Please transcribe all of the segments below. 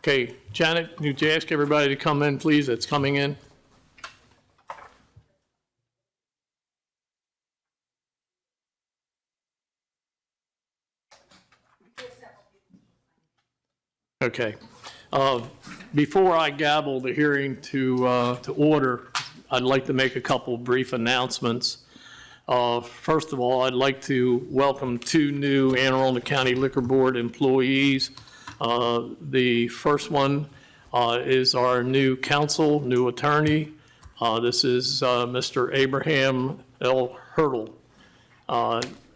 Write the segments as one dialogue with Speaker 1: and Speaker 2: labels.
Speaker 1: Okay, Janet, would you ask everybody to come in, please, that's coming in? Okay. Before I gavel the hearing to order, I'd like to make a couple brief announcements. First of all, I'd like to welcome 2 new Anne Arundel County Liquor Board employees. The first one is our new counsel, new attorney. This is Mr. Abraham L. Hurdle.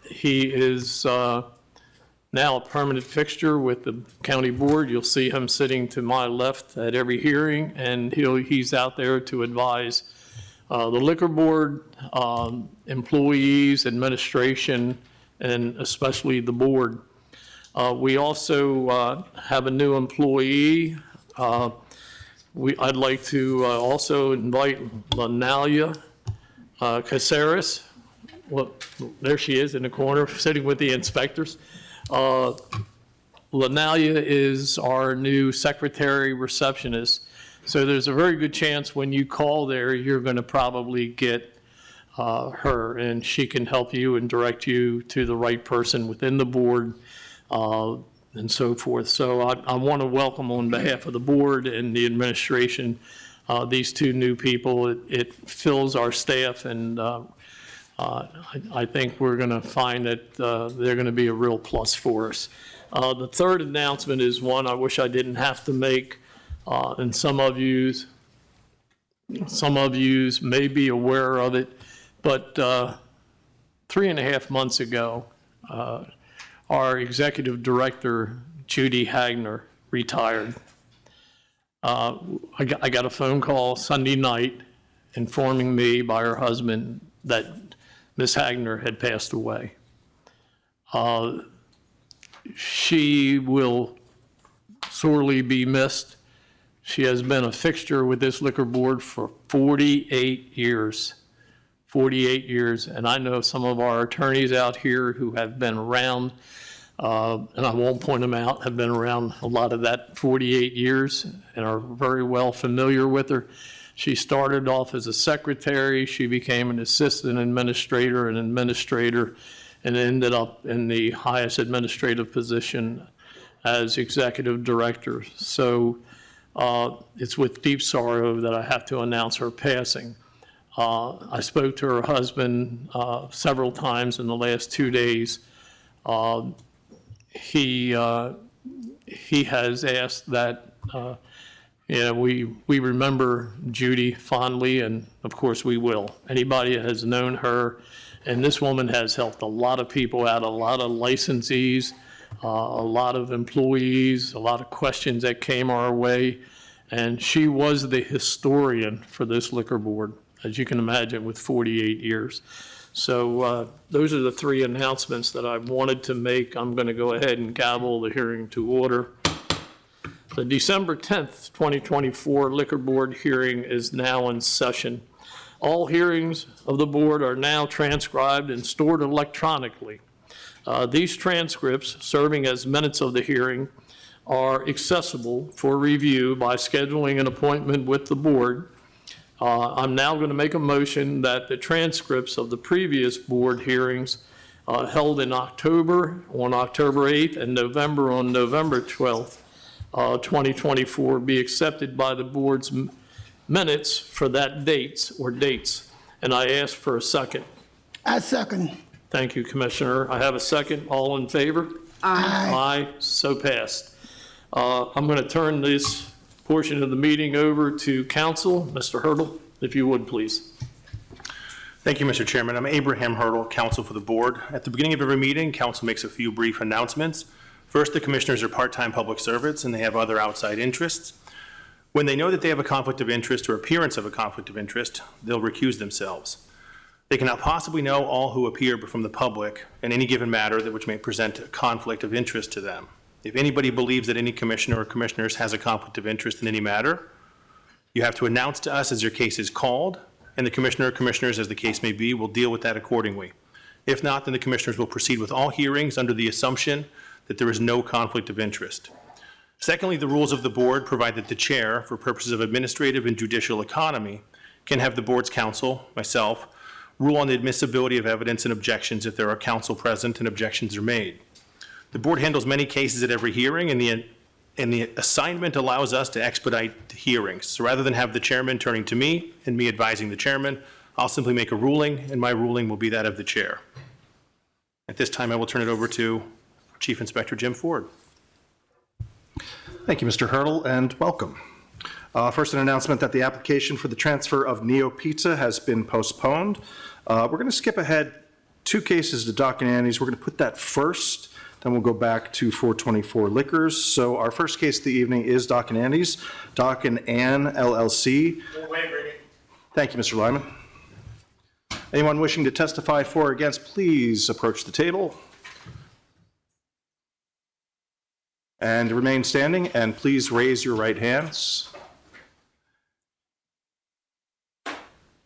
Speaker 1: He is now a permanent fixture with the county board. You'll see him sitting to my left at every hearing, and he's out there to advise the liquor board, employees, administration, and especially the board. We also have a new employee. I'd like to also invite Lanalia Caceres. Well, there she is in the corner, sitting with the inspectors. Lanalia is our new secretary receptionist. So there's a very good chance when you call there, you're going to probably get her, and she can help you and direct you to the right person within the board and so forth. So I want to welcome on behalf of the board and the administration these 2 new people. It fills our staff, and I think we're going to find that they're going to be a real plus for us. The third announcement is one I wish I didn't have to make, and some of yous may be aware of it, but 3.5 months ago, our executive director, Judy Hagner, retired. I got a phone call Sunday night informing me by her husband that Ms. Hagner had passed away. She will sorely be missed. She has been a fixture with this liquor board for 48 years. 48 years, and I know some of our attorneys out here who have been around, and I won't point them out, have been around a lot of that 48 years and are very well familiar with her. She started off as a secretary, she became an assistant administrator, an administrator, and ended up in the highest administrative position as executive director. So it's with deep sorrow that I have to announce her passing. I spoke to her husband several times in the last 2 days. He has asked that we remember Judy fondly, and of course we will. Anybody that has known her, and this woman has helped a lot of people out, a lot of licensees, a lot of employees, a lot of questions that came our way, and she was the historian for this liquor board, as you can imagine, with 48 years. So those are the 3 announcements that I wanted to make. I'm going to go ahead and gavel the hearing to order. The December 10th, 2024 Liquor Board hearing is now in session. All hearings of the board are now transcribed and stored electronically. These transcripts, serving as minutes of the hearing, are accessible for review by scheduling an appointment with the board. I'm now going to make a motion that the transcripts of the previous board hearings held in October, on October 8th, and November, on November 12th, 2024, be accepted by the board's minutes for that dates. And I ask for a second.
Speaker 2: I second.
Speaker 1: Thank you, Commissioner. I have a second. All in favor?
Speaker 2: Aye.
Speaker 1: Aye. So passed. I'm going to turn this portion of the meeting over to counsel. Mr. Hurdle, if you would, please.
Speaker 3: Thank you, Mr. Chairman. I'm Abraham Hurdle, counsel for the board. At the beginning of every meeting, counsel makes a few brief announcements. First, the commissioners are part-time public servants and they have other outside interests. When they know that they have a conflict of interest or appearance of a conflict of interest, they'll recuse themselves. They cannot possibly know all who appear from the public in any given matter that which may present a conflict of interest to them. If anybody believes that any commissioner or commissioners has a conflict of interest in any matter, you have to announce to us as your case is called, and the commissioner or commissioners, as the case may be, will deal with that accordingly. If not, then the commissioners will proceed with all hearings under the assumption that there is no conflict of interest. Secondly, the rules of the board provide that the chair, for purposes of administrative and judicial economy, can have the board's counsel, myself, rule on the admissibility of evidence and objections if there are counsel present and objections are made. The board handles many cases at every hearing, and the assignment allows us to expedite the hearings. So rather than have the chairman turning to me and me advising the chairman, I'll simply make a ruling, and my ruling will be that of the chair. At this time, I will turn it over to Chief Inspector Jim Ford.
Speaker 2: Thank you, Mr. Hurdle, and welcome. First, an announcement that the application for the transfer of Neo Pizza has been postponed. We're going to skip ahead 2 cases to Doc and Annie's. We're going to put that first, then we'll go back to 424 Liquors. So our first case of the evening is Doc and Annie's, Doc and Ann LLC. Thank you, Mr. Lyman. Anyone wishing to testify for or against, please approach the table. And remain standing, and please raise your right hands.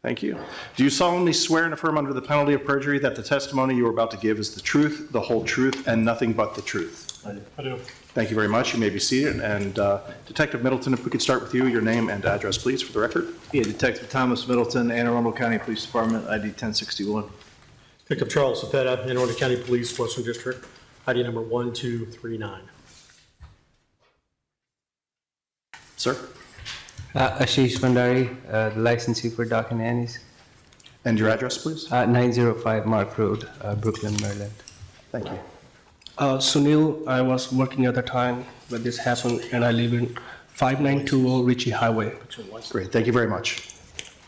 Speaker 2: Thank you. Do you solemnly swear and affirm under the penalty of perjury that the testimony you are about to give is the truth, the whole truth, and nothing but the truth?
Speaker 4: I do.
Speaker 2: Thank you very much. You may be seated. And Detective Middleton, if we could start with you, your name and address, please, for the record.
Speaker 5: Yeah, Detective Thomas Middleton, Anne Arundel County Police Department, ID 1061.
Speaker 4: Detective Charles Cepeda, Anne Arundel County Police, Western District, ID number 1239.
Speaker 2: Sir.
Speaker 6: Ashish Bhandari, the licensee for Doc and Annie's.
Speaker 2: And your address, please.
Speaker 6: 905 Mark Road, Brooklyn, Maryland.
Speaker 2: Thank you.
Speaker 7: Sunil, I was working at the time when this happened, and I live in 5920 Ritchie Highway.
Speaker 2: Great. Thank you very much.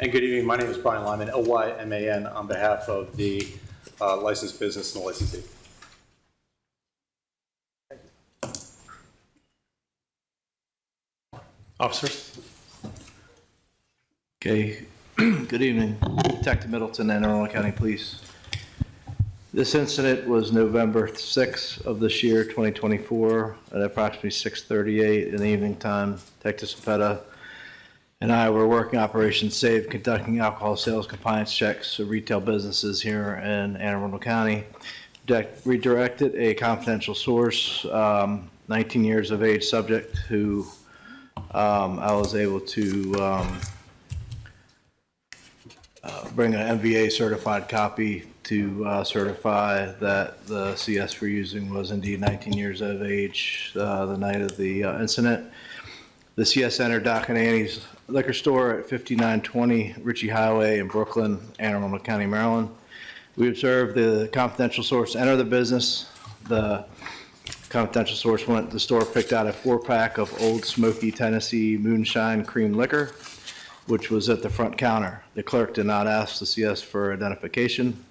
Speaker 8: And good evening. My name is Brian Lyman, L-Y-M-A-N, on behalf of the licensed business and the licensee.
Speaker 3: Officers?
Speaker 5: Okay, good evening. Detective Middleton, Anne Arundel County Police. This incident was November 6th of this year, 2024, at approximately 6:38 in the evening time. Detective Cepeda and I were working Operation Save, conducting alcohol sales compliance checks of retail businesses here in Anne Arundel County. Redirected a confidential source, 19 years of age subject, who I was able to bring an MVA certified copy to certify that the CS we're using was indeed 19 years of age the night of the incident. The CS entered Doc and Annie's liquor store at 5920 Ritchie Highway in Brooklyn, Anne Arundel County, Maryland. We observed the confidential source enter the business. The confidential source went to the store, picked out a 4-pack of Old Smoky Tennessee Moonshine Cream Liquor, which was at the front counter. The clerk did not ask the CS for identification.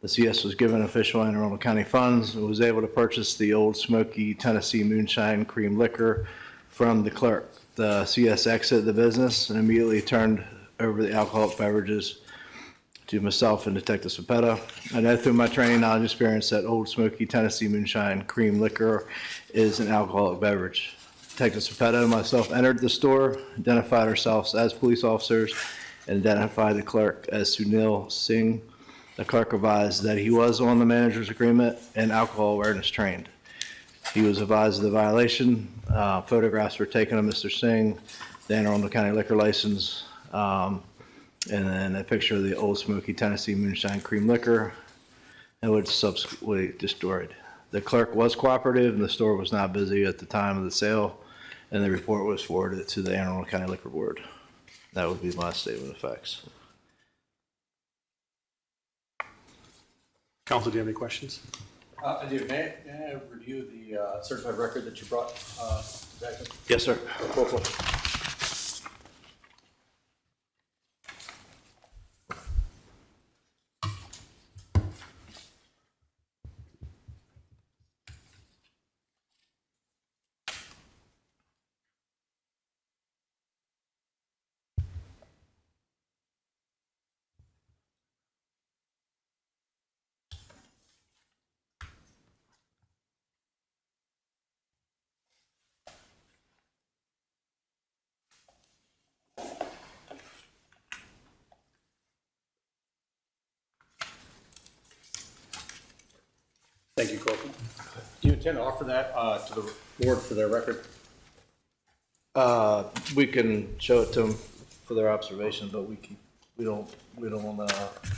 Speaker 5: The CS was given official Anne Arundel County funds and was able to purchase the Old Smoky Tennessee Moonshine Cream Liquor from the clerk. The CS exited the business and immediately turned over the alcoholic beverages to myself and Detective Cepeda. I know through my training, knowledge, and experience that Old Smoky Tennessee Moonshine Cream Liquor is an alcoholic beverage. Detective Cepeda and myself entered the store, identified ourselves as police officers, and identified the clerk as Sunil Singh. The clerk advised that he was on the manager's agreement and alcohol awareness trained. He was advised of the violation. Photographs were taken of Mr. Singh, the Anne Arundel County liquor license, and then a picture of the Old Smoky Tennessee Moonshine Cream Liquor, and was subsequently destroyed. The clerk was cooperative, and the store was not busy at the time of the sale, and the report was forwarded to the Anne Arundel County Liquor Board. That would be my statement of facts.
Speaker 3: Counsel, do you have any questions?
Speaker 8: I do. May I review the certified record that you brought back?
Speaker 5: Yes, sir.
Speaker 8: Cool. Thank you, Corporal. Do you intend to offer that to the board for their record?
Speaker 5: We can show it to them for their observation, but we don't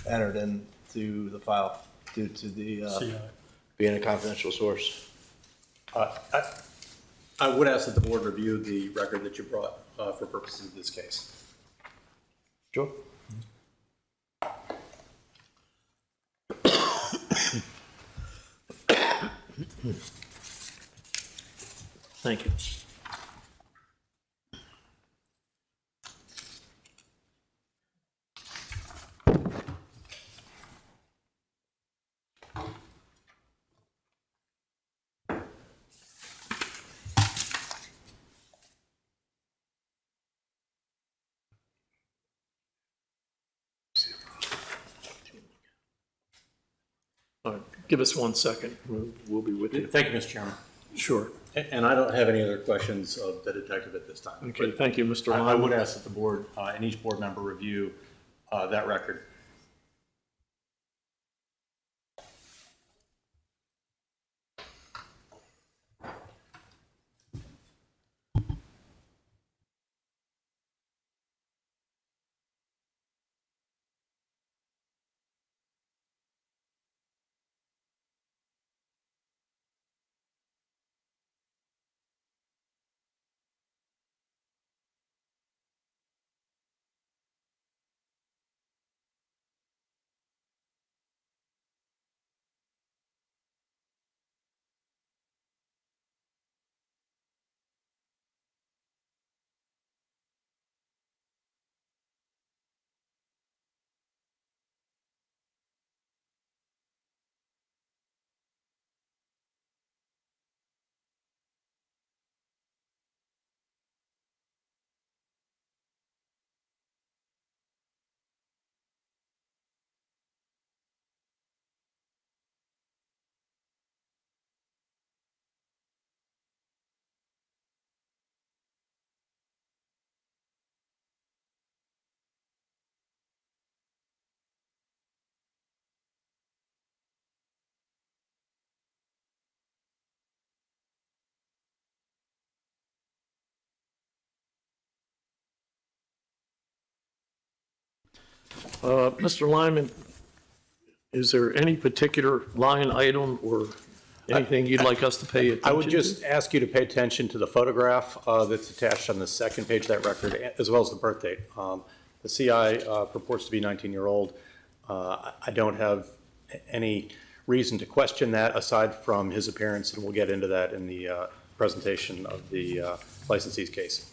Speaker 5: enter it into the file due to the being a confidential source.
Speaker 8: I would ask that the board review the record that you brought for purposes of this case.
Speaker 5: Sure.
Speaker 1: Thank you. All right, give us 1 second. We'll be with you.
Speaker 8: Thank you, Mr. Chairman.
Speaker 1: Sure.
Speaker 8: And I don't have any other questions of the detective at this time.
Speaker 1: Okay, thank you, Mr.
Speaker 8: I
Speaker 1: Lyman.
Speaker 8: would ask that the board and each board member review that record.
Speaker 1: Mr. Lyman, is there any particular line item or anything you'd like us to pay attention to?
Speaker 8: I would just ask you to pay attention to the photograph that's attached on the second page of that record, as well as the birth date. The CI purports to be 19-year-old. I don't have any reason to question that aside from his appearance, and we'll get into that in the presentation of the licensee's case.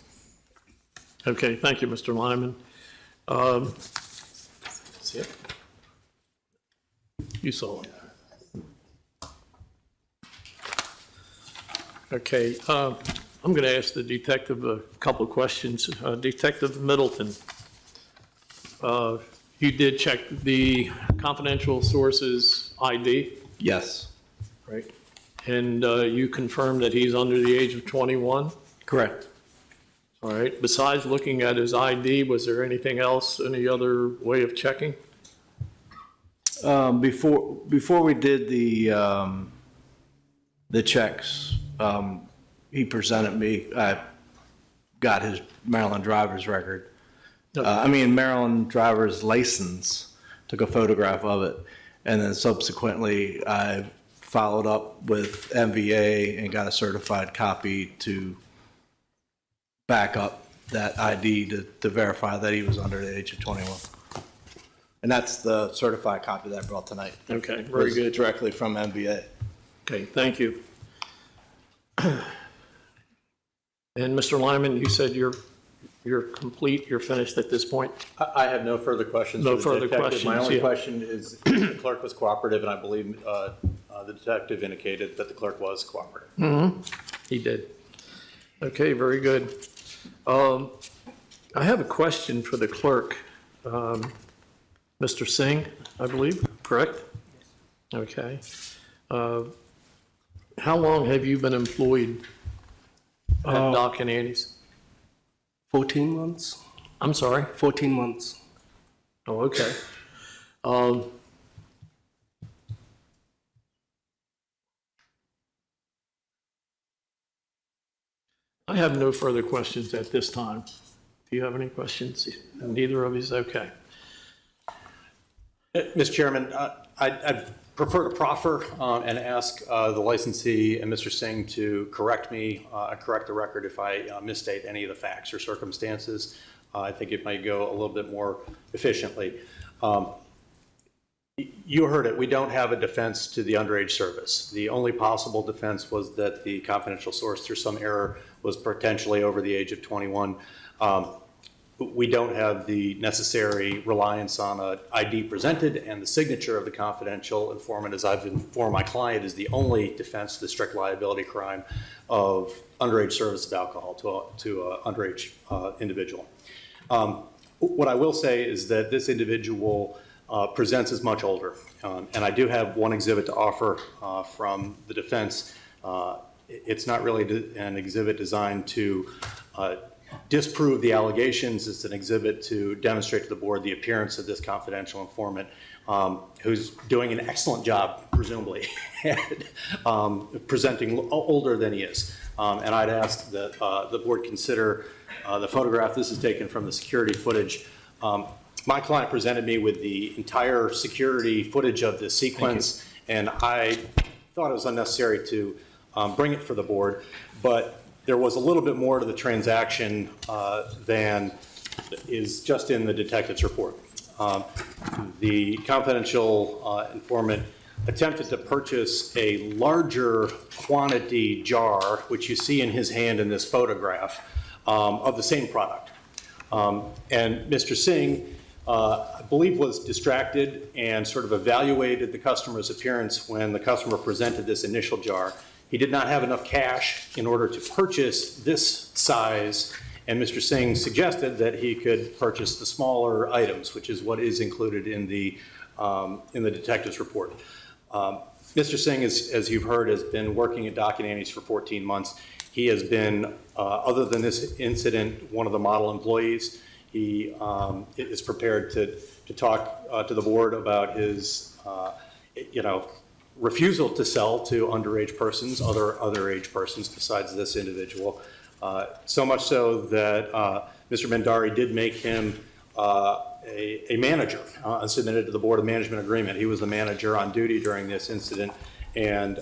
Speaker 1: Okay, thank you, Mr. Lyman.
Speaker 8: See it?
Speaker 1: You saw it. Okay, I'm going to ask the detective a couple of questions. Detective Middleton, you did check the confidential source's ID,
Speaker 5: Yes.
Speaker 1: right? And you confirmed that he's under the age of 21?
Speaker 5: Correct.
Speaker 1: All right, besides looking at his ID, was there anything else, any other way of checking?
Speaker 5: Before we did the checks, he presented me, I got his Maryland driver's record. Maryland driver's license, took a photograph of it, and then subsequently I followed up with MVA and got a certified copy to back up that ID to verify that he was under the age of 21. And that's the certified copy that I brought tonight.
Speaker 1: Okay, very good.
Speaker 5: Directly from MVA.
Speaker 1: Okay, thank you. And Mr. Lyman, you said you're complete, you're finished at this point?
Speaker 8: I have no further questions.
Speaker 1: No
Speaker 8: for the
Speaker 1: further
Speaker 8: detective.
Speaker 1: questions,
Speaker 8: My only
Speaker 1: yeah.
Speaker 8: question is the clerk was cooperative, and I believe the detective indicated that the clerk was cooperative.
Speaker 1: He did. Okay, very good. I have a question for the clerk. Mr. Singh, I believe, correct? Okay. How long have you been employed at Doc and Annie's?
Speaker 7: 14 months.
Speaker 1: I'm sorry?
Speaker 7: 14 months.
Speaker 1: Oh, okay. I have no further questions at this time. Do you have any questions? Neither of you is okay.
Speaker 8: Mr. Chairman, I'd prefer to proffer and ask the licensee and Mr. Singh to correct me, correct the record if I misstate any of the facts or circumstances. I think it might go a little bit more efficiently. You heard it. We don't have a defense to the underage service. The only possible defense was that the confidential source, through some error, was potentially over the age of 21. We don't have the necessary reliance on an ID presented, and the signature of the confidential informant, as I've informed my client, is the only defense to the strict liability crime of underage service of alcohol to an underage individual. What I will say is that this individual presents as much older, and I do have one exhibit to offer from the defense. It's not really an exhibit designed to disprove the allegations. It's an exhibit to demonstrate to the board the appearance of this confidential informant, who's doing an excellent job, presumably, at presenting older than he is. And I'd ask that the board consider the photograph. This is taken from the security footage. My client presented me with the entire security footage of this sequence, and I thought it was unnecessary to bring it for the board, but there was a little bit more to the transaction than is just in the detective's report. The confidential informant attempted to purchase a larger quantity jar, which you see in his hand in this photograph, of the same product. And Mr. Singh, I believe, was distracted and sort of evaluated the customer's appearance when the customer presented this initial jar. He did not have enough cash in order to purchase this size, and Mr. Singh suggested that he could purchase the smaller items, which is what is included in the detective's report. Mr. Singh, as you've heard, has been working at Doc and Annie's for 14 months. He has been, other than this incident, one of the model employees. He is prepared to talk to the board about his, refusal to sell to underage persons, other age persons besides this individual. So much so that Mr. Bhandari did make him a manager and submitted to the Board of Management agreement. He was the manager on duty during this incident and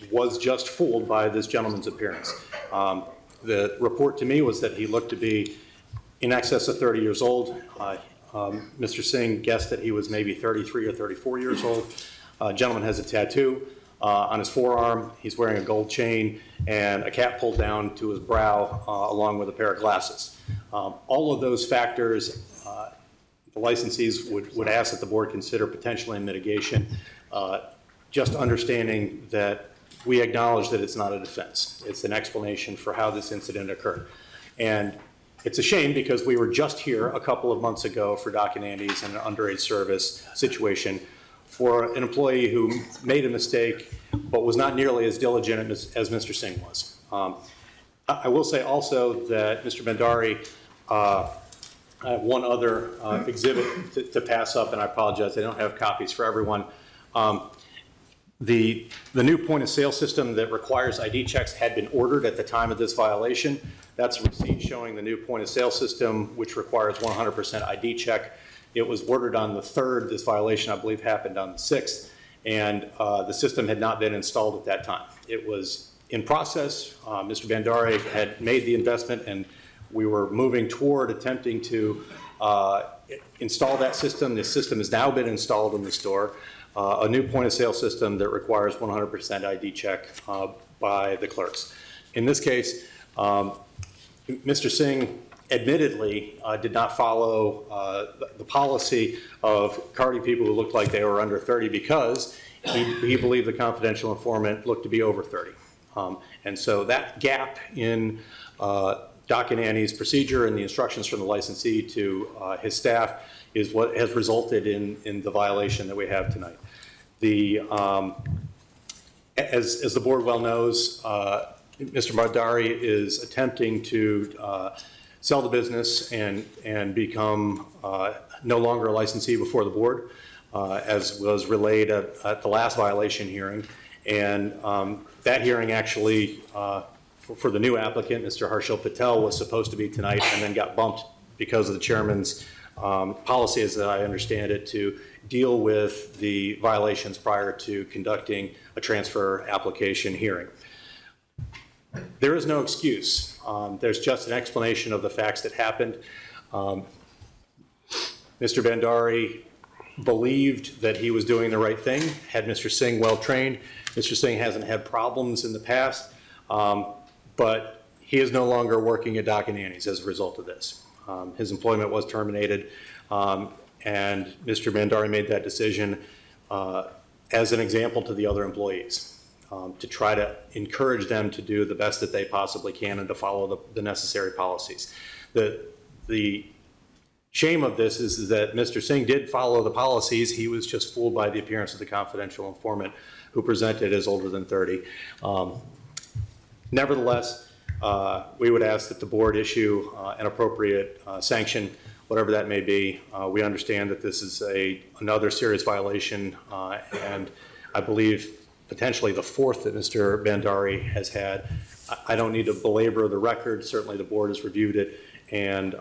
Speaker 8: was just fooled by this gentleman's appearance. The report to me was that he looked to be in excess of 30 years old. Mr. Singh guessed that he was maybe 33 or 34 years old. Gentleman has a tattoo on his forearm. He's wearing a gold chain and a cap pulled down to his brow, along with a pair of glasses. All of those factors, the licensees would ask that the board consider potentially in mitigation, just understanding that we acknowledge that it's not a defense. It's an explanation for how this incident occurred. And it's a shame because we were just here a couple of months ago for Doc and Andy's and an underage service situation for an employee who made a mistake but was not nearly as diligent as Mr. Singh was. I will say also that Mr. Bhandari, I have one other exhibit to pass up, and I apologize, I don't have copies for everyone. The new point of sale system that requires ID checks had been ordered at the time of this violation. That's a receipt showing the new point of sale system, which requires 100% ID check. It was ordered on the 3rd. This violation, I believe, happened on the 6th, and the system had not been installed at that time. It was in process. Mr. Bhandari had made the investment, and we were moving toward attempting to install that system. This system has now been installed in the store, a new point of sale system that requires 100% ID check by the clerks. In this case, Mr. Singh admittedly did not follow the policy of carding people who looked like they were under 30 because he believed the confidential informant looked to be over 30. And so that gap in Doc and Annie's procedure and the instructions from the licensee to his staff is what has resulted in the violation that we have tonight. As the board well knows, Mr. Bhandari is attempting to sell the business and become no longer a licensee before the board, as was relayed at the last violation hearing. And that hearing actually, for the new applicant, Mr. Harshil Patel, was supposed to be tonight and then got bumped because of the chairman's policy, as I understand it, to deal with the violations prior to conducting a transfer application hearing. There is no excuse. There's just an explanation of the facts that happened. Mr. Bandari believed that he was doing the right thing, had Mr. Singh well trained. Mr. Singh hasn't had problems in the past, but he is no longer working at Doc and Annie's as a result of this. His employment was terminated, and Mr. Bandari made that decision as an example to the other employees, to try to encourage them to do the best that they possibly can and to follow the necessary policies. The shame of this is that Mr. Singh did follow the policies. He was just fooled by the appearance of the confidential informant who presented as older than 30. Nevertheless, we would ask that the board issue an appropriate sanction, whatever that may be. We understand that this is another serious violation, and I believe potentially the fourth that Mr. Bandari has had. I don't need to belabor the record. Certainly the board has reviewed it, and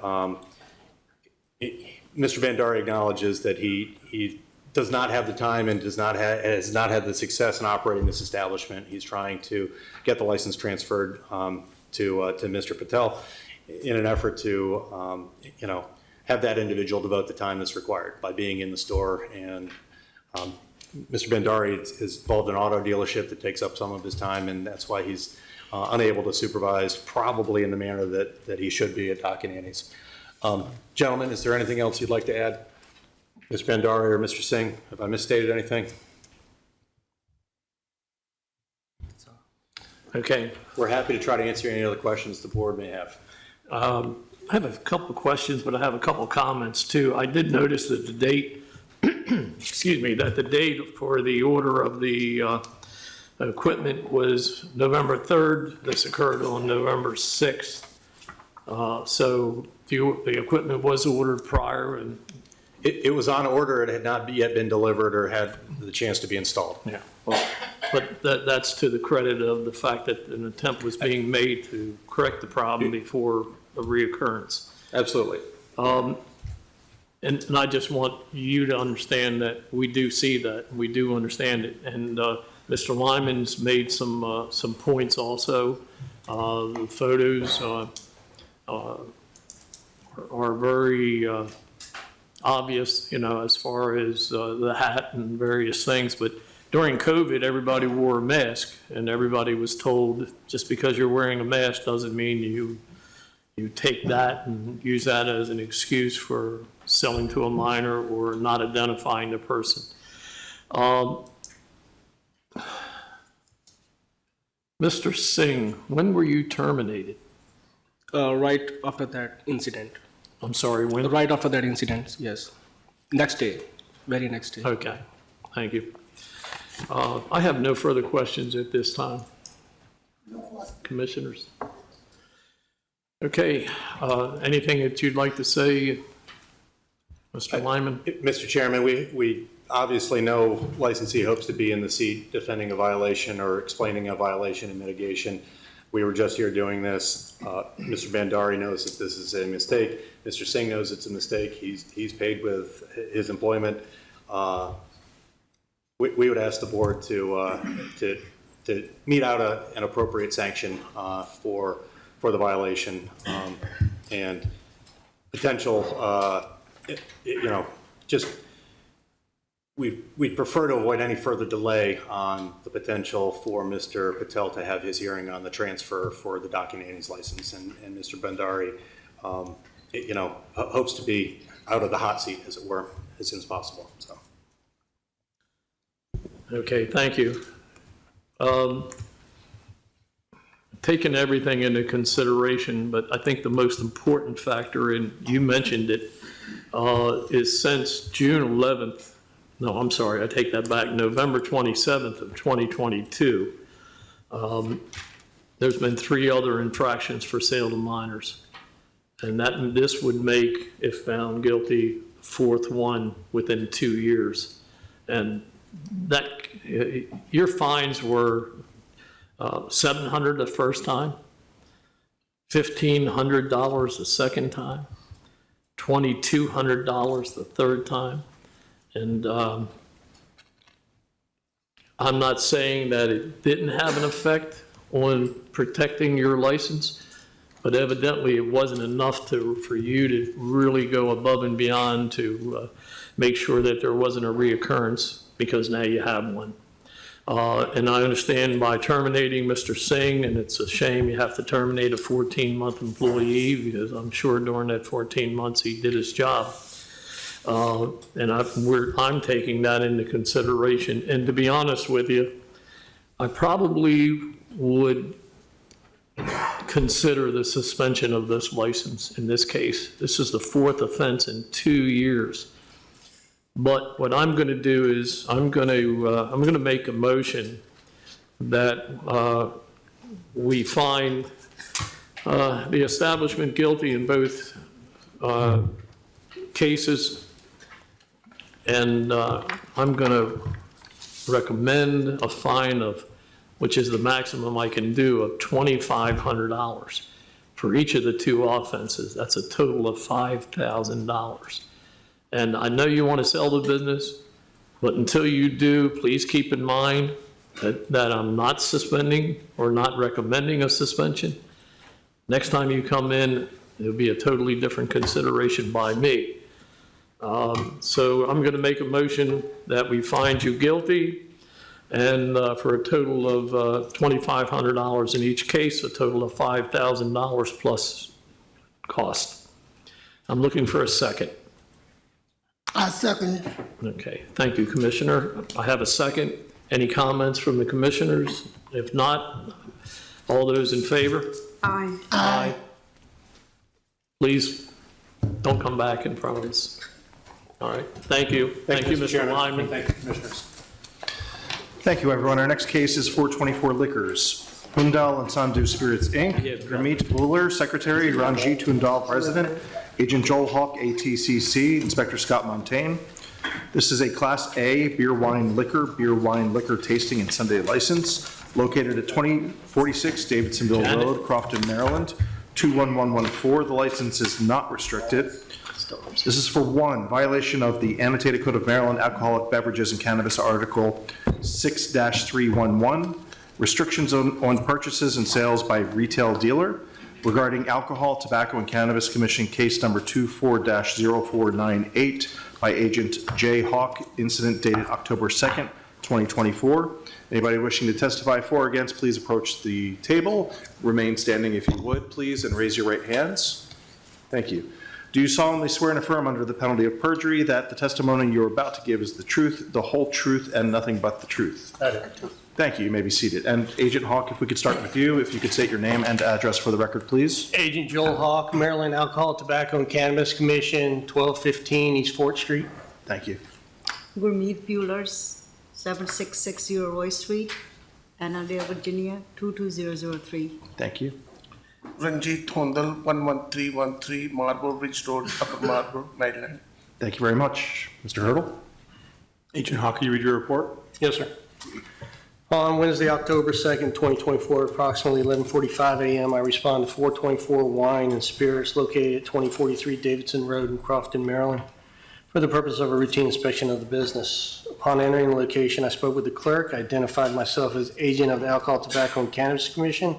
Speaker 8: Mr. Bandari acknowledges that he does not have the time and has not had the success in operating this establishment. He's trying to get the license transferred to Mr. Patel in an effort to, have that individual devote the time that's required by being in the store. And Mr. Bandari is involved in an auto dealership that takes up some of his time, and that's why he's unable to supervise probably in the manner that he should be at Doc and Annie's. Gentlemen, is there anything else you'd like to add? Mr. Bandari or Mr. Singh, have I misstated anything?
Speaker 1: Okay.
Speaker 8: We're happy to try to answer any other questions the board may have.
Speaker 1: I have a couple of questions, but I have a couple of comments too. I did notice that the date, excuse me, that the date for the order of the equipment was November 3rd. This occurred on November 6th. So the equipment was ordered prior, and
Speaker 8: It was on order. It had not yet been delivered or had the chance to be installed.
Speaker 1: yeah, well, but that's to the credit of the fact that an attempt was being made to correct the problem before a reoccurrence.
Speaker 8: Absolutely.
Speaker 1: And I just want you to understand that we do see that, we do understand it. And Mr. Lyman's made some points also. The photos are very obvious, as far as the hat and various things. But during COVID, everybody wore a mask, and everybody was told just because you're wearing a mask doesn't mean you take that and use that as an excuse for selling to a minor or not identifying the person. Mr. Singh, when were you terminated?
Speaker 7: Right after that incident.
Speaker 1: I'm sorry, when?
Speaker 7: Right after that incident, yes. Next day, very next day.
Speaker 1: Okay, thank you. I have no further questions at this time. Commissioners? Okay, anything that you'd like to say, Mr. Lyman?
Speaker 8: Mr. Chairman, we obviously know licensee hopes to be in the seat defending a violation or explaining a violation and mitigation. We were just here doing this. Mr. Bandari knows that this is a mistake. Mr. Singh knows it's a mistake. He's paid with his employment. We would ask the board to mete out an appropriate sanction for the violation and potential, just we'd prefer to avoid any further delay on the potential for Mr. Patel to have his hearing on the transfer for the Doc and Annie's license, and Mr. Bandari, hopes to be out of the hot seat, as it were, as soon as possible. So.
Speaker 1: Okay, thank you. Taking everything into consideration, but I think the most important factor, and you mentioned it, is since June 11th, no, I'm sorry, I take that back, November 27th of 2022, there's been 3 other infractions for sale to minors. And this would make, if found guilty, the 4th one within 2 years. And that, your fines were $700 the first time? $1,500 the second time, $2,200 the third time. And I'm not saying that it didn't have an effect on protecting your license, but evidently it wasn't enough for you to really go above and beyond to make sure that there wasn't a reoccurrence, because now you have one. And I understand by terminating Mr. Singh, and it's a shame you have to terminate a 14-month employee, because I'm sure during that 14 months he did his job. And I'm taking that into consideration. And to be honest with you, I probably would consider the suspension of this license in this case. This is the fourth offense in 2 years. But what I'm going to do is I'm going to make a motion that we find the establishment guilty in both cases, and I'm going to recommend a fine of, which is the maximum I can do, of $2,500 for each of the two offenses. That's a total of $5,000. And I know you want to sell the business, but until you do, please keep in mind that I'm not suspending or not recommending a suspension. Next time you come in, it'll be a totally different consideration by me. So I'm going to make a motion that we find you guilty, and for a total of $2,500 in each case, a total of $5,000 plus cost. I'm looking for a second.
Speaker 9: I second it.
Speaker 1: Okay, thank you, Commissioner. I have a second. Any comments from the commissioners? If not, all those in favor?
Speaker 9: Aye.
Speaker 1: Aye. Please don't come back in front of us. All right, thank you. Thank you, Mr. Lyman.
Speaker 3: Thank you, Commissioners.
Speaker 2: Thank you, everyone. Our next case is 424 Liquors. Arundel and Sandhu Spirits, Inc. Gurmeet Bhullar, Secretary. Ranjit Arundel, President. Agent Joel Hawk, ATCC. Inspector Scott Montaigne. This is a Class A beer, wine, liquor tasting and Sunday license located at 2046 Davidsonville Road, Crofton, Maryland, 21114. The license is not restricted. This is for one, violation of the Annotated Code of Maryland Alcoholic Beverages and Cannabis Article 6-311, restrictions on purchases and sales by retail dealer regarding alcohol, tobacco, and cannabis commission case number 24-0498 by Agent J. Hawk, incident dated October 2nd, 2024. Anybody wishing to testify for or against, please approach the table. Remain standing if you would, please, and raise your right hands. Thank you. Do you solemnly swear and affirm under the penalty of perjury that the testimony you're about to give is the truth, the whole truth, and nothing but the truth?
Speaker 4: I do.
Speaker 2: Thank you. You may be seated. And Agent Hawk, if we could start with you, if you could state your name and address for the record, please.
Speaker 7: Agent Joel Hawk, Maryland Alcohol, Tobacco, and Cannabis Commission, 1215 East Fort Street.
Speaker 2: Thank you.
Speaker 9: Gurmeet Bueller's 7660 Roy Street, Arundel, Virginia, 22003.
Speaker 2: Thank you.
Speaker 10: Ranjit Arundel, 11313 Marble Ridge Road, Upper Marble, Maryland.
Speaker 2: Thank you very much. Mr. Hurdle?
Speaker 3: Agent Hawk, can you read your report?
Speaker 7: Yes, sir. On Wednesday, October 2nd, 2024, approximately 11:45 a.m., I respond to 424 Wine and Spirits located at 2043 Davidson Road in Crofton, Maryland, for the purpose of a routine inspection of the business. Upon entering the location, I spoke with the clerk, identified myself as agent of the Alcohol, Tobacco, and Cannabis Commission.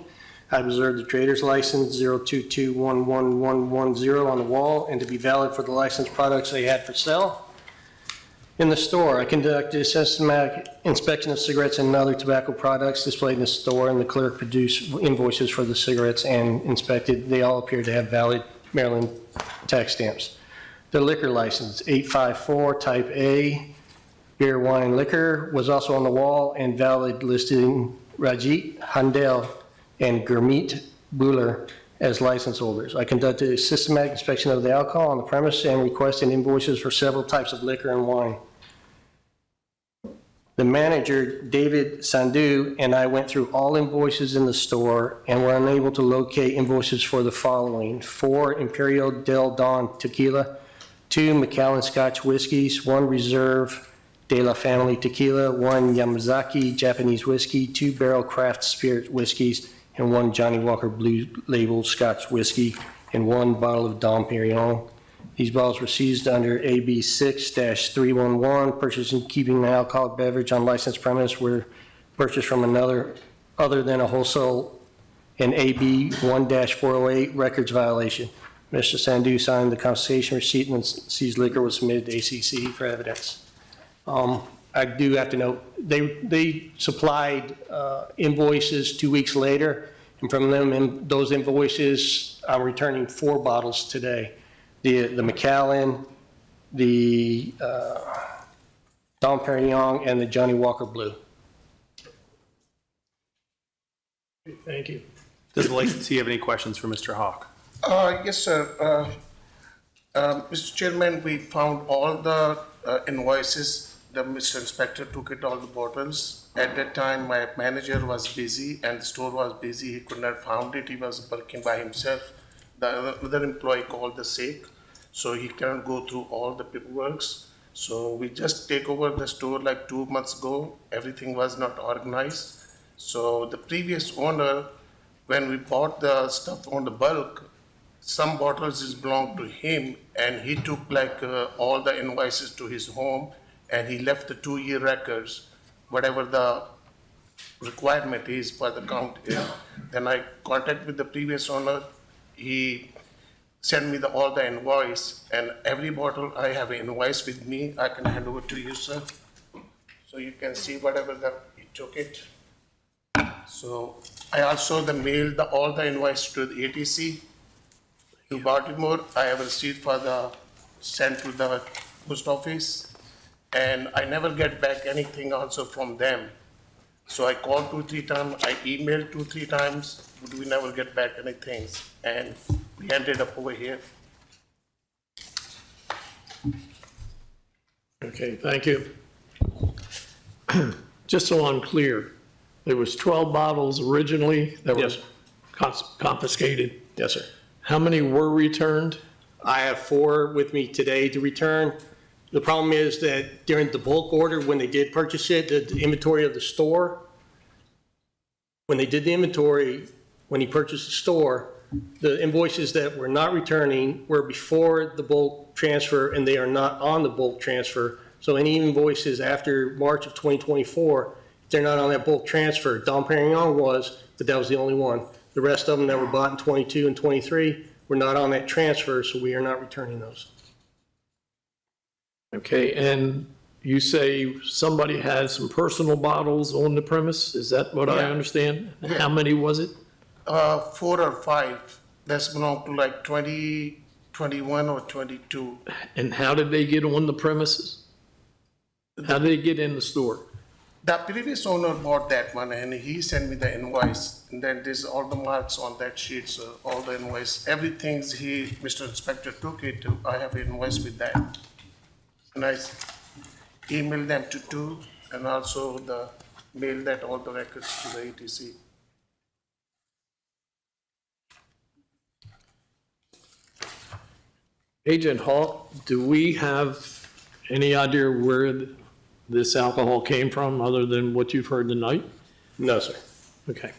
Speaker 7: I observed the trader's license 022111110 on the wall and to be valid for the licensed products they had for sale. In the store, I conducted a systematic inspection of cigarettes and other tobacco products displayed in the store, and the clerk produced invoices for the cigarettes and inspected. They all appeared to have valid Maryland tax stamps. The liquor license, 854 Type A, beer, wine, liquor, was also on the wall and valid, listing Ranjit Arundel and Gurmeet Bhullar as license holders. I conducted a systematic inspection of the alcohol on the premise and requested invoices for several types of liquor and wine. The manager, David Sandhu, and I went through all invoices in the store and were unable to locate invoices for the following: 4 Imperial Del Don tequila, 2 Macallan Scotch whiskeys, 1 Reserve De La Family tequila, 1 Yamazaki Japanese whiskey, 2 Barrel Craft Spirit whiskeys, and 1 Johnny Walker Blue Label Scotch whiskey, and 1 bottle of Dom Perignon. These bottles were seized under AB 6-311. Purchasing and keeping an alcoholic beverage on licensed premise were purchased from another other than a wholesale, and AB 1-408 records violation. Mr. Sandhu signed the confiscation receipt, and seized liquor was submitted to ACC for evidence. I do have to note, they supplied invoices 2 weeks later, and from them, in those invoices, I'm returning 4 bottles today. The Macallan, the Dom Perignon, and the Johnny Walker Blue.
Speaker 1: Thank you.
Speaker 3: Does the licensee have any questions for Mr. Hawk?
Speaker 10: Yes, sir. Mr. Chairman, we found all the invoices. The Mr. Inspector took it, all the bottles. At that time, my manager was busy and the store was busy. He could not found it. He was working by himself. The other employee called the sick, so he cannot go through all the paperwork. So we just take over the store like 2 months ago. Everything was not organized. So the previous owner, when we bought the stuff on the bulk, some bottles is belonged to him, and he took like all the invoices to his home, and he left the 2-year records, whatever the requirement is for the count. Then I contact with the previous owner. He sent me all the invoice, and every bottle I have an invoice with me. I can hand over to you, sir. So you can see whatever he took it. So I also mailed all the invoice to the ATC. To Baltimore, I have received for the sent to the post office, and I never get back anything also from them. So I called 2-3 times, I emailed 2-3 times, but we never get back anything, and we ended up over here.
Speaker 1: Okay, thank you. Just so I'm clear, there was 12 bottles originally that were
Speaker 7: Yes.
Speaker 1: confiscated.
Speaker 7: Yes, sir.
Speaker 1: How many were returned?
Speaker 7: I have 4 with me today to return. The problem is that during the bulk order, when they did purchase it, the inventory of the store, when they did the inventory, when he purchased the store, the invoices that were not returning were before the bulk transfer, and they are not on the bulk transfer. So any invoices after March of 2024, they're not on that bulk transfer. Dom Perignon was, but that was the only one. The rest of them that were bought in 22 and 23 were not on that transfer, so we are not returning those.
Speaker 1: Okay, and you say somebody has some personal bottles on the premise? Is that what I
Speaker 10: Yeah.
Speaker 1: understand?
Speaker 10: Yeah.
Speaker 1: How many was it?
Speaker 10: 4 or 5. That's belong to like 21 or 22.
Speaker 1: And how did they get on the premises? How did they get in the store?
Speaker 10: The previous owner bought that one, and he sent me the invoice, and then there's all the marks on that sheet, so all the invoice, everything's Mr. Inspector took it, I have an invoice with that. And I emailed them to 2, and also mail that all the records to the ATC.
Speaker 1: Agent Hawk, do we have any idea where this alcohol came from other than what you've heard tonight?
Speaker 7: No, sir.
Speaker 1: Okay.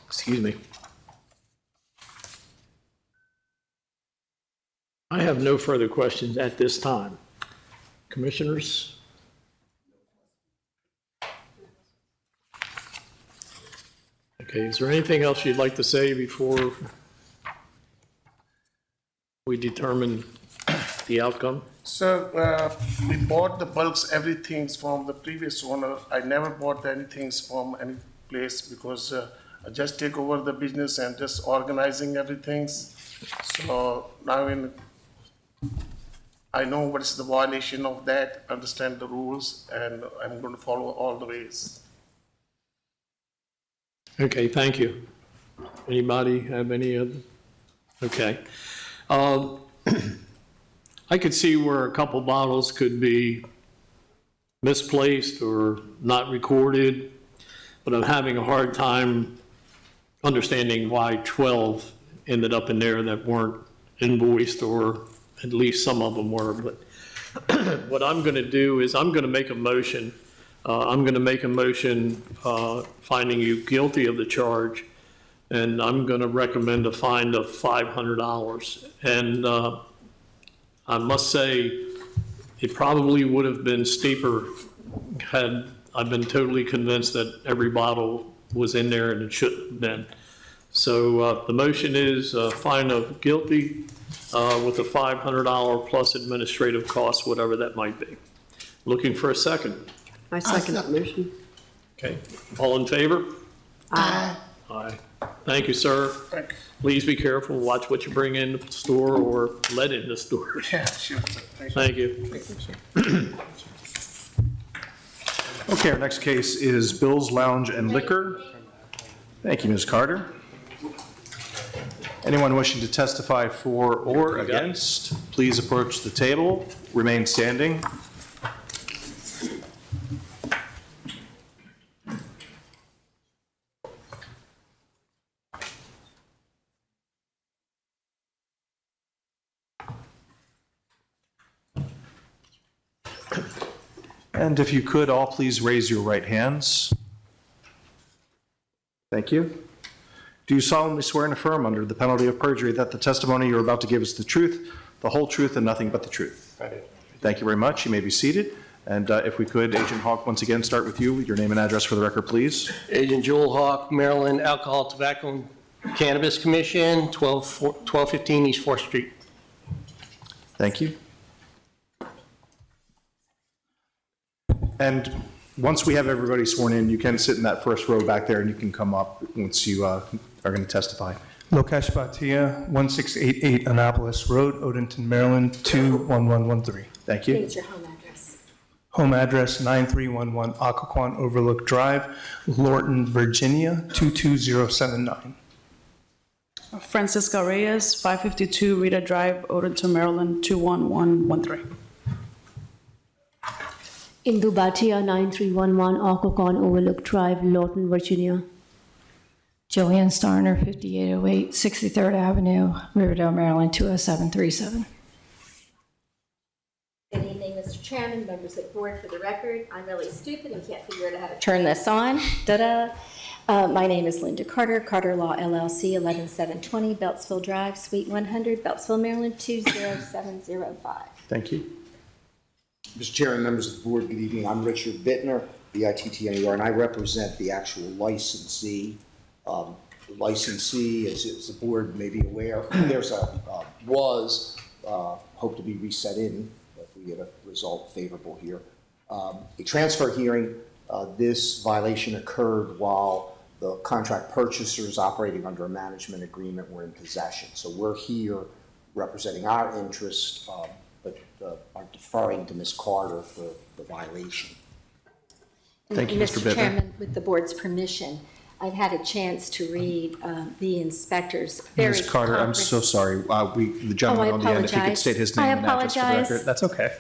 Speaker 1: Excuse me. I have no further questions at this time. Commissioners? Okay, is there anything else you'd like to say before we determine the outcome?
Speaker 10: So we bought the bulks, everything from the previous owner. I never bought anything from any place because I just take over the business and just organizing everything. So now I know what is the violation of that, understand the rules, and I'm going to follow all the ways.
Speaker 1: Okay, thank you. Anybody have any other? Okay. I could see where a couple bottles could be misplaced or not recorded, but I'm having a hard time understanding why 12 ended up in there that weren't invoiced, or at least some of them were. But what I'm going to do is I'm going to make a motion I'm going to make a motion finding you guilty of the charge, and I'm going to recommend a fine of $500. And I must say, it probably would have been steeper had I been totally convinced that every bottle was in there and it shouldn't have been. So the motion is fine of guilty with a $500 plus administrative costs, whatever that might be. Looking for a second.
Speaker 11: I second that motion.
Speaker 1: Okay, all in favor?
Speaker 11: Aye.
Speaker 1: Aye. Thank you, sir.
Speaker 10: Thank you.
Speaker 1: Please be careful, watch what you bring in the store or let in the store.
Speaker 10: Yeah, sure. Thank you.
Speaker 1: Thank you.
Speaker 2: Okay, our next case is Bill's Lounge and Liquor. Thank you, Ms. Carter. Anyone wishing to testify for or against, please approach the table, remain standing. And if you could, all please raise your right hands. Thank you. Do you solemnly swear and affirm under the penalty of perjury that the testimony you're about to give is the truth, the whole truth, and nothing but the truth?
Speaker 10: I do.
Speaker 2: Thank you very much. You may be seated. And if we could, Agent Hawk, once again, start with you. Your name and address for the record, please.
Speaker 7: Agent Joel Hawk, Maryland Alcohol, Tobacco, and Cannabis Commission, 1215 East 4th Street.
Speaker 2: Thank you. And once we have everybody sworn in, you can sit in that first row back there and you can come up once you are going to testify.
Speaker 12: Lokesh Bhatia, 1688 Annapolis Road, Odenton, Maryland, 21113.
Speaker 2: Thank you.
Speaker 13: What's your home address?
Speaker 12: Home address 9311 Occoquan Overlook Drive, Lorton, Virginia, 22079.
Speaker 11: Francisca Reyes, 552 Rita Drive, Odenton, Maryland, 21113.
Speaker 13: Indu Bhatia, 9311 Occoquan Overlook Drive, Lawton, Virginia.
Speaker 14: Joanne Starner, 5808 63rd Avenue, Riverdale, Maryland, 20737.
Speaker 13: Good evening, Mr. Chairman, members of the board. For the record, I'm really stupid and can't figure out how to turn this on. My name is Linda Carter, Carter Law LLC, 11720 Beltsville Drive, Suite 100, Beltsville, Maryland, 20705.
Speaker 2: Thank you.
Speaker 15: Mr. Chairman, members of the board, good evening. I'm Richard Bittner, B-I-T-T-N-E-R, and I represent the actual licensee. The licensee, as the board may be aware, there's hope to be reset in if we get a result favorable here. A transfer hearing, this violation occurred while the contract purchasers operating under a management agreement were in possession. So we're here representing our interest, but are deferring to Ms. Carter for the violation.
Speaker 2: Thank you, Mr. Bittner.
Speaker 13: Mr. Chairman, with the board's permission, I've had a chance to read the inspector's very
Speaker 2: Ms. Carter, I'm so sorry. The gentleman on the end, if he could state his name and address for the record. That's okay.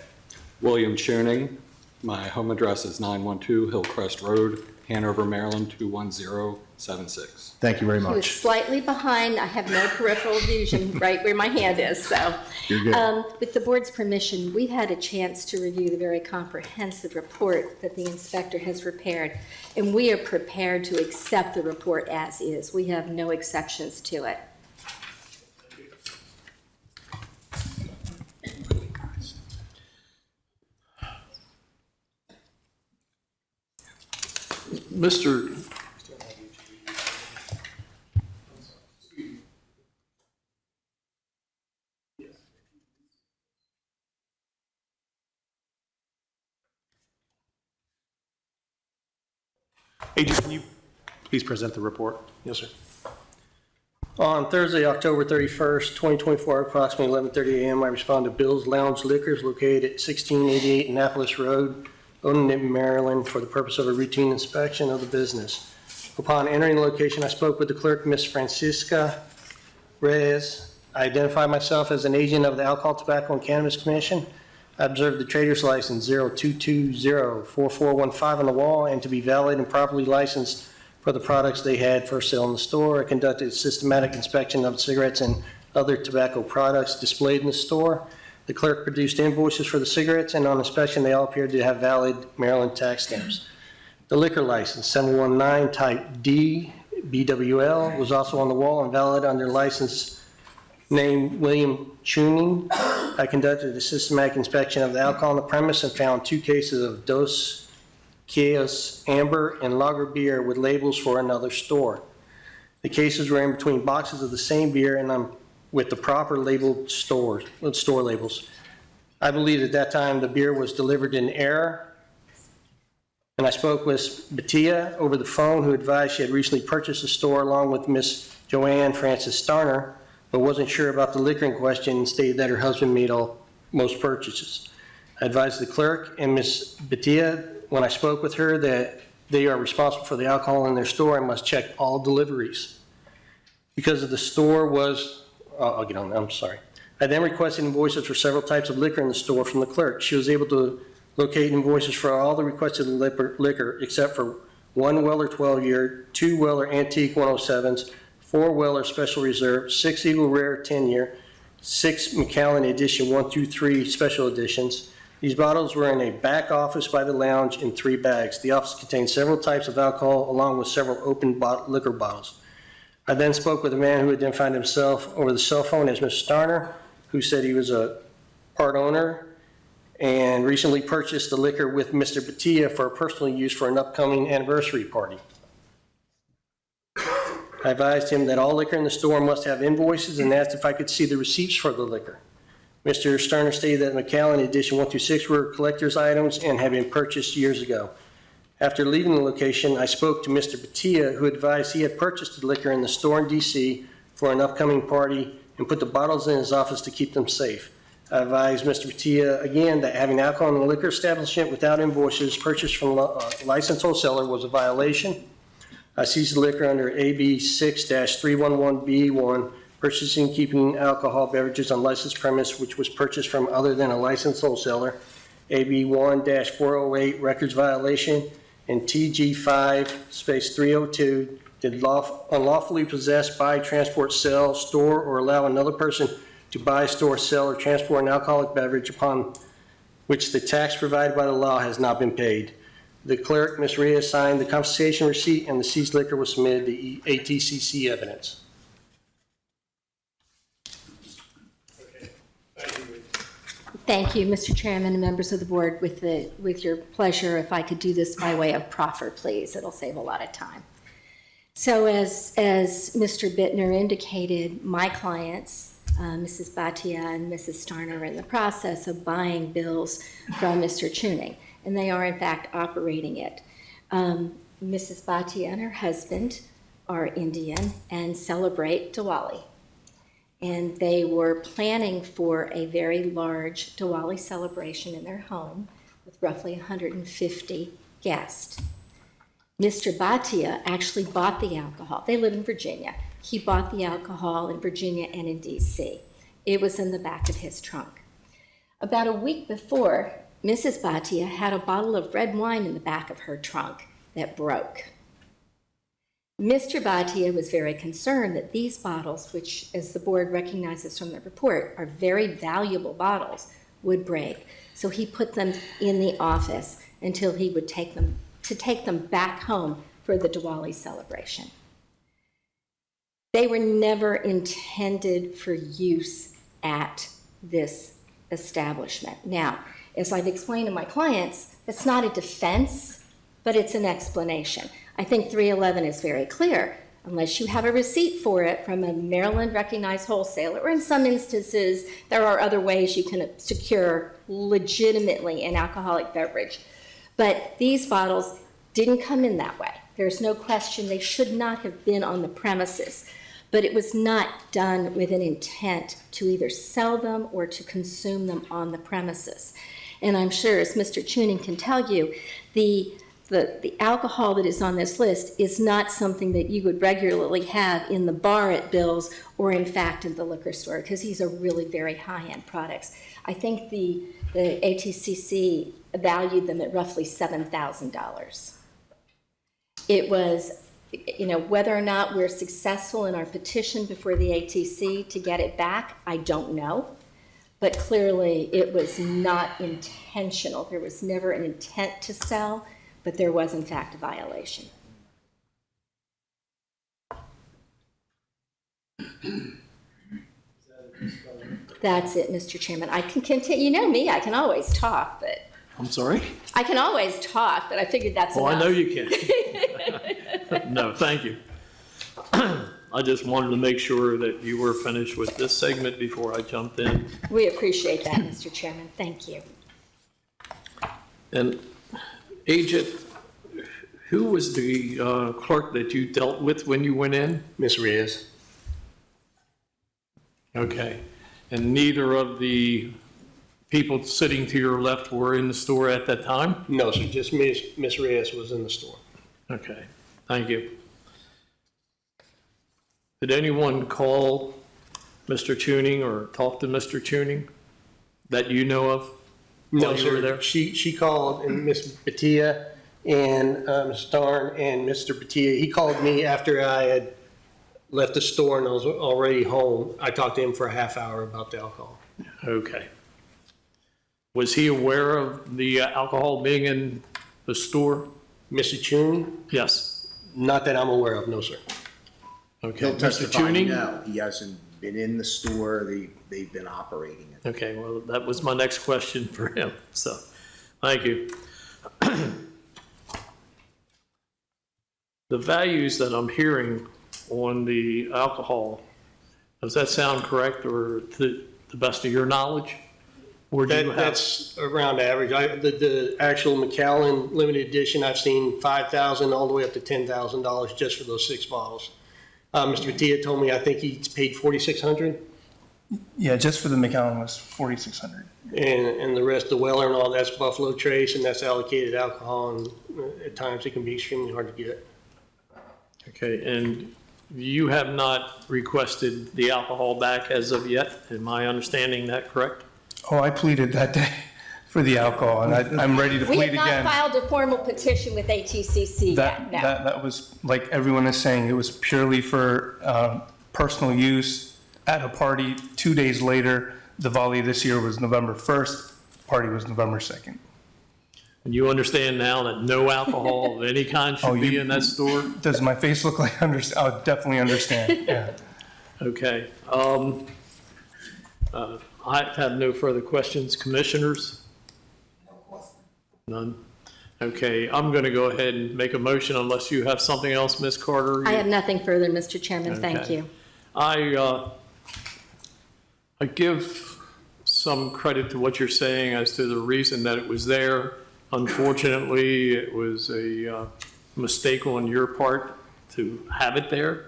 Speaker 16: William Cherning. My home address is 912 Hillcrest Road, Hanover, Maryland, 21076.
Speaker 2: Thank you very
Speaker 13: He was
Speaker 2: much.
Speaker 13: slightly behind. I have no peripheral vision right where my hand is, so.
Speaker 2: You're good.
Speaker 13: With the board's permission, we've had a chance to review the very comprehensive report that the inspector has prepared, and we are prepared to accept the report as is. We have no exceptions to it.
Speaker 1: Mr.
Speaker 3: Agent, can you please present the report?
Speaker 7: Yes, sir. On Thursday, October 31st, 2024, approximately 11:30 a.m., I responded to Bill's Lounge Liquors located at 1688 Annapolis Road, Odenton, Maryland, for the purpose of a routine inspection of the business. Upon entering the location, I spoke with the clerk, Ms. Francisca Reyes. I identified myself as an agent of the Alcohol, Tobacco, and Cannabis Commission. I observed the trader's license 02204415 on the wall and to be valid and properly licensed for the products they had for sale in the store. I conducted a systematic inspection of cigarettes and other tobacco products displayed in the store. The clerk produced invoices for the cigarettes, and on inspection, they all appeared to have valid Maryland tax stamps. The liquor license, 719 Type D BWL, was also on the wall and valid under license name William Tuning. I conducted a systematic inspection of the alcohol on the premise and found 2 cases of Dos Chaos Amber and Lager beer with labels for another store. The cases were in between boxes of the same beer and with the proper labeled store labels. I believe at that time the beer was delivered in error, and I spoke with Batia over the phone, who advised she had recently purchased the store along with Miss Joanne Francis Starner, but wasn't sure about the liquor in question and stated that her husband made most purchases. I advised the clerk and Miss Batia when I spoke with her that they are responsible for the alcohol in their store and must check all deliveries. Because of the store was, I'll get on that, I'm sorry. I then requested invoices for several types of liquor in the store from the clerk. She was able to locate invoices for all the requested liquor except for 1 Weller 12-year, 2 Weller Antique 107s, 4 Weller Special Reserve, 6 Eagle Rare 10-year, 6 Macallan Edition 1 through 3 Special Editions. These bottles were in a back office by the lounge in 3 bags. The office contained several types of alcohol along with several open liquor bottles. I then spoke with a man who identified himself over the cell phone as Mr. Starner, who said he was a part owner and recently purchased the liquor with Mr. Batia for personal use for an upcoming anniversary party. I advised him that all liquor in the store must have invoices and asked if I could see the receipts for the liquor. Mr. Starner stated that Macallan Edition 1 through 6 were collector's items and had been purchased years ago. After leaving the location, I spoke to Mr. Batia, who advised he had purchased the liquor in the store in D.C. for an upcoming party and put the bottles in his office to keep them safe. I advised Mr. Batia again that having alcohol in the liquor establishment without invoices purchased from a licensed wholesaler was a violation. I seized the liquor under AB 6-311B1, purchasing and keeping alcohol beverages on licensed premise which was purchased from other than a licensed wholesaler, AB 1-408 records violation, and TG 5-302 did unlawfully possess, buy, transport, sell, store, or allow another person to buy, store, sell, or transport an alcoholic beverage upon which the tax provided by the law has not been paid. The clerk, Ms. Rhea, signed the confiscation receipt, and the seized liquor was submitted to ATCC evidence.
Speaker 13: Thank you, Mr. Chairman and members of the board. With your pleasure, if I could do this by way of proffer, please. It'll save a lot of time. So as Mr. Bittner indicated, my clients, Mrs. Bhatia and Mrs. Starner, are in the process of buying bills from Mr. Tuning, and they are in fact operating it. Mrs. Bhatia and her husband are Indian and celebrate Diwali. And they were planning for a very large Diwali celebration in their home with roughly 150 guests. Mr. Bhatia actually bought the alcohol. They live in Virginia. He bought the alcohol in Virginia and in DC. It was in the back of his trunk. About a week before, Mrs. Bhatia had a bottle of red wine in the back of her trunk that broke. Mr. Bhatia was very concerned that these bottles, which, as the board recognizes from the report, are very valuable bottles, would break. So he put them in the office until he would take them back home for the Diwali celebration. They were never intended for use at this establishment. Now, as I've explained to my clients, that's not a defense, but it's an explanation. I think 311 is very clear. Unless you have a receipt for it from a Maryland recognized wholesaler, or in some instances, there are other ways you can secure legitimately an alcoholic beverage. But these bottles didn't come in that way. There's no question they should not have been on the premises. But it was not done with an intent to either sell them or to consume them on the premises. And I'm sure, as Mr. Tuning can tell you, the alcohol that is on this list is not something that you would regularly have in the bar at Bill's or in fact in the liquor store, because these are really very high-end products. I think the ATCC valued them at roughly $7,000. It was, whether or not we're successful in our petition before the ATC to get it back, I don't know. but clearly it was not intentional. There was never an intent to sell, but there was in fact a violation. That's it, Mr. Chairman. I can continue. You know me, I can always talk, but
Speaker 1: I'm sorry?
Speaker 13: I can always talk, but I figured that's enough.
Speaker 1: I know you can. No, thank you. I just wanted to make sure that you were finished with this segment before I jumped in.
Speaker 13: We appreciate that, Mr. Chairman. Thank you.
Speaker 1: And Agent, who was the clerk that you dealt with when you went in?
Speaker 7: Ms. Reyes.
Speaker 1: Okay. And neither of the people sitting to your left were in the store at that time?
Speaker 7: No, sir, just Ms. Reyes was in the store.
Speaker 1: Okay, thank you. Did anyone call Mr. Tuning or talk to Mr. Tuning that you know of?
Speaker 7: No,
Speaker 1: while you were
Speaker 7: sir,
Speaker 1: there?
Speaker 7: she called, and Ms. Batia and Ms. Starn and Mr. Batia, he called me after I had left the store and I was already home. I talked to him for a half hour about the alcohol.
Speaker 1: Okay. Was he aware of the alcohol being in the store?
Speaker 7: Mr. Tune?
Speaker 1: Yes.
Speaker 7: Not that I'm aware of, no, sir.
Speaker 1: Okay,
Speaker 15: He'll
Speaker 1: Mr.
Speaker 15: testify,
Speaker 1: Tuning?
Speaker 15: no, he hasn't been in the store, they've been operating it.
Speaker 1: Okay, well, that was my next question for him, so, thank you. The values that I'm hearing on the alcohol, does that sound correct or to the best of your knowledge? Or do you have?
Speaker 7: That's around average. The actual Macallan limited edition, I've seen $5,000 all the way up to $10,000 just for those 6 bottles. Mr. Batia told me, I think he's paid $4,600.
Speaker 12: Yeah, just for the McAllen was $4,600.
Speaker 7: And the rest, the Weller and all, that's Buffalo Trace, and that's allocated alcohol, and at times it can be extremely hard to get.
Speaker 1: Okay, and you have not requested the alcohol back as of yet? Am I understanding that correct?
Speaker 12: Oh, I pleaded that day for the alcohol, and I'm ready to
Speaker 13: We
Speaker 12: plead
Speaker 13: have
Speaker 12: again.
Speaker 13: not filed a formal petition with ATCC yet, no.
Speaker 12: That was, like everyone is saying, it was purely for personal use at a party. 2 days later, the volley this year was November 1st, party was November 2nd.
Speaker 1: And you understand now that no alcohol of any kind should be in that store?
Speaker 12: Does my face look like I'll definitely understand, yeah.
Speaker 1: Okay. I have no further questions. Commissioners? None? Okay, I'm going to go ahead and make a motion unless you have something else, Ms. Carter.
Speaker 13: I have nothing further, Mr. Chairman. Thank
Speaker 1: Okay.
Speaker 13: you.
Speaker 1: I give some credit to what you're saying as to the reason that it was there. Unfortunately, it was a mistake on your part to have it there.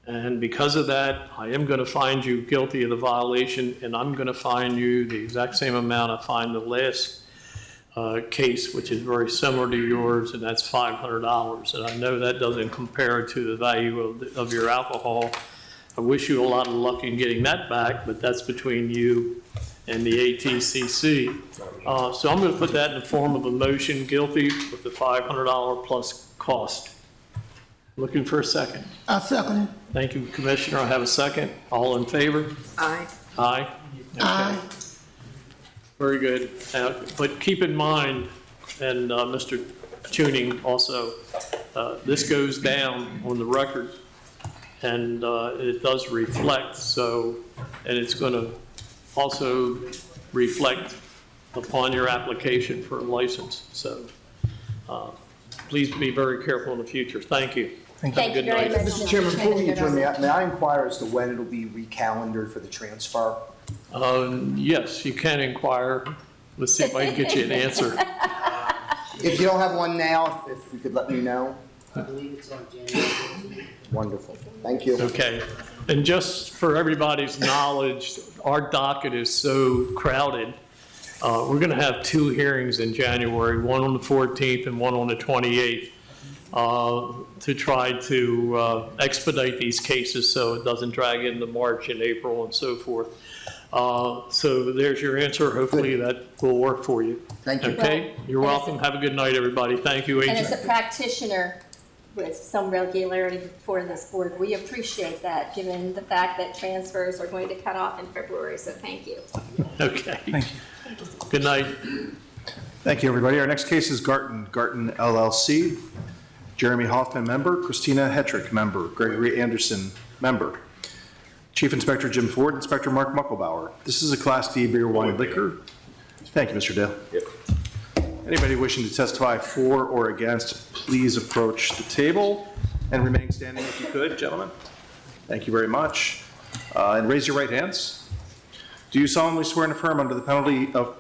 Speaker 1: And because of that, I am going to find you guilty of the violation, and I'm going to fine you the exact same amount I fined the last case, which is very similar to yours, and that's $500. And I know that doesn't compare to the value of your alcohol. I wish you a lot of luck in getting that back, but that's between you and the ATCC. So I'm going to put that in the form of a motion, guilty with the $500 plus cost. Looking for a second.
Speaker 17: I second it.
Speaker 1: Thank you, Commissioner. I have a second. All in favor?
Speaker 17: Aye.
Speaker 1: Aye? Okay.
Speaker 17: Aye.
Speaker 1: Very good. But keep in mind, and Mr. Tuning also, this goes down on the record, and it does reflect, so, and it's going to also reflect upon your application for a license. So please be very careful in the future. Thank you.
Speaker 13: Thank you very much.
Speaker 15: Mr. Chairman, before we adjourn, may I inquire as to when it'll be recalendared for the transfer?
Speaker 1: Yes, you can inquire. Let's see if I can get you an answer.
Speaker 15: If you don't have one now, if you could let me know.
Speaker 17: I believe it's on January.
Speaker 15: Wonderful. Thank you.
Speaker 1: Okay. And just for everybody's knowledge, our docket is so crowded. We're going to have 2 hearings in January, one on the 14th and one on the 28th, to try to expedite these cases so it doesn't drag into March and April and so forth. So there's your answer. Hopefully that will work for you.
Speaker 15: Thank you.
Speaker 1: Okay? You're welcome. Have a good night, everybody. Thank you,
Speaker 13: And
Speaker 1: Agent.
Speaker 13: as a practitioner, with some regularity before this board. We appreciate that, given the fact that transfers are going to cut off in February, so thank you.
Speaker 1: Okay. Thank you. Good night.
Speaker 2: Thank you, everybody. Our next case is Garton LLC. Jeremy Hoffman, member. Christina Hetrick, member. Gregory Anderson, member. Chief Inspector Jim Ford, Inspector Mark Mucklebauer. This is a Class D beer, wine, liquor. Thank you, Mr. Dale.
Speaker 8: Yep.
Speaker 2: Anybody wishing to testify for or against, please approach the table and remain standing if you could, gentlemen. Thank you very much. And raise your right hands. Do you solemnly swear and affirm under the penalty of...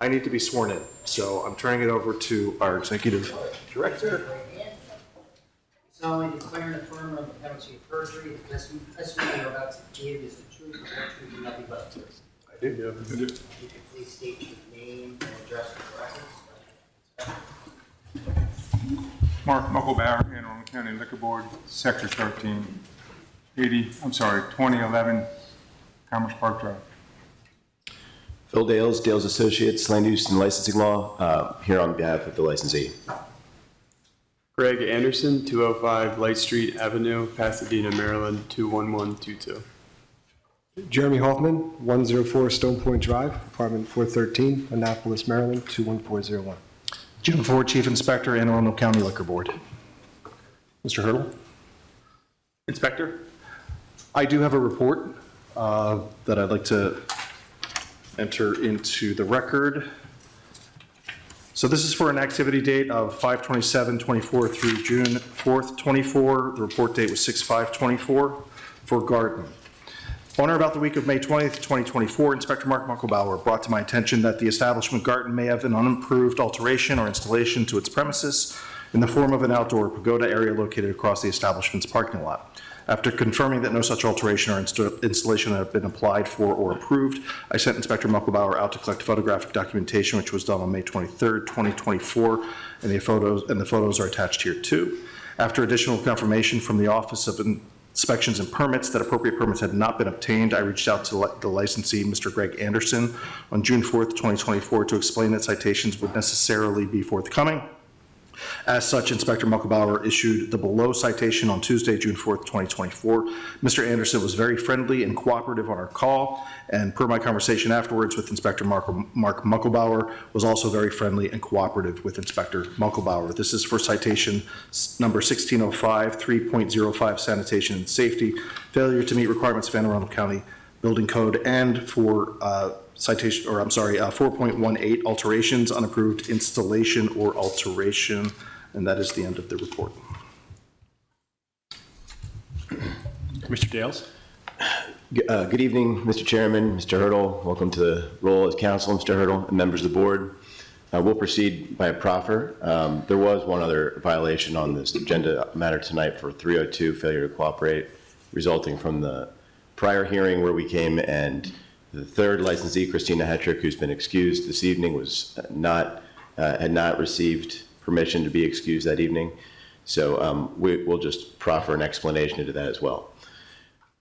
Speaker 2: I need to be sworn in, so I'm turning it over to our executive director.
Speaker 17: solemnly declare and affirm on the penalty of perjury, the testimony you're about to give is the truth, the whole truth, and nothing but the truth.
Speaker 2: I do.
Speaker 17: You can please state your name and address for the records.
Speaker 18: Mark Mucklebauer, Anne Arundel County Liquor Board, Sector 2011, Commerce Park Drive.
Speaker 19: Phil Dales, Dales Associates, Land Use and Licensing Law, here on behalf of the licensee.
Speaker 20: Greg Anderson, 205 Light Street Avenue, Pasadena, Maryland, 21122.
Speaker 21: Jeremy Hoffman, 104 Stone Point Drive, apartment 413, Annapolis, Maryland, 21401.
Speaker 2: Jim Ford, Chief Inspector, Anne Arundel County Liquor Board. Mr. Hurdle?
Speaker 3: Inspector?
Speaker 2: I do have a report that I'd like to enter into the record. So this is for an activity date of 5/27/24 through June 4th, 24. The report date was 6/5/24 for Garden. On or about the week of May 20th, 2024, Inspector Mark Mucklebauer brought to my attention that the establishment Garden may have an unimproved alteration or installation to its premises in the form of an outdoor pagoda area located across the establishment's parking lot. After confirming that no such alteration or installation had been applied for or approved, I sent Inspector Mucklebauer out to collect photographic documentation, which was done on May 23rd, 2024, and the photos are attached here too. After additional confirmation from the Office of Inspections and Permits that appropriate permits had not been obtained, I reached out to the licensee, Mr. Greg Anderson, on June 4th, 2024, to explain that citations would necessarily be forthcoming. As such, Inspector Mucklebauer issued the below citation on Tuesday, June 4th, 2024. Mr. Anderson was very friendly and cooperative on our call, and per my conversation afterwards with Inspector Mark Mucklebauer, was also very friendly and cooperative with Inspector Mucklebauer. This is for citation number 1605, 3.05 sanitation and safety, failure to meet requirements of Anne Arundel County Building Code, and for 4.18 alterations, unapproved installation or alteration, and that is the end of the report.
Speaker 3: Mr. Dales?
Speaker 19: Good evening, Mr. Chairman, Mr. Hurdle. Welcome to the role as counsel, Mr. Hurdle, and members of the board. We'll proceed by a proffer. There was one other violation on this agenda matter tonight for 302, failure to cooperate, resulting from the prior hearing where we came and the third licensee, Christina Hetrick, who's been excused this evening, was had not received permission to be excused that evening. So we'll just proffer an explanation into that as well.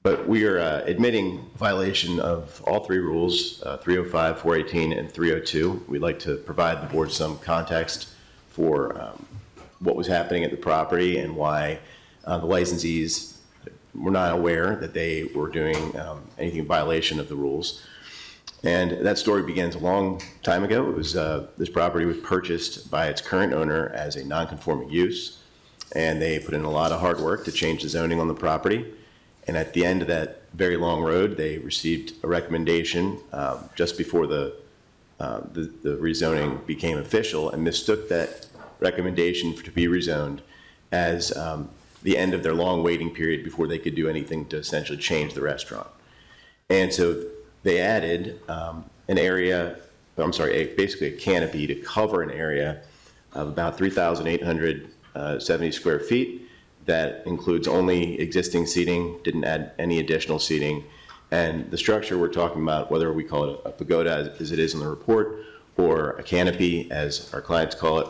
Speaker 19: But we are admitting violation of all three rules, 305, 418, and 302. We'd like to provide the board some context for what was happening at the property and why the licensees were not aware that they were doing anything in violation of the rules. And that story begins a long time ago. It was this property was purchased by its current owner as a non-conforming use, and they put in a lot of hard work to change the zoning on the property. And at the end of that very long road, they received a recommendation just before the rezoning became official, and mistook that recommendation to be rezoned as the end of their long waiting period before they could do anything to essentially change the restaurant. And so they added an area, basically a canopy to cover an area of about 3,870 square feet that includes only existing seating, didn't add any additional seating. And the structure we're talking about, whether we call it a pagoda as it is in the report, or a canopy as our clients call it,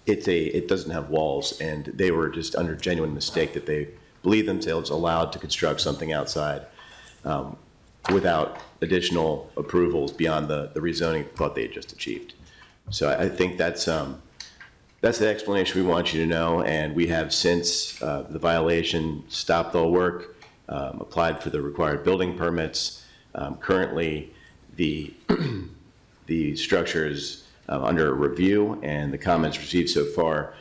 Speaker 19: it doesn't have walls, and they were just under genuine mistake that they believe themselves allowed to construct something outside without additional approvals beyond the rezoning thought they had just achieved. So I think that's That's the explanation we want you to know, and we have since the violation stopped all work, applied for the required building permits. Currently, the the structure is under review, and the comments received so far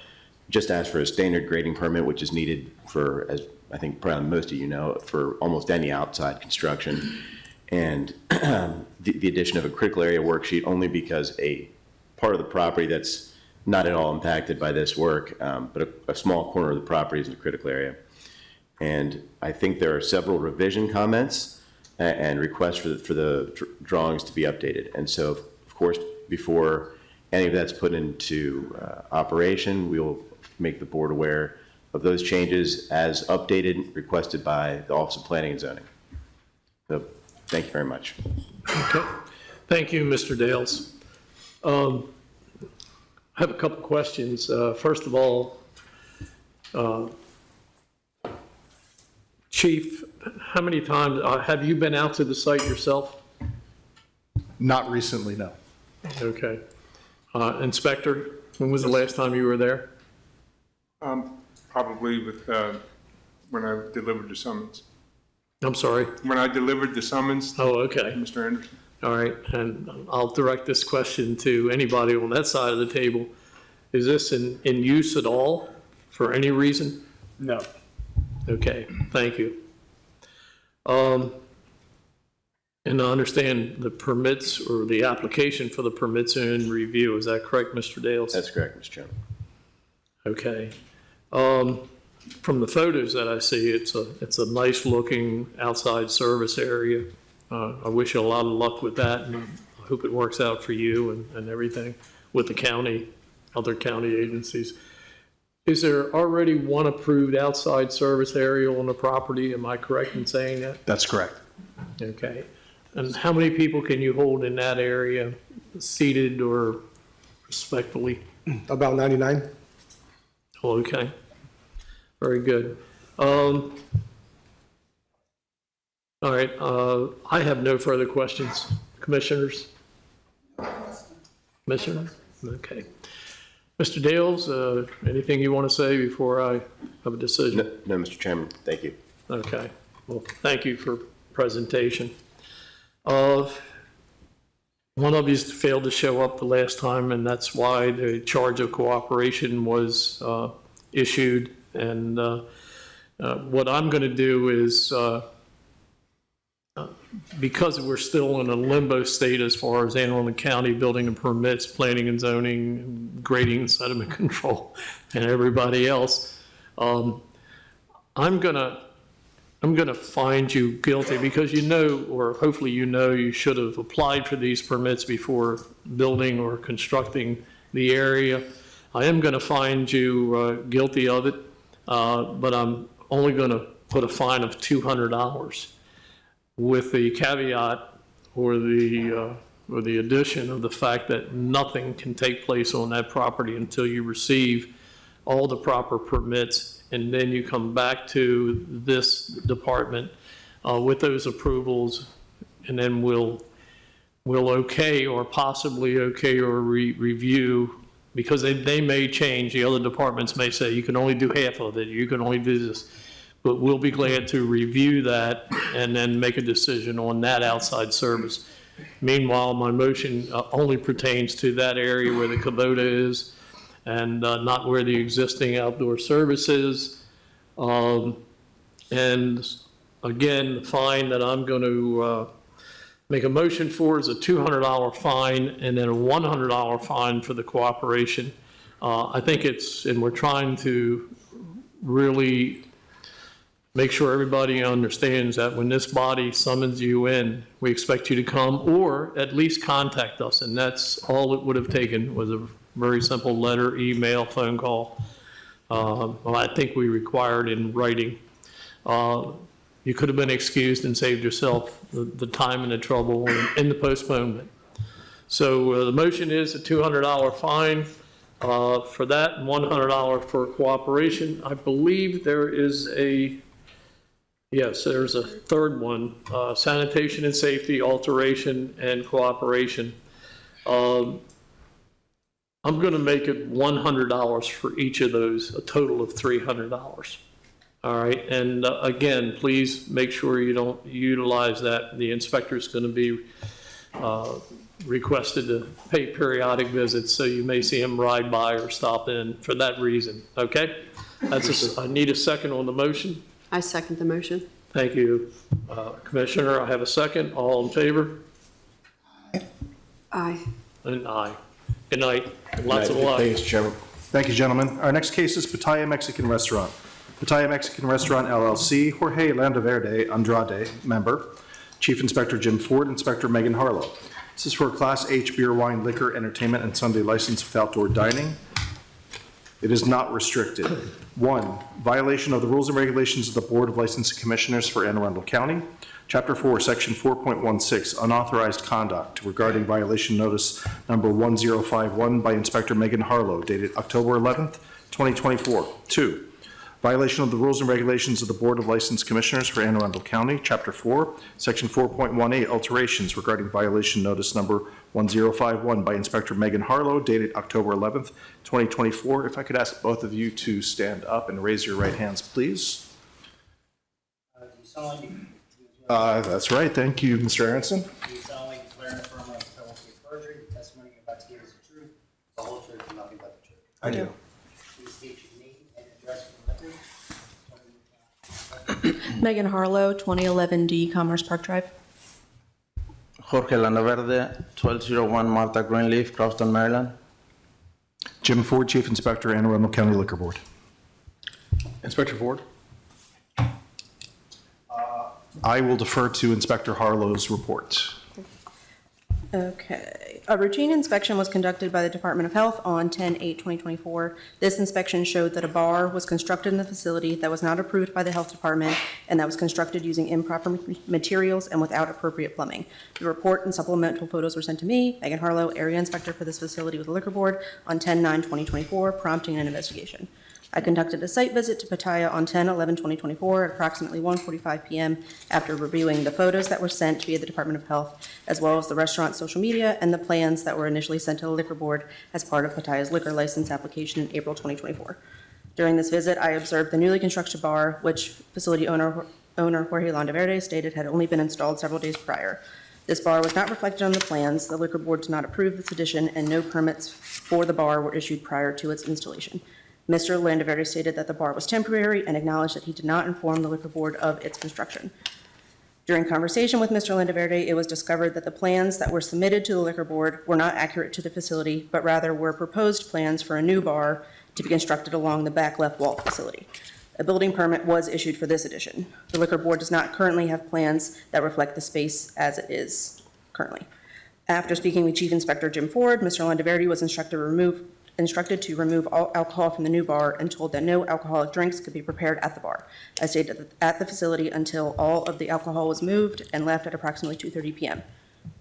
Speaker 19: just ask for a standard grading permit, which is needed for, as I think probably most of you know, for almost any outside construction. And the addition of a critical area worksheet only because a part of the property that's not at all impacted by this work, but a small corner of the property is in the critical area. And I think there are several revision comments and requests for the drawings to be updated. And so, of course, before any of that's put into operation, we will make the board aware of those changes as updated, requested by the Office of Planning and Zoning. So, thank you very much.
Speaker 1: Okay. Thank you, Mr. Dales. I have a couple questions. First of all, Chief, how many times have you been out to the site yourself?
Speaker 2: Not recently, no.
Speaker 1: Okay. Inspector, when was the last time you were there?
Speaker 18: Probably with, when I delivered the summons.
Speaker 1: I'm sorry?
Speaker 18: When I delivered the summons.
Speaker 1: Oh, okay.
Speaker 18: Mr. Anderson.
Speaker 1: All right, and I'll direct this question to anybody on that side of the table. Is this in use at all for any reason?
Speaker 18: No.
Speaker 1: Okay, thank you. And I understand the permits or the application for the permits are in review. Is that correct, Mr. Dales?
Speaker 19: That's correct, Mr. Chairman.
Speaker 1: Okay. From the photos that I see, it's a nice looking outside service area. I wish you a lot of luck with that, and I hope it works out for you and everything with the county, other county agencies. Is there already one approved outside service area on the property? Am I correct in saying that?
Speaker 2: That's correct.
Speaker 1: Okay. And how many people can you hold in that area, seated or respectfully?
Speaker 21: About 99.
Speaker 1: Oh, okay. Very good. All right. I have no further questions. Commissioners? Commissioner? Okay. Mr. Dales, anything you want to say before I have a decision?
Speaker 19: No, Mr. Chairman. Thank you.
Speaker 1: Okay. Well, thank you for presentation. One of you failed to show up the last time, and that's why the charge of cooperation was issued. And what I'm going to do is, because we're still in a limbo state as far as Anne Arundel County building and permits, planning and zoning, grading and sediment control, and everybody else, I'm gonna find you guilty because you know, or hopefully you know, you should have applied for these permits before building or constructing the area. I am going to find you guilty of it, but I'm only going to put a fine of $200 with the caveat or the addition of the fact that nothing can take place on that property until you receive all the proper permits, and then you come back to this department with those approvals, and then we'll okay or possibly okay or review, because they may change. The other departments may say you can only do half of it, you can only do this, but we'll be glad to review that and then make a decision on that outside service. Meanwhile, my motion only pertains to that area where the Kubota is, and not where the existing outdoor service is. And again, the fine that I'm going to make a motion for is a $200 fine and then a $100 fine for the cooperation. I think and we're trying to really make sure everybody understands that when this body summons you in, we expect you to come or at least contact us. And that's all it would have taken, was a very simple letter, email, phone call. Well, I think we required in writing. You could have been excused and saved yourself the time and the trouble in the postponement. So the motion is a $200 fine for that, and $100 for cooperation. I believe there is yes, there's a third one, sanitation and safety, alteration, and cooperation. I'm going to make it $100 for each of those, a total of $300. All right, and again, please make sure you don't utilize that. The inspector is going to be requested to pay periodic visits, so you may see him ride by or stop in for that reason, okay? I need a second on the motion.
Speaker 6: I second the motion.
Speaker 1: Thank you, Commissioner. I have a second. All in favor?
Speaker 6: Aye.
Speaker 1: And aye. Good night. Lots of luck.
Speaker 2: Thanks, Chairman. Thank you, gentlemen. Our next case is Pitaya Mexican Restaurant. Pitaya Mexican Restaurant LLC, Jorge Landaverde Andrade, member. Chief Inspector Jim Ford, Inspector Megan Harlow. This is for a Class H beer, wine, liquor, entertainment, and Sunday license with outdoor dining. It is not restricted. 1, violation of the rules and regulations of the Board of Licensing Commissioners for Anne Arundel County. Chapter 4, Section 4.16, unauthorized conduct regarding violation notice number 1051 by Inspector Megan Harlow, dated October 11th, 2024. 2, violation of the rules and regulations of the Board of License Commissioners for Anne Arundel County, Chapter 4, Section 4.18, alterations regarding violation notice number 1051 by Inspector Megan Harlow, dated October 11th, 2024. If I could ask both of you to stand up and raise your right hands, please. That's right. Thank you, Mr. Aronson.
Speaker 17: Do you solemnly declare and affirm without the penalty of perjury the testimony you're about to give is the truth, the whole truth, and nothing but the truth?
Speaker 2: I do.
Speaker 17: Please state your name and address for the record.
Speaker 11: Megan Harlow, 2011 D Commerce Park Drive.
Speaker 5: Jorge Landaverde, 1201 Martha Greenleaf, Crofton, Maryland.
Speaker 2: Jim Ford, Chief Inspector, Anne Arundel County Liquor Board.
Speaker 3: Inspector Ford?
Speaker 2: I will defer to Inspector Harlow's report.
Speaker 11: Okay. A routine inspection was conducted by the Department of Health on 10/8/2024. This inspection showed that a bar was constructed in the facility that was not approved by the Health Department and that was constructed using improper materials and without appropriate plumbing. The report and supplemental photos were sent to me, Megan Harlow, Area Inspector for this facility with the Liquor Board, on 10/9/2024, prompting an investigation. I conducted a site visit to Pitaya on 10/11/2024 at approximately 1:45 p.m. after reviewing the photos that were sent via the Department of Health, as well as the restaurant's social media and the plans that were initially sent to the Liquor Board as part of Pitaya's liquor license application in April 2024. During this visit, I observed the newly constructed bar, which facility owner Jorge Landaverde stated had only been installed several days prior. This bar was not reflected on the plans, the Liquor Board did not approve this addition, and no permits for the bar were issued prior to its installation. Mr. Landaverde stated that the bar was temporary and acknowledged that he did not inform the Liquor Board of its construction. During conversation with Mr. Landaverde, it was discovered that the plans that were submitted to the Liquor Board were not accurate to the facility, but rather were proposed plans for a new bar to be constructed along the back left wall of the facility. A building permit was issued for this addition. The Liquor Board does not currently have plans that reflect the space as it is currently. After speaking with Chief Inspector Jim Ford, Mr. Landaverde was instructed to remove all alcohol from the new bar and told that no alcoholic drinks could be prepared at the bar. I stayed at the facility until all of the alcohol was moved and left at approximately 2:30 p.m.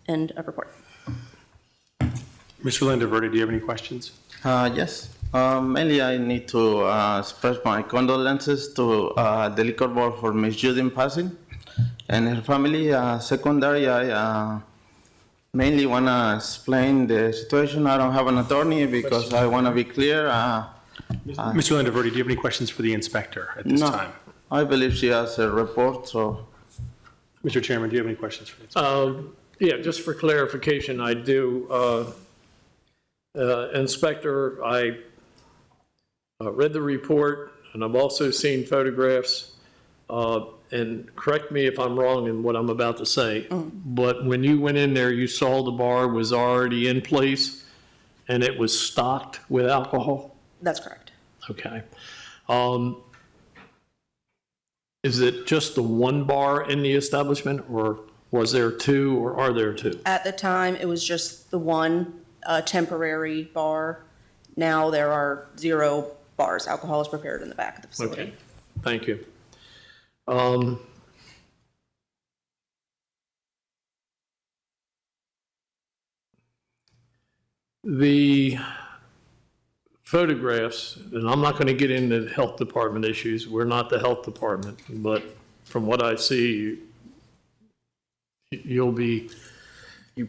Speaker 11: End of report.
Speaker 3: Mr. Landaverde, do you have any questions?
Speaker 5: Yes. Mainly, I need to express my condolences to the Liquor Board for Miss Judy passing and her family. Secondary, I mainly want to explain the situation. I don't have an attorney because I want to be clear.
Speaker 3: Mr. Landaverde, do you have any questions for the inspector at this time?
Speaker 5: I believe she has a report, so.
Speaker 3: Mr. Chairman, do you have any questions for the inspector?
Speaker 1: Yeah, just for clarification, I do. Inspector, I read the report, and I've also seen photographs. And correct me if I'm wrong in what I'm about to say, but when you went in there, you saw the bar was already in place and it was stocked with alcohol?
Speaker 11: That's correct.
Speaker 1: Okay. Is it just the one bar in the establishment, or was there two, or are there two?
Speaker 11: At the time, it was just the one temporary bar. Now there are 0 bars. Alcohol is prepared in the back of the facility.
Speaker 1: Okay, thank you. The photographs, and I'm not going to get into the health department issues. We're not the health department, but from what I see, you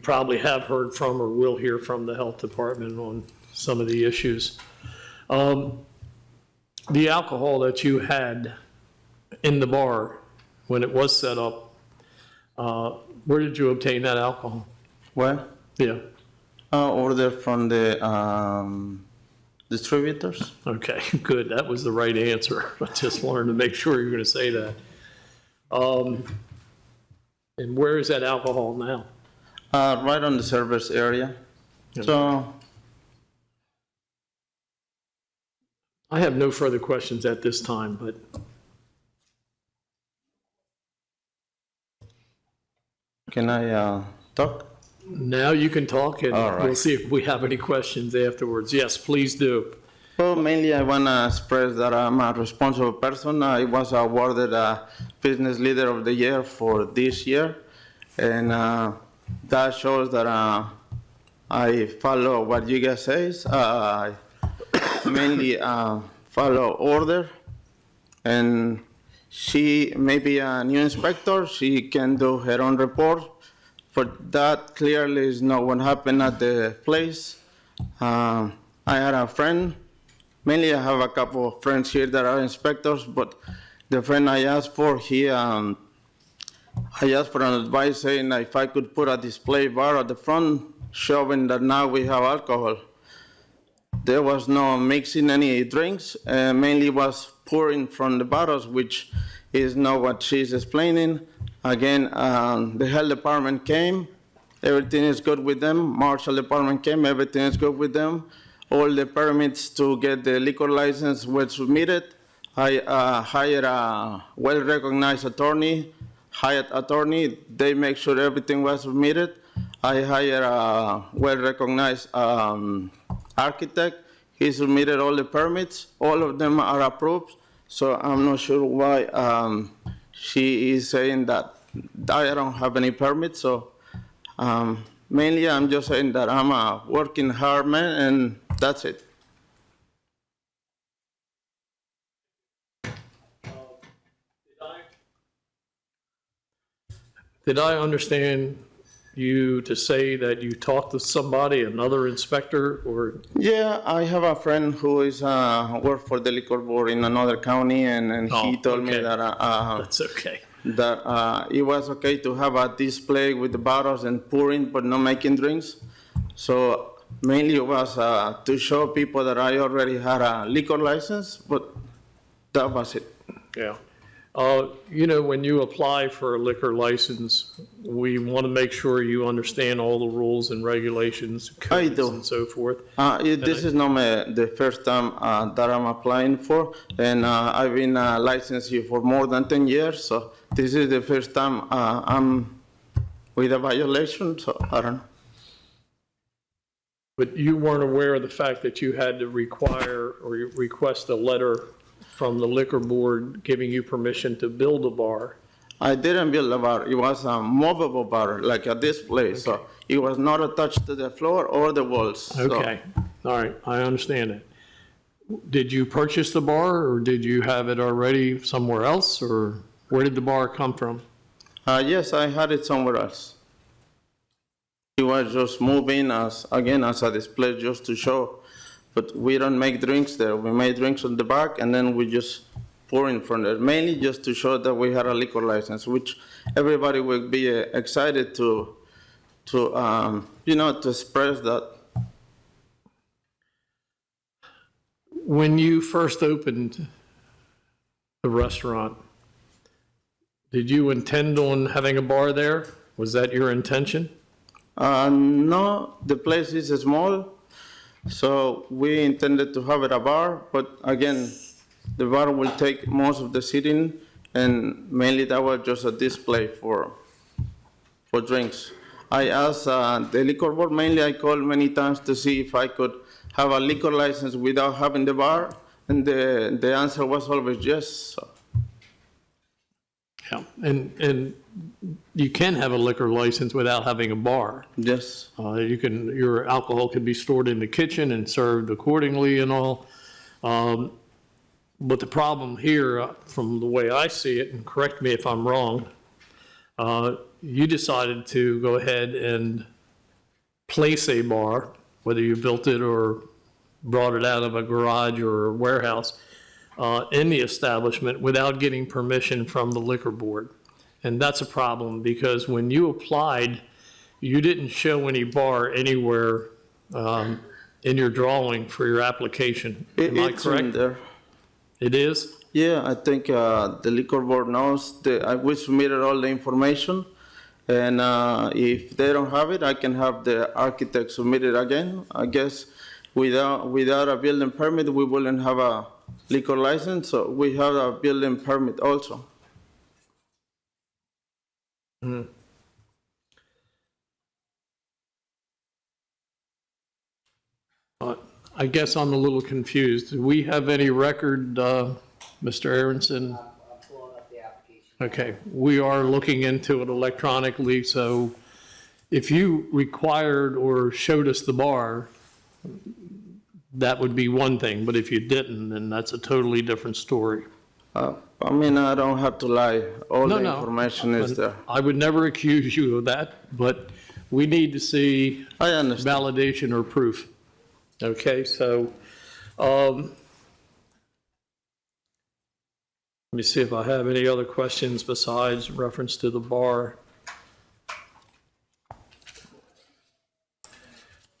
Speaker 1: probably have heard from or will hear from the health department on some of the issues. The alcohol that you had in the bar when it was set up, where did you obtain that alcohol?
Speaker 6: Well,
Speaker 1: Yeah.
Speaker 6: order from the distributors.
Speaker 1: Okay, good. That was the right answer. I just wanted to make sure you were going to say that. And where is that alcohol now?
Speaker 6: Right on the service area. So
Speaker 1: I have no further questions at this time, but
Speaker 6: can I talk?
Speaker 1: now you can talk, and
Speaker 6: All right.
Speaker 1: we'll see if we have any questions afterwards. Yes, please do.
Speaker 6: Well, mainly I want to express that I'm a responsible person. I was awarded a Business Leader of the Year for this year, and that shows that I follow what you guys say. I mainly follow order, and she may be a new inspector. She can do her own report, but that clearly is not what happened at the place. I had a friend. Mainly, I have a couple of friends here that are inspectors, but the friend I asked for, I asked for an advice saying if I could put a display bar at the front showing that now we have alcohol. There was no mixing any drinks, mainly was pouring from the bottles, which is not what she's explaining. Again, the health department came, everything is good with them. Marshal department came, everything is good with them. All the permits to get the liquor license were submitted. I hired a well-recognized attorney, They make sure everything was submitted. I hired a well-recognized architect. He submitted all the permits. All of them are approved. So I'm not sure why she is saying that I don't have any permits. So mainly I'm just saying that I'm a working hard man, and that's it.
Speaker 1: Did I understand you to say that you talked to somebody, another inspector, or?
Speaker 6: Yeah, I have a friend who is work for the liquor board in another county, and he told me that
Speaker 1: that's okay.
Speaker 6: That it was okay to have a display with the bottles and pouring, but not making drinks. So mainly it was to show people that I already had a liquor license, but that was it.
Speaker 1: Yeah. You know, when you apply for a liquor license, we want to make sure you understand all the rules and regulations, codes and so forth.
Speaker 6: This is not the first time that I'm applying for, and I've been licensed here for more than 10 years, so this is the first time I'm with a violation, so I don't know.
Speaker 1: But you weren't aware of the fact that you had to require or request a letter from the liquor board giving you permission to build a bar?
Speaker 6: I didn't build a bar. It was a movable bar, like a display. Okay. So it was not attached to the floor or the walls.
Speaker 1: Okay. All right. I understand it. Did you purchase the bar, or did you have it already somewhere else, or where did the bar come from?
Speaker 6: Yes, I had it somewhere else. It was just moving as a display just to show. But we don't make drinks there. We make drinks on the back, and then we just pour in from there, mainly just to show that we had a liquor license, which everybody would be excited to express that.
Speaker 1: When you first opened the restaurant, did you intend on having a bar there? Was that your intention?
Speaker 6: No, the place is small. So we intended to have it a bar, but again, the bar will take most of the seating, and mainly that was just a display for drinks. I asked the liquor board, mainly I called many times to see if I could have a liquor license without having the bar, and the answer was always yes. So.
Speaker 1: Yeah, and you can have a liquor license without having a bar.
Speaker 6: Yes.
Speaker 1: Your alcohol can be stored in the kitchen and served accordingly and all. But the problem here, from the way I see it, and correct me if I'm wrong, you decided to go ahead and place a bar, whether you built it or brought it out of a garage or a warehouse in the establishment without getting permission from the liquor board. And that's a problem because when you applied, you didn't show any bar anywhere in your drawing for your application. Am I
Speaker 6: It's in
Speaker 1: correct?
Speaker 6: there.
Speaker 1: It is?
Speaker 6: Yeah, I think the liquor board knows that we submitted all the information. And if they don't have it, I can have the architect submit it again. I guess without a building permit, we wouldn't have a liquor license, so we have a building permit also.
Speaker 1: Hmm. I guess I'm a little confused. Do we have any record, Mr. Aronson?
Speaker 17: I'm pulling up the application.
Speaker 1: Okay, we are looking into it electronically, so if you required or showed us the bar, that would be one thing, but if you didn't, then that's a totally different story.
Speaker 6: I mean, I don't have to lie. All
Speaker 1: No,
Speaker 6: the
Speaker 1: no.
Speaker 6: information is there.
Speaker 1: I would never accuse you of that, but we need to see
Speaker 6: I understand.
Speaker 1: validation or proof. Okay, so, let me see if I have any other questions besides reference to the bar.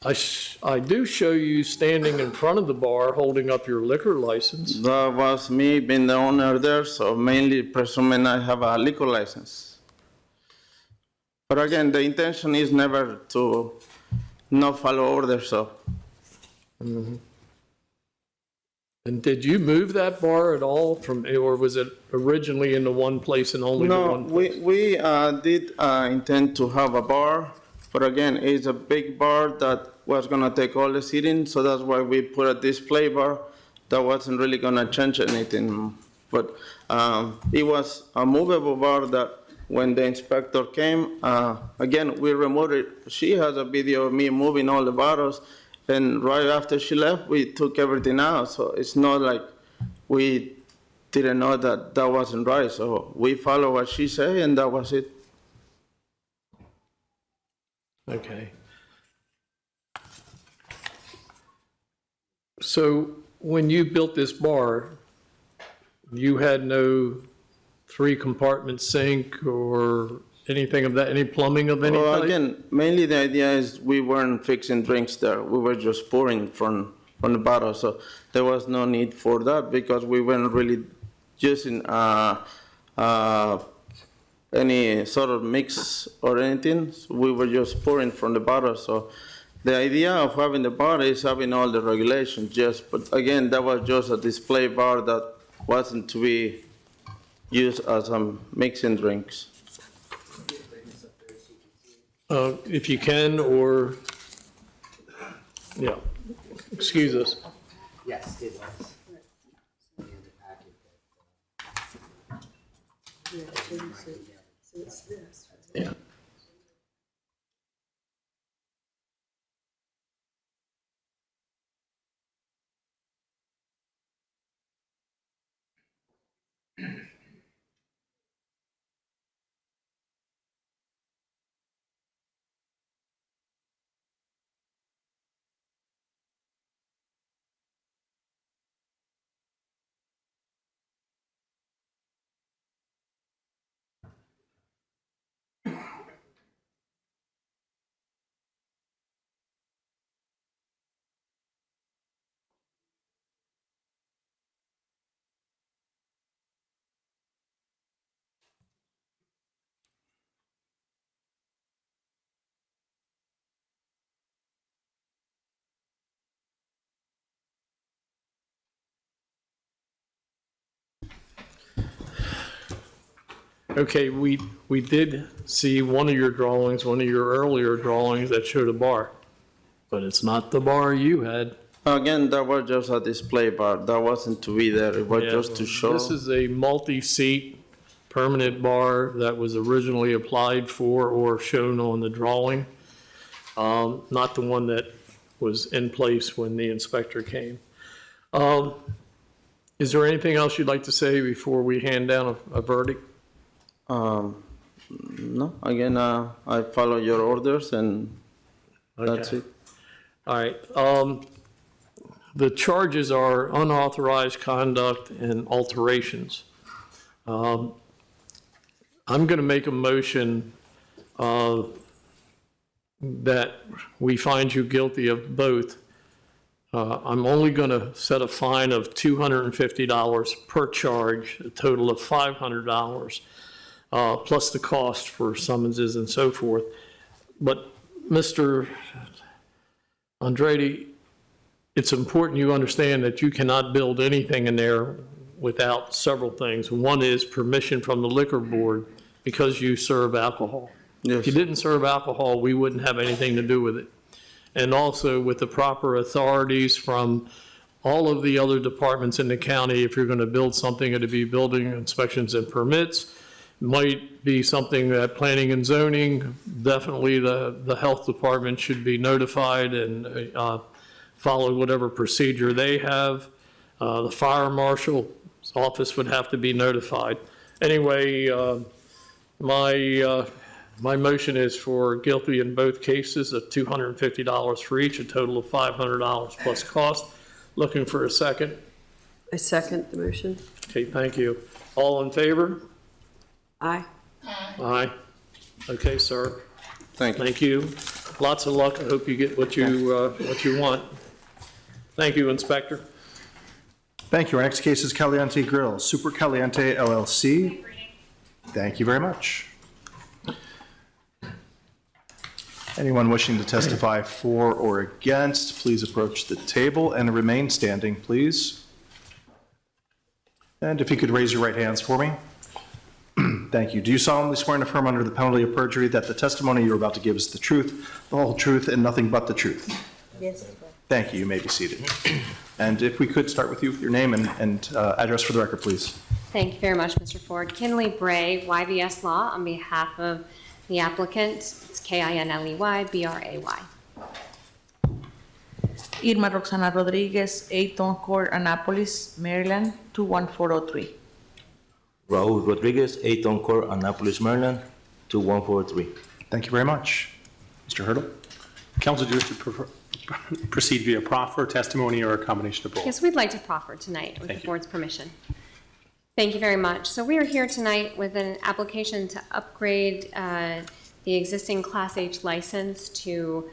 Speaker 1: I do show you standing in front of the bar holding up your liquor license.
Speaker 6: That was me being the owner there, so mainly presuming I have a liquor license. But again, the intention is never to not follow orders, so.
Speaker 1: Mhm. And did you move that bar at all from, or was it originally in the one place and only the
Speaker 6: No,
Speaker 1: one place?
Speaker 6: we did intend to have a bar, but again, it's a big bar that was gonna take all the seating, so that's why we put a display bar that wasn't really gonna change anything. But it was a movable bar that when the inspector came, again, we removed it. She has a video of me moving all the bottles, and right after she left, we took everything out, so it's not like we didn't know that that wasn't right, so we follow what she said, and that was it.
Speaker 1: Okay. So when you built this bar, you had no 3-compartment sink or anything of that, any plumbing of any
Speaker 6: Well,
Speaker 1: type?
Speaker 6: again, mainly the idea is we weren't fixing drinks there. We were just pouring from the bottle. So there was no need for that because we weren't really using any sort of mix or anything. So we were just pouring from the bottle. So the idea of having the bar is having all the regulations. But again, that was just a display bar that wasn't to be used as mixing drinks.
Speaker 1: If you can, or, yeah, excuse us.
Speaker 17: Yes, it was.
Speaker 1: Yeah. Okay, we did see one of your drawings, one of your earlier drawings that showed a bar, but it's not the bar you had.
Speaker 6: Again, that was just a display bar. That wasn't to be there. It was
Speaker 1: Yeah,
Speaker 6: just to show.
Speaker 1: This is a multi-seat permanent bar that was originally applied for or shown on the drawing, not the one that was in place when the inspector came. Is there anything else you'd like to say before we hand down a verdict?
Speaker 6: No, again, I follow your orders and that's
Speaker 1: Okay.
Speaker 6: it.
Speaker 1: All right. the charges are unauthorized conduct and alterations. I'm going to make a motion that we find you guilty of both. I'm only going to set a fine of $250 per charge, a total of $500, plus the cost for summonses and so forth. But Mr. Andrade, it's important you understand that you cannot build anything in there without several things. One is permission from the liquor board because you serve alcohol.
Speaker 6: Yes.
Speaker 1: If you didn't serve alcohol, we wouldn't have anything to do with it. And also with the proper authorities from all of the other departments in the county, if you're going to build something, it'd be building inspections and permits. Might be something that planning and zoning, definitely the health department should be notified and follow whatever procedure they have. The fire marshal's office would have to be notified. Anyway, my motion is for guilty in both cases of $250 for each, a total of $500 plus cost. Looking for a second.
Speaker 4: I second the motion.
Speaker 1: Okay, thank you. All in favor?
Speaker 4: Aye.
Speaker 1: Aye. Okay, sir.
Speaker 6: Thank you.
Speaker 1: Thank you. Lots of luck. I hope you get what you want. Thank you, Inspector.
Speaker 2: Thank you. Our next case is Caliente Grill, Super Caliente LLC. Thank you very much. Anyone wishing to testify for or against, please approach the table and remain standing, please. And if you could raise your right hands for me. Thank you. Do you solemnly swear and affirm under the penalty of perjury that the testimony you're about to give is the truth, the whole truth, and nothing but the truth?
Speaker 9: Yes.
Speaker 2: Thank you. You may be seated. And if we could start with you, your name and address for the record, please.
Speaker 22: Thank you very much, Mr. Ford. Kinley Bray, YVS Law, on behalf of the applicant. It's Kinley Bray.
Speaker 23: Irma Roxana Rodriguez, 8 Don Court, Annapolis, Maryland, 21403.
Speaker 24: Raul Rodriguez, 8 On Court, Annapolis, Maryland, 21403.
Speaker 2: Thank you very much. Mr. Hurdle?
Speaker 3: Council, do you wish to proceed via proffer, testimony, or a combination of both?
Speaker 22: Yes, we'd like to proffer tonight with the board's permission. Thank you very much. So we are here tonight with an application to upgrade the existing Class H license to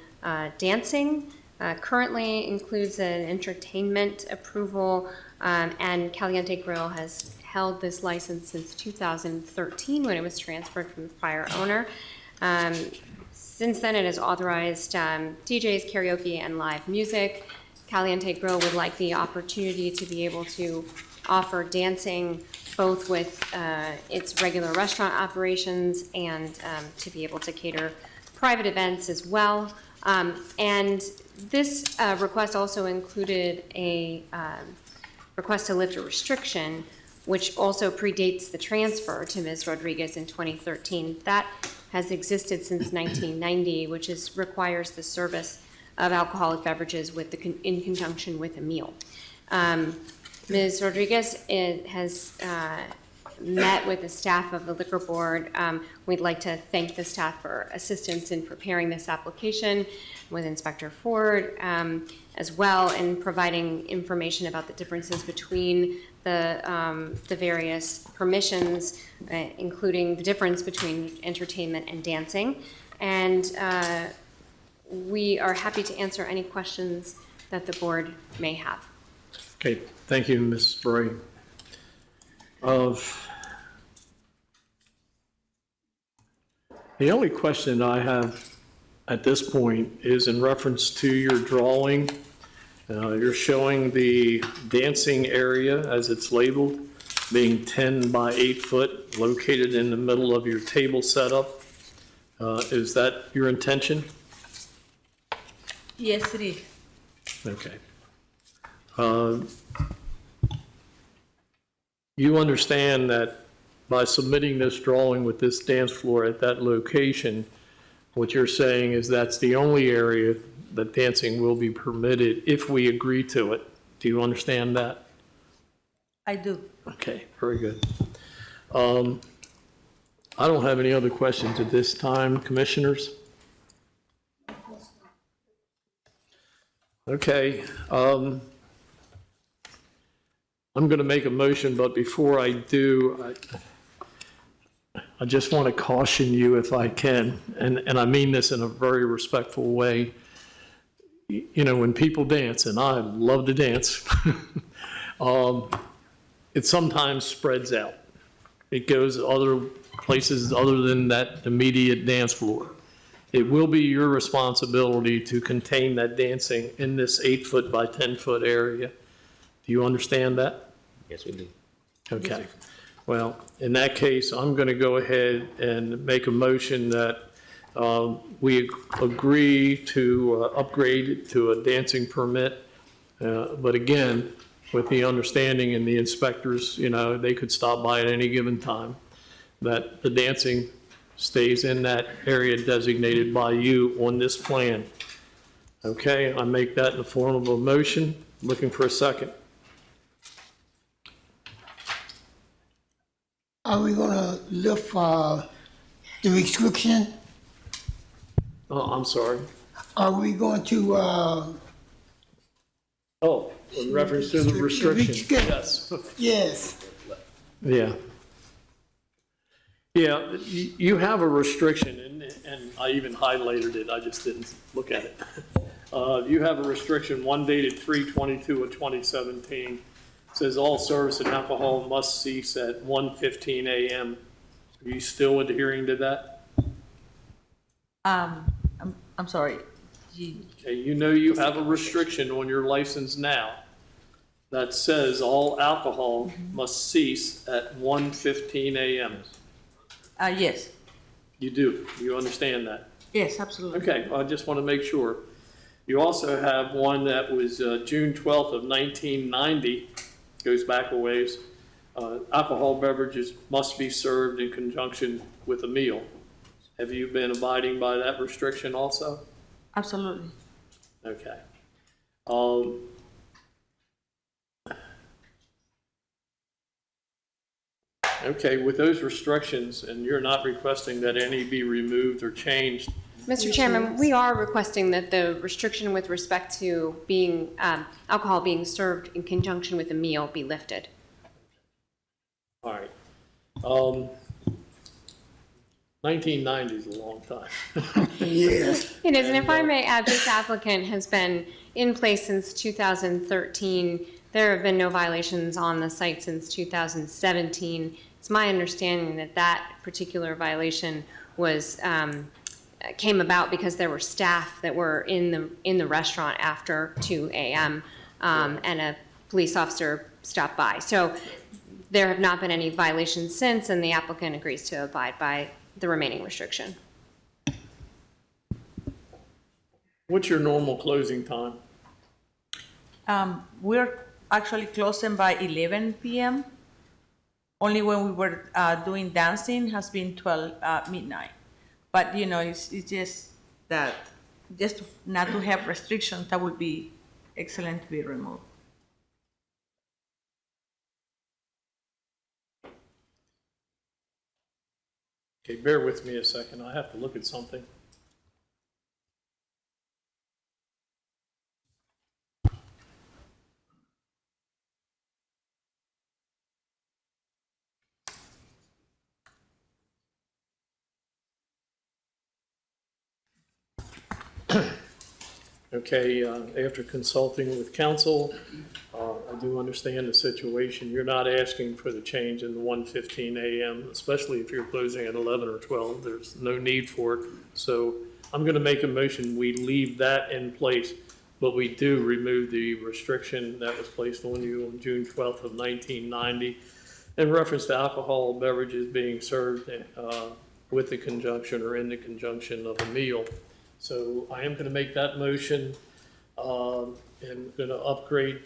Speaker 22: dancing. Currently includes an entertainment approval, and Caliente Grill has held this license since 2013 when it was transferred from the prior owner. Since then, it has authorized DJs, karaoke, and live music. Caliente Grill would like the opportunity to be able to offer dancing both with its regular restaurant operations and to be able to cater private events as well. And this request also included a request to lift a restriction, which also predates the transfer to Ms. Rodriguez in 2013. That has existed since 1990, which requires the service of alcoholic beverages in conjunction with a meal. Ms. Rodriguez has met with the staff of the liquor board. We'd like to thank the staff for assistance in preparing this application with Inspector Ford, as well in providing information about the differences between the various permissions, including the difference between entertainment and dancing. And we are happy to answer any questions that the board may have.
Speaker 1: Okay, thank you, Ms. Bray. The only question I have at this point is in reference to your drawing. You're showing the dancing area as it's labeled, being 10 by 8 foot, located in the middle of your table setup. Is that your intention?
Speaker 23: Yes, it is.
Speaker 1: Okay. You understand that by submitting this drawing with this dance floor at that location, what you're saying is that's the only area that dancing will be permitted if we agree to it. Do you understand that?
Speaker 23: I do.
Speaker 1: Okay, very good. I don't have any other questions at this time, commissioners. I'm going to make a motion, but before I do, I just want to caution you if I can, and I mean this in a very respectful way. You know, when people dance, and I love to dance, it sometimes spreads out. It goes other places other than that immediate dance floor. It will be your responsibility to contain that dancing in this 8-foot by 10-foot area. Do you understand that?
Speaker 24: Yes, we do.
Speaker 1: Okay. Well, in that case, I'm going to go ahead and make a motion that we agree to upgrade it to a dancing permit. But again, with the understanding and the inspectors, you know, they could stop by at any given time, that the dancing stays in that area designated by you on this plan. Okay, I make that in the form of a motion. Looking for a second.
Speaker 9: Are we gonna lift the restriction?
Speaker 1: Oh, I'm sorry.
Speaker 9: Are we going to,
Speaker 1: Oh, in reference to the restriction, yes.
Speaker 9: yes,
Speaker 1: Yeah. Yeah, you have a restriction, and I even highlighted it, I just didn't look at it. You have a restriction, one dated 3/22 of 2017. Says all service and alcohol must cease at 1:15 a.m. Are you still adhering to that?
Speaker 23: I'm sorry.
Speaker 1: Okay, you know you have a restriction on your license now that says all alcohol must cease at 1:15 a.m.
Speaker 23: Yes.
Speaker 1: You do, you understand that?
Speaker 23: Yes, absolutely.
Speaker 1: Okay, I just want to make sure. You also have one that was June 12th of 1990, goes back a ways. Alcohol beverages must be served in conjunction with a meal. Have you been abiding by that restriction also?
Speaker 23: Absolutely.
Speaker 1: Okay. Okay, with those restrictions, and you're not requesting that any be removed or changed.
Speaker 22: Mr. Chairman, we are requesting that the restriction with respect to being, alcohol being served in conjunction with a meal be lifted.
Speaker 1: All right. 1990 is a long time.
Speaker 9: yes.
Speaker 22: It is, and if I may add, this applicant has been in place since 2013. There have been no violations on the site since 2017. It's my understanding that that particular violation was came about because there were staff that were in the restaurant after 2 a.m. And a police officer stopped by. So there have not been any violations since, and the applicant agrees to abide by the remaining restriction.
Speaker 1: What's your normal closing time?
Speaker 23: We're actually closing by 11 p.m. Only when we were doing dancing has been 12 midnight. But, you know, it's just that, just not to have restrictions, that would be excellent to be removed.
Speaker 1: Okay, bear with me a second. I have to look at something. Okay, after consulting with counsel, I do understand the situation. You're not asking for the change in the 1:15 a.m., especially if you're closing at 11 or 12. There's no need for it. So I'm going to make a motion. We leave that in place, but we do remove the restriction that was placed on you on June 12th of 1990 in reference to alcohol beverages being served with the conjunction or in the conjunction of a meal. So I am going to make that motion and going to upgrade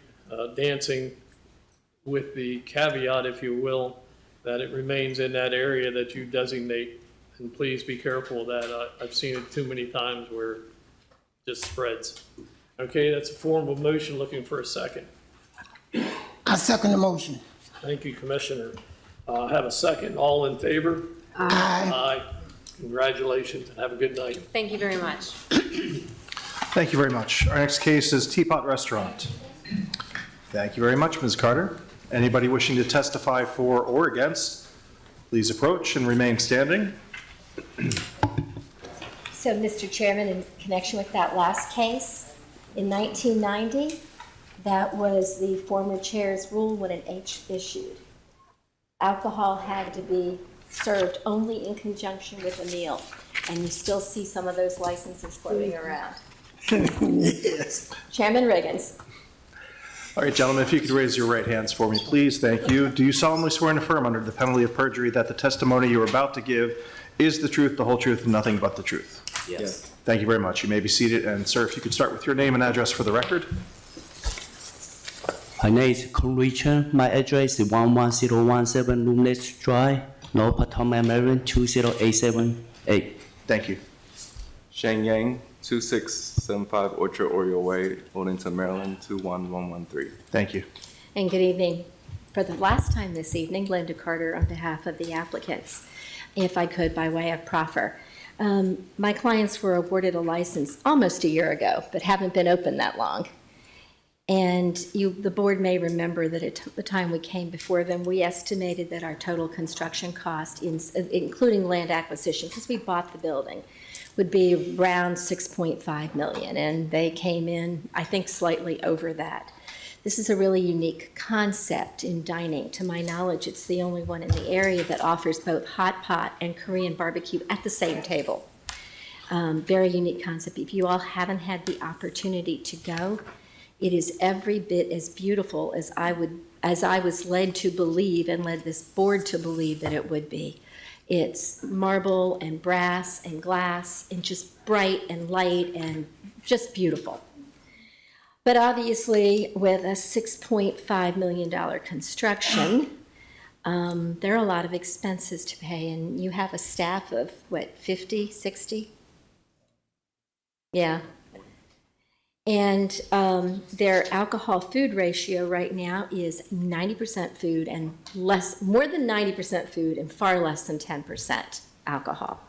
Speaker 1: dancing with the caveat, if you will, that it remains in that area that you designate. And please be careful of that. I've seen it too many times where it just spreads. Okay, that's a form of motion. Looking for a second.
Speaker 9: I second the motion.
Speaker 1: Thank you, Commissioner. Have a second. All in favor?
Speaker 9: Aye.
Speaker 1: Aye. Congratulations and have a good night.
Speaker 22: Thank you very much.
Speaker 2: Thank you very much. Our next case is Teapot Restaurant. Thank you very much, Ms. Carter. Anybody wishing to testify for or against, please approach and remain standing.
Speaker 13: So, Mr. Chairman, in connection with that last case, in 1990, that was the former chair's rule when an H issued. Alcohol had to be served only in conjunction with a meal, and you still see some of those licenses floating around.
Speaker 9: Yes.
Speaker 13: Chairman Riggins.
Speaker 2: All right, gentlemen, if you could raise your right hands for me, please. Thank you. Do you solemnly swear and affirm under the penalty of perjury that the testimony you are about to give is the truth, the whole truth, and nothing but the truth?
Speaker 24: Yes.
Speaker 2: Thank you very much. You may be seated. And sir, if you could start with your name and address for the record.
Speaker 7: My name is Con Richard. My address is 11017 Lunes Drive, North Potomac, Maryland, 20878.
Speaker 2: Thank you.
Speaker 10: Shane Yang, 2675 Orchard Oriole Way, Odenton, Maryland, 21113.
Speaker 2: Thank you.
Speaker 13: And good evening. For the last time this evening, Linda Carter on behalf of the applicants, if I could, by way of proffer. My clients were awarded a license almost a year ago, but haven't been open that long. And the board may remember that at the time we came before them, we estimated that our total construction cost, including land acquisition, because we bought the building, would be around $6.5 million. And they came in, I think, slightly over that. This is a really unique concept in dining. To my knowledge, it's the only one in the area that offers both hot pot and Korean barbecue at the same table. Very unique concept. If you all haven't had the opportunity to go, it is every bit as beautiful as I was led to believe and led this board to believe that it would be. It's marble and brass and glass and just bright and light and just beautiful. But obviously, with a $6.5 million construction, there are a lot of expenses to pay, and you have a staff of, what, 50, 60? Yeah. And their alcohol-food ratio right now is 90% food and more than 90% food and far less than 10% alcohol.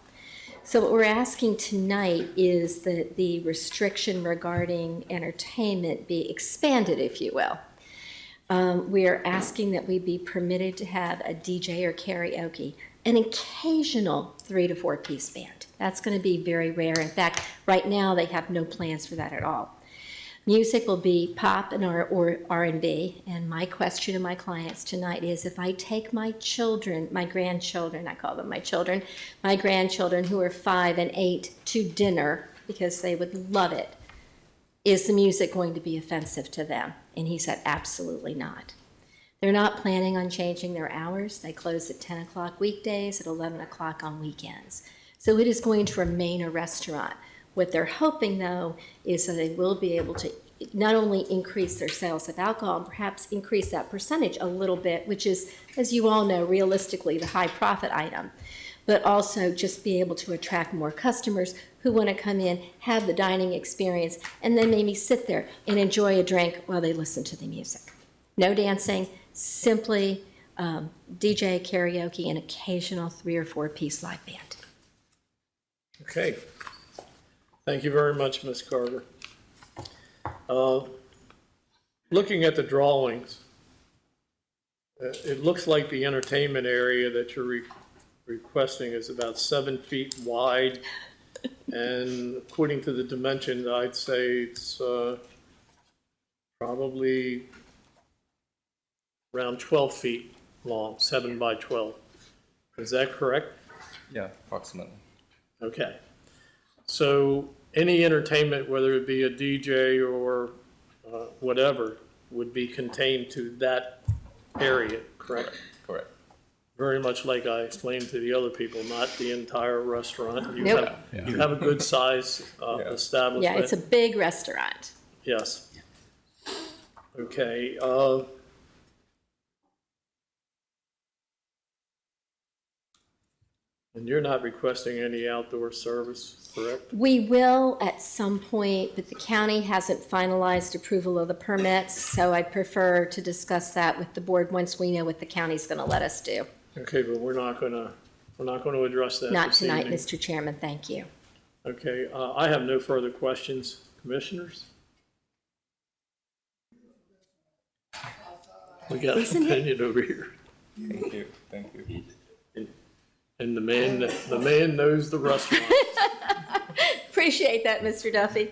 Speaker 13: So what we're asking tonight is that the restriction regarding entertainment be expanded, if you will. We are asking that we be permitted to have a DJ or karaoke, an occasional 3 to 4 piece band. That's going to be very rare. In fact, right now they have no plans for that at all. Music will be pop and or R&B, and my question to my clients tonight is, if I take my children, my grandchildren, I call them my children, my grandchildren who are 5 and 8 to dinner because they would love it, is the music going to be offensive to them? And he said, absolutely not. They're not planning on changing their hours. They close at 10 o'clock weekdays, at 11 o'clock on weekends. So it is going to remain a restaurant. What they're hoping, though, is that they will be able to not only increase their sales of alcohol, and perhaps increase that percentage a little bit, which is, as you all know, realistically the high profit item, but also just be able to attract more customers who want to come in, have the dining experience, and then maybe sit there and enjoy a drink while they listen to the music. No dancing, simply DJ, karaoke, and occasional 3 or 4 piece live band.
Speaker 1: Okay. Thank you very much, Ms. Carter. Looking at the drawings, it looks like the entertainment area that you're requesting is about 7 feet wide, and according to the dimensions, I'd say it's probably around 12 feet long, 7 by 12. Is that correct?
Speaker 10: Yeah, approximately.
Speaker 1: Okay. So any entertainment, whether it be a DJ or whatever, would be contained to that area, correct?
Speaker 10: Correct.
Speaker 1: Very much like I explained to the other people, not the entire restaurant. You
Speaker 13: Nope.
Speaker 1: you have a good size establishment.
Speaker 13: Yeah, it's a big restaurant.
Speaker 1: Yes. Okay. And you're not requesting any outdoor service, correct?
Speaker 13: We will at some point, but the county hasn't finalized approval of the permits, so I prefer to discuss that with the board once we know what the county's going to let us do.
Speaker 1: Okay, but we're not going to address that
Speaker 13: Not
Speaker 1: this
Speaker 13: tonight,
Speaker 1: evening.
Speaker 13: Mr. Chairman, thank you.
Speaker 1: Okay, I have no further questions. Commissioners? We got an
Speaker 13: Isn't it?
Speaker 1: opinion over here.
Speaker 10: Thank you, thank you.
Speaker 1: And the man knows the restaurant.
Speaker 13: Appreciate that, Mr. Duffy.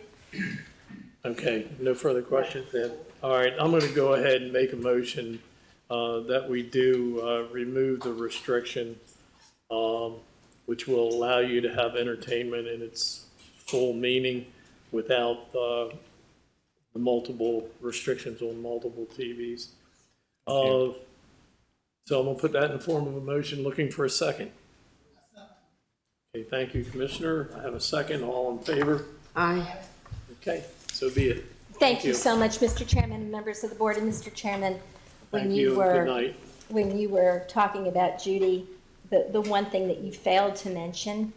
Speaker 1: Okay, no further questions then. All right, I'm going to go ahead and make a motion that we do remove the restriction, which will allow you to have entertainment in its full meaning without the multiple restrictions on multiple TVs. So I'm going to put that in the form of a motion, looking for a second. Okay, thank you, Commissioner. I have a second. All in favor?
Speaker 4: Aye.
Speaker 1: Okay, so be it.
Speaker 13: Thank you so much, Mr. Chairman and members of the board. And Mr. Chairman,
Speaker 1: Thank you. Good night.
Speaker 13: when you were talking about Judy, the one thing that you failed to mention,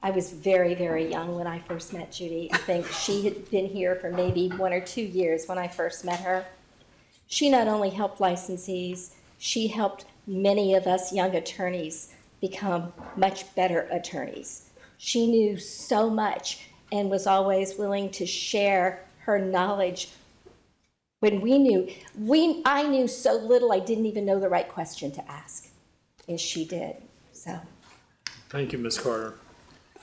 Speaker 13: I was very, very young when I first met Judy. I think she had been here for maybe 1 or 2 years when I first met her. She not only helped licensees, she helped many of us young attorneys become much better attorneys. She knew so much and was always willing to share her knowledge. When I knew so little, I didn't even know the right question to ask, and she did, so.
Speaker 1: Thank you, Ms. Carter.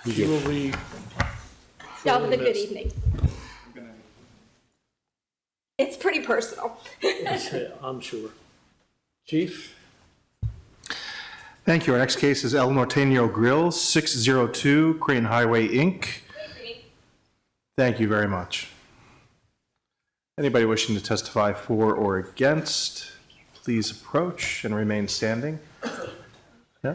Speaker 1: You will be.
Speaker 13: Y'all have a good
Speaker 1: missed.
Speaker 13: evening. It's pretty personal.
Speaker 1: I'm sure. Chief?
Speaker 2: Thank you. Our next case is El Norteño Grill, 602 Crane Highway, Inc. Thank you very much. Anybody wishing to testify for or against, please approach and remain standing. Yeah.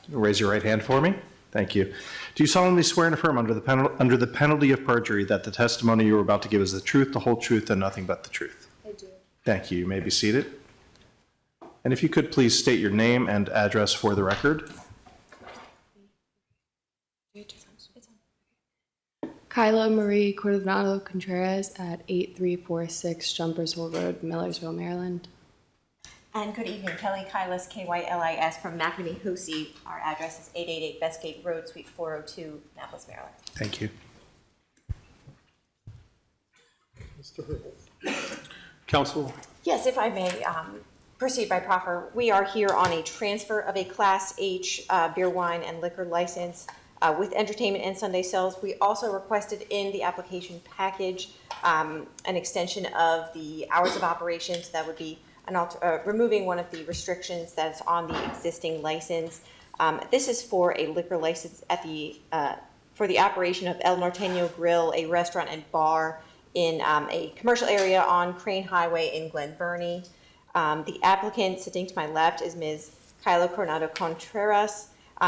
Speaker 2: Raise your right hand for me. Thank you. Do you solemnly swear and affirm under the penalty of perjury that the testimony you are about to give is the truth, the whole truth, and nothing but the truth?
Speaker 13: I do.
Speaker 2: Thank you. You may be seated. And if you could please state your name and address for the record.
Speaker 12: Kyla Marie Coronado Contreras at 8346 Jumpersville Road, Millersville, Maryland.
Speaker 11: And good evening, Kelly Kylis, Kylis from McNamee Hosey. Our address is 888 Bestgate Road, Suite 402, Annapolis, Maryland.
Speaker 2: Thank you.
Speaker 1: Mr. Hurdle.
Speaker 3: Counsel?
Speaker 11: Yes, if I may proceed by proffer. We are here on a transfer of a Class H beer, wine, and liquor license with entertainment and Sunday sales. We also requested in the application package an extension of the hours of operation, so that would be removing one of the restrictions that's on the existing license. This is for a liquor license at for the operation of El Norteño Grill, a restaurant and bar in a commercial area on Crane Highway in Glen Burnie. The applicant sitting to my left is Ms. Kyla Coronado Contreras.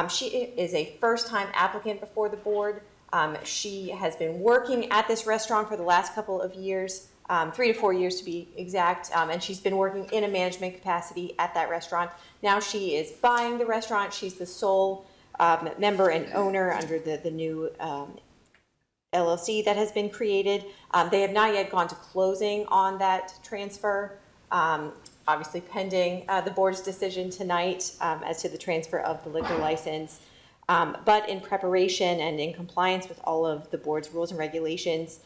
Speaker 11: She is a first-time applicant before the board. She has been working at this restaurant for the last couple of years, 3 to 4 years to be exact, and she's been working in a management capacity at that restaurant. Now she is buying the restaurant. She's the sole member and owner under the new LLC that has been created. They have not yet gone to closing on that transfer, obviously pending the board's decision tonight as to the transfer of the liquor license. But in preparation and in compliance with all of the board's rules and regulations,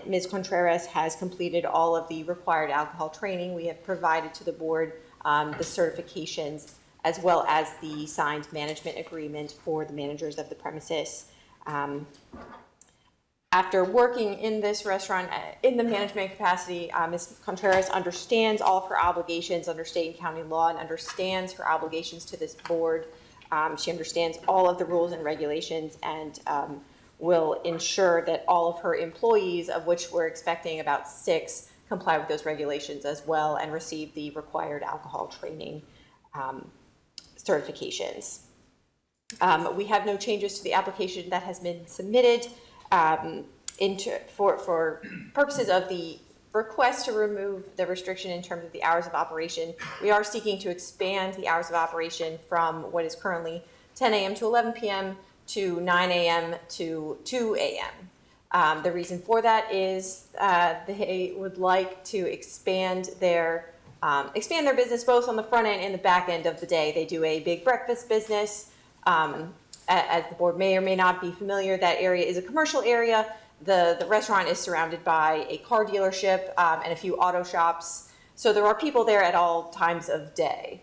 Speaker 11: Ms. Contreras has completed all of the required alcohol training. We have provided to the board the certifications as well as the signed management agreement for the managers of the premises. After working in this restaurant in the management capacity, Ms. Contreras understands all of her obligations under state and county law and understands her obligations to this board. She understands all of the rules and regulations and will ensure that all of her employees, of which we're expecting about 6, comply with those regulations as well and receive the required alcohol training certifications. We have no changes to the application that has been submitted. For purposes of the request to remove the restriction in terms of the hours of operation, we are seeking to expand the hours of operation from what is currently 10 a.m. to 11 p.m. to 9 a.m. to 2 a.m. The reason for that is they would like to expand their business both on the front end and the back end of the day. They do a big breakfast business. As the board may or may not be familiar, that area is a commercial area. The restaurant is surrounded by a car dealership and a few auto shops.
Speaker 8: So there are people there at all times of day.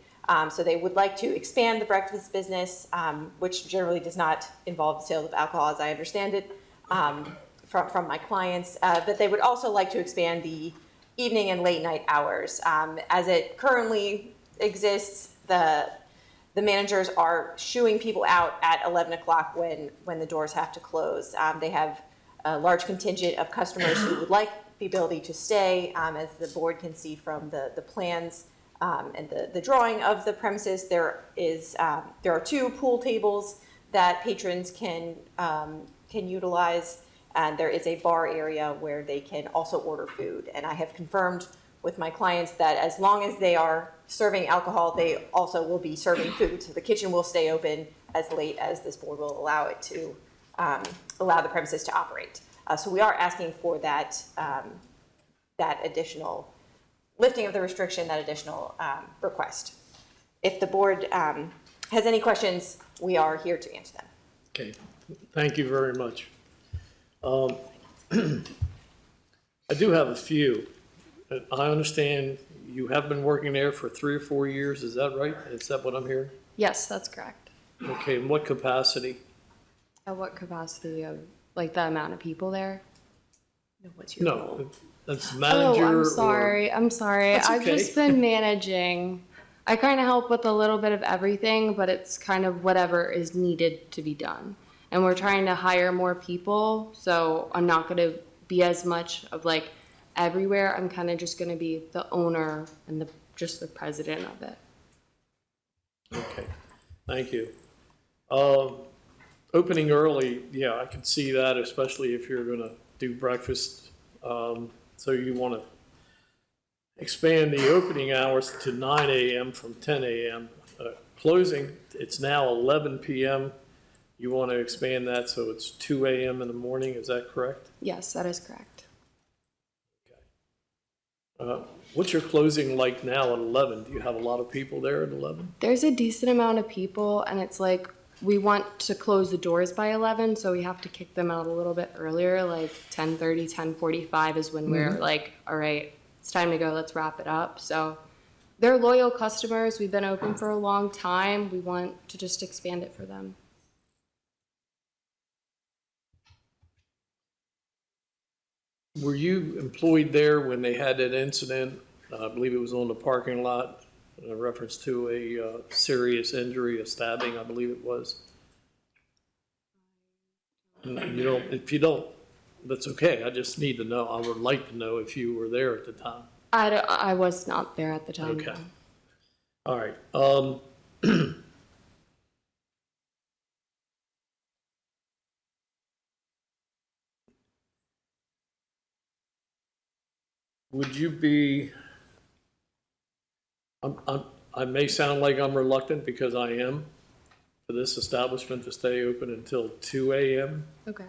Speaker 8: So they would like to expand the breakfast business, which generally does not involve the sale of alcohol, as I understand it, from my clients. But they would also like to expand the evening and late night hours. As it currently exists, the managers are shooing people out at 11 o'clock when the doors have to close. They have a large contingent of customers who would like the ability to stay. As the board can see from the plans and the drawing of the premises, there are 2 pool tables that patrons can utilize, and there is a bar area where they can also order food. And I have confirmed with my clients that as long as they are serving alcohol, they also will be serving food. So the kitchen will stay open as late as this board will allow it to, allow the premises to operate. So we are asking for that, that additional lifting of the restriction, that additional request. If the board has any questions, we are here to answer them.
Speaker 1: Okay, thank you very much. I do have a few. I understand you have been working there for 3 or 4 years, is that right? Is that what I'm hearing?
Speaker 12: Yes, that's correct.
Speaker 1: Okay, in what capacity?
Speaker 12: At what capacity of, like, the amount of people there?
Speaker 8: What's your role?
Speaker 1: No, that's manager.
Speaker 12: Oh, I'm sorry.
Speaker 1: That's
Speaker 12: I've
Speaker 1: okay.
Speaker 12: just been managing. I kind of help with a little bit of everything, but it's kind of whatever is needed to be done. And we're trying to hire more people, so I'm not going to be as much of like everywhere. I'm kind of just going to be the owner and just the president of it.
Speaker 1: Okay, thank you. Opening early, yeah, I can see that, especially if you're gonna do breakfast. So you wanna expand the opening hours to 9 a.m. from 10 a.m. Closing, it's now 11 p.m. You wanna expand that so it's 2 a.m. in the morning, is that correct?
Speaker 12: Yes, that is correct.
Speaker 1: What's your closing like now at 11? Do you have a lot of people there at 11?
Speaker 12: There's a decent amount of people, and it's like we want to close the doors by 11, so we have to kick them out a little bit earlier, like 10:30, 10:45 is when we're like, all right, it's time to go, let's wrap it up. So they're loyal customers. We've been open for a long time. We want to just expand it for them.
Speaker 1: Were you employed there when they had that incident? I believe it was on the parking lot, in reference to a serious injury, a stabbing, I believe it was. You don't, if you don't, that's okay. I just need to know. I would like to know if you were there at the time.
Speaker 12: I was not there at the time.
Speaker 1: Okay. All right. Would you be, I may sound like I'm reluctant because I am, for this establishment to stay open until 2 a.m.
Speaker 12: Okay.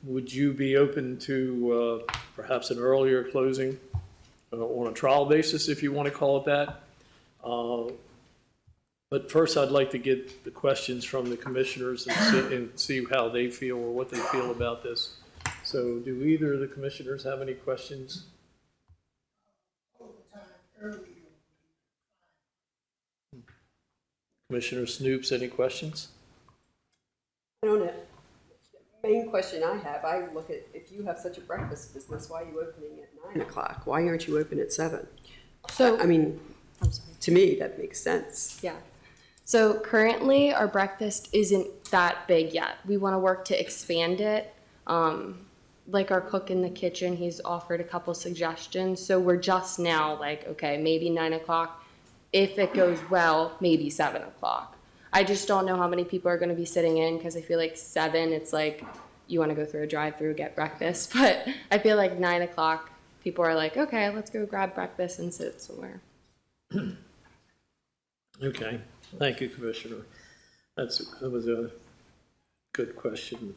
Speaker 1: Would you be open to perhaps an earlier closing on a trial basis, if you want to call it that? But first, I'd like to get the questions from the commissioners and see how they feel or what they feel about this. So do either of the commissioners have any questions? Commissioner Snoops, any questions?
Speaker 4: I don't know. The main question I have, I look at, if you have such a breakfast business, why are you opening at 9 o'clock? Why aren't you open at 7?
Speaker 12: So,
Speaker 4: I mean, to me, that makes sense.
Speaker 12: Yeah. So currently, our breakfast isn't that big yet. We want to work to expand it. Like our cook in the kitchen, he's offered a couple suggestions. So we're just now like, okay, maybe 9 o'clock. If it goes well, maybe 7 o'clock. I just don't know how many people are going to be sitting in because I feel like 7, it's like you want to go through a drive-through, get breakfast. But I feel like 9 o'clock, people are like, okay, let's go grab breakfast and sit somewhere.
Speaker 1: Okay, thank you, Commissioner. That was a good question.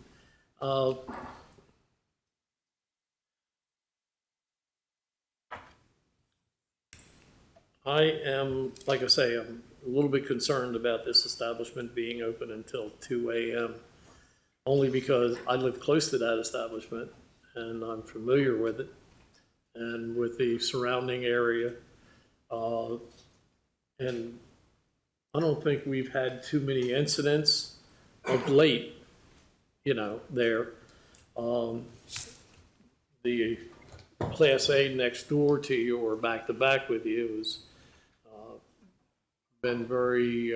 Speaker 1: I am, like I say, I'm a little bit concerned about this establishment being open until 2 a.m. only because I live close to that establishment and I'm familiar with it. and with the surrounding area. And I don't think we've had too many incidents of late, there. The Class A next door to you or back to back with you has been very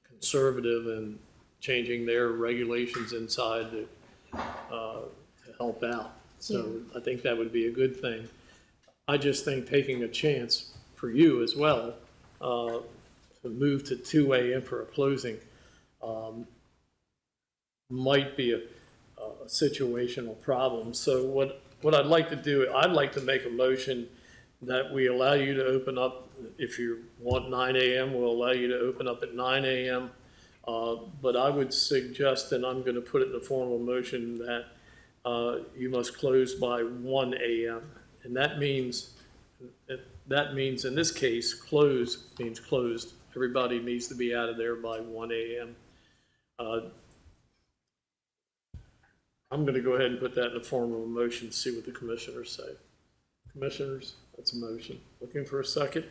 Speaker 1: conservative in changing their regulations inside to help out. So I think that would be a good thing. I just think taking a chance for you as well to move to 2 a.m. for a closing might be a situational problem. So what I'd like to do, I'd like to make a motion that we allow you to open up, if you want 9 a.m., we'll allow you to open up at 9 a.m. But I would suggest, and I'm going to put it in the form of a motion, that you must close by 1 a.m. And that means in this case, close means closed. Everybody needs to be out of there by 1 a.m. I'm going to go ahead and put that in the form of a motion to see what the commissioners say. Commissioners, that's a motion. Looking for a second?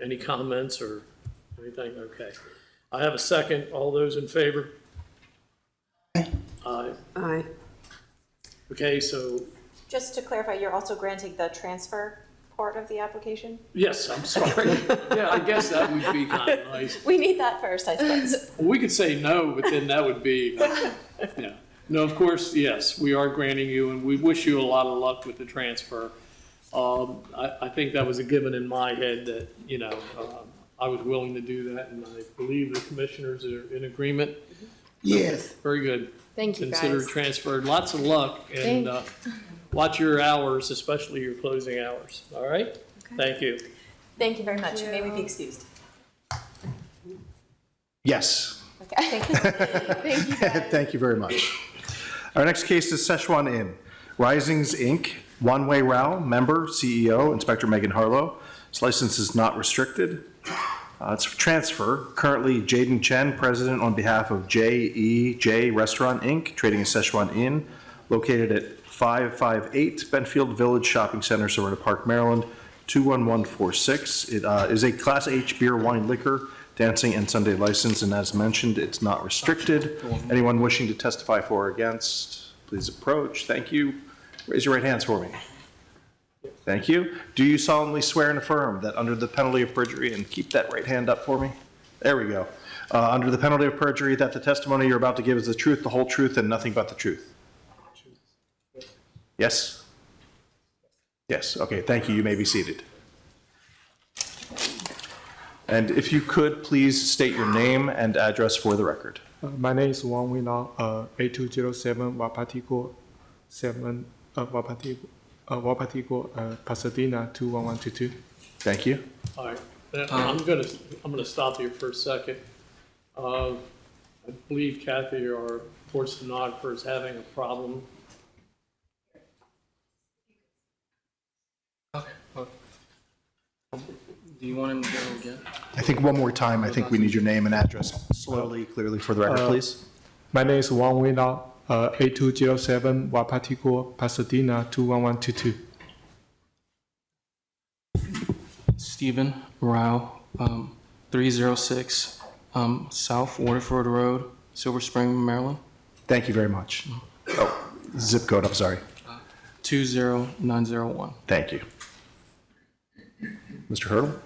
Speaker 1: Any comments or anything? Okay. I have a second. All those in favor? Aye.
Speaker 4: Aye.
Speaker 1: Okay, so,
Speaker 8: Just to clarify, you're also granting the transfer part of the application?
Speaker 1: yes, I'm sorry. Yeah, I guess that would be kind of nice.
Speaker 8: We need that first, I suppose.
Speaker 1: We could say no, but then that would be, yeah. No, of course, yes, we are granting you, and we wish you a lot of luck with the transfer. I think that was a given in my head that, I was willing to do that, and I believe the commissioners are in agreement.
Speaker 9: Yes.
Speaker 1: Very good.
Speaker 12: Thank you,
Speaker 1: Consider
Speaker 12: guys.
Speaker 1: transferred. Lots of luck, and watch your hours, especially your closing hours. All right? Thank you.
Speaker 8: Thank you very much. May we be excused?
Speaker 2: Yes.
Speaker 8: Okay.
Speaker 12: Thank you, guys.
Speaker 2: Thank you very much. Our next case is Szechuan Inn. Risings, Inc., One-Way Rao, member, CEO, Inspector Megan Harlow. His license is not restricted. It's for transfer. Currently, Jaden Chen, president on behalf of J.E.J. Restaurant, Inc., trading as Szechuan Inn, located at 558 Benfield Village Shopping Center, Serena Park, Maryland, 21146. It is a Class H beer, wine, liquor, dancing, and Sunday license, and as mentioned, it's not restricted. Anyone wishing to testify for or against, please approach. Thank you. Raise your right hands for me. Thank you. Do you solemnly swear and affirm that under the penalty of perjury, and keep that right hand up for me? There we go. Under the penalty of perjury, that the testimony you're about to give is the truth, the whole truth, and nothing but the truth? Yes? Yes. Okay. Thank you. You may be seated. And if you could, please state your name and address for the record.
Speaker 14: My name is Wang Winao, 8207 Wapatico 7, Wapatico, Pasadena 21122.
Speaker 2: Thank you.
Speaker 1: All right. I'm gonna stop you for a second. I believe Kathy, our board stenographer, is having a problem.
Speaker 15: Do you want him to go again?
Speaker 2: I think one more time, I think we need your name and address slowly, clearly for the record, please.
Speaker 14: My name is Wang Winao, 8207 Wapatico, Pasadena 21122.
Speaker 15: Stephen Rao, 306 South Waterford Road, Silver Spring, Maryland.
Speaker 2: Thank you very much. Oh, zip code, I'm sorry.
Speaker 15: 20901.
Speaker 2: Thank you. Mr. Hurdle?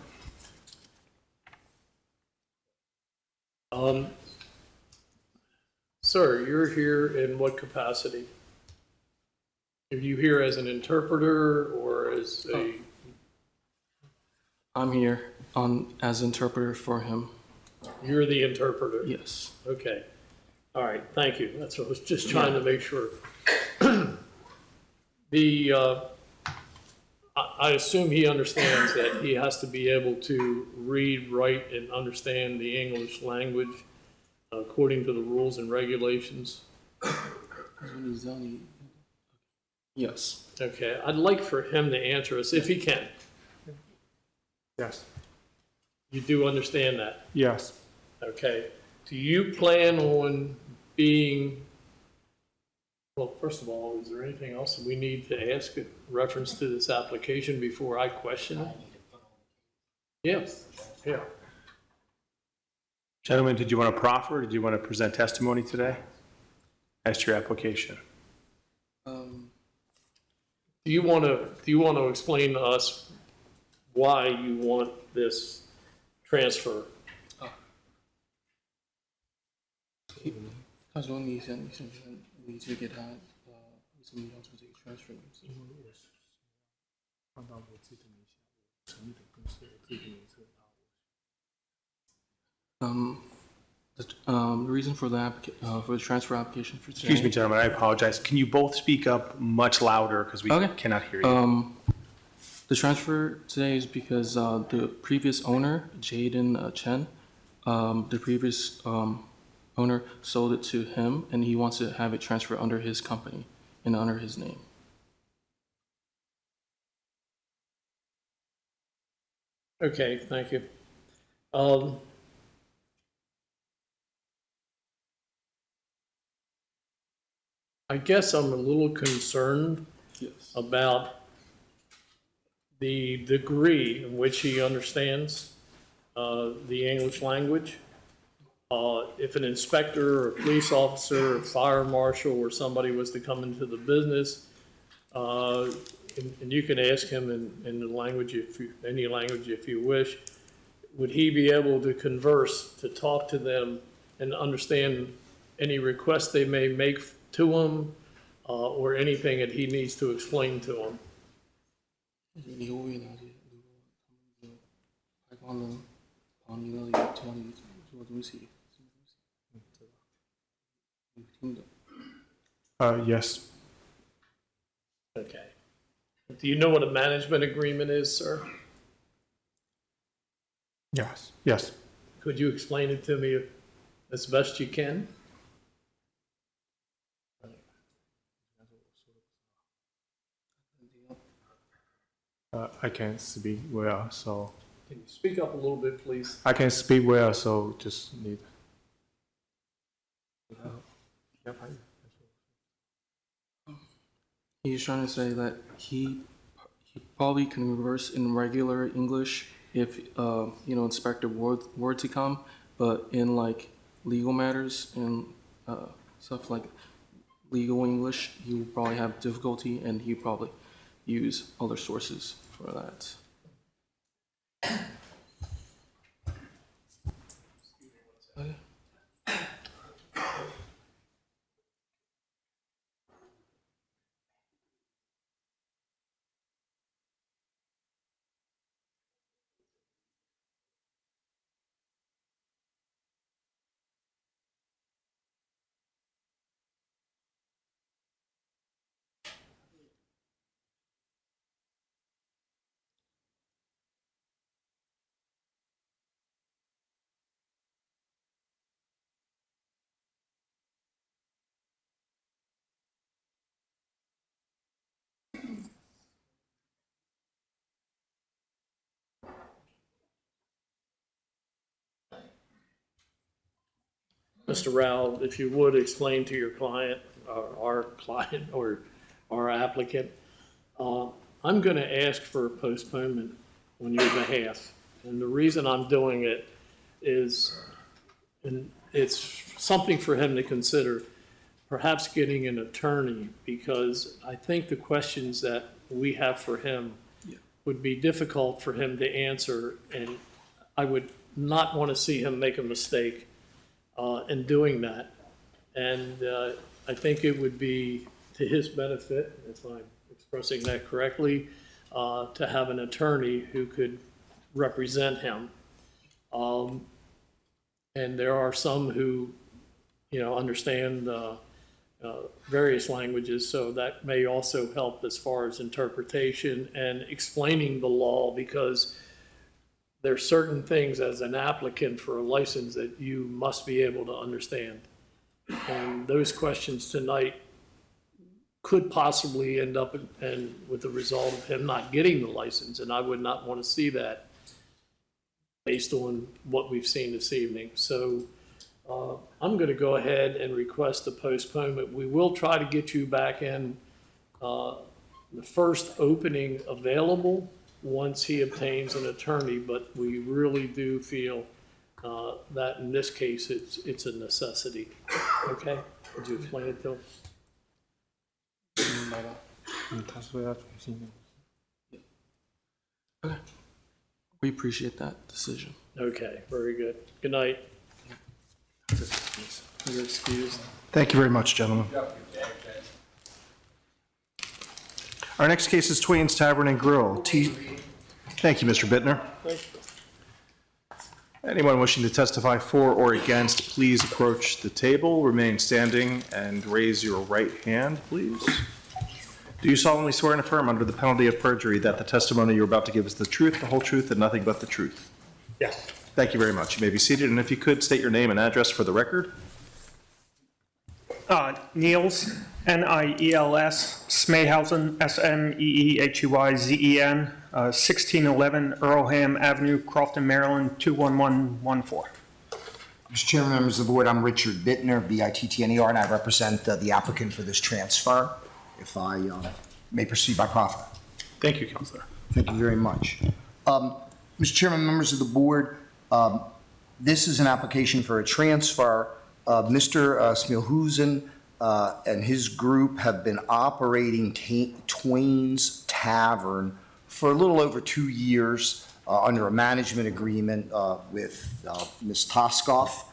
Speaker 1: Sir, you're here in what capacity? Are you here as an interpreter or as a?
Speaker 15: I'm here as interpreter for him.
Speaker 1: You're the interpreter?
Speaker 15: Yes.
Speaker 1: Okay. All right, thank you. That's what I was just trying to make sure. I assume he understands that he has to be able to read, write, and understand the English language according to the rules and regulations.
Speaker 15: Yes.
Speaker 1: Okay, I'd like for him to answer us if he can.
Speaker 14: Yes.
Speaker 1: You do understand that? Well, first of all, is there anything else we need to ask in reference to this application before I question it? Yeah, yeah.
Speaker 3: Gentlemen, did you want to proffer? Did you want to present testimony today as to your application?
Speaker 1: Do you want to explain to us why you want this transfer?
Speaker 15: 他说你想理解给他为什么要做这个 transfer？
Speaker 1: 放到我自己的名下，我成立的公司我自己的名字。
Speaker 15: The reason for the transfer application for today.
Speaker 3: Excuse me, gentlemen, I apologize. Can you both speak up much louder because we cannot hear you?
Speaker 15: The transfer today is because the previous owner, Jaden Chen, the previous owner sold it to him, and he wants to have it transferred under his company and under his name.
Speaker 1: Okay, thank you. I guess I'm a little concerned about the degree in which he understands the English language. If an inspector or a police officer or fire marshal or somebody was to come into the business, and you can ask him in the language, any language if you wish, would he be able to converse, to talk to them and understand any requests they may make to him or anything that he needs to explain to them?
Speaker 14: Yes.
Speaker 1: Okay. Do you know what a management agreement is, sir?
Speaker 14: Yes. Yes.
Speaker 1: Could you explain it to me as best you can?
Speaker 14: I can speak well, so.
Speaker 1: Can you speak up a little bit, please?
Speaker 14: I can speak well, so just need.
Speaker 15: He's trying to say that he probably can converse in regular English if inspector were to come, but in like legal matters and stuff like legal English, he would probably have difficulty, and he probably use other sources for that. Okay.
Speaker 1: Mr. Rao, if you would explain to your client, or our client, or our applicant, I'm going to ask for a postponement on your behalf. And the reason I'm doing it is, and it's something for him to consider, perhaps getting an attorney, because I think the questions that we have for him would be difficult for him to answer, and I would not want to see him make a mistake in doing that. And I think it would be to his benefit, if I'm expressing that correctly, to have an attorney who could represent him. And there are some who, understand various languages, so that may also help as far as interpretation and explaining the law, because there are certain things as an applicant for a license that you must be able to understand. And those questions tonight could possibly end up with the result of him not getting the license, and I would not want to see that based on what we've seen this evening. So I'm going to go ahead and request a postponement. We will try to get you back in the first opening available once he obtains an attorney, but we really do feel that in this case, it's a necessity. Okay? Would you explain it to him?
Speaker 15: Okay. We appreciate that decision.
Speaker 1: Okay, very good. Good night. You're excused.
Speaker 2: Thank you very much, gentlemen. Our next case is Twain's Tavern and Grill. Thank you, Mr. Bittner. Anyone wishing to testify for or against, please approach the table, remain standing, and raise your right hand, please. Do you solemnly swear and affirm under the penalty of perjury that the testimony you're about to give is the truth, the whole truth, and nothing but the truth?
Speaker 16: Yes.
Speaker 2: Thank you very much. You may be seated, and if you could, state your name and address for the record.
Speaker 16: Niels, Niels, Smehuyzen, Smeehuyzen, 1611 Earlham Avenue, Crofton, Maryland, 21114.
Speaker 18: Mr. Chairman, members of the board, I'm Richard Bittner, Bittner, and I represent the applicant for this transfer. If I may proceed by proffer.
Speaker 3: Thank you, Counselor.
Speaker 18: Thank you very much. Mr. Chairman, members of the board, this is an application for a transfer. Mr. Smehuyzen and his group have been operating Twain's Tavern for a little over 2 years under a management agreement with Ms. Toskoff.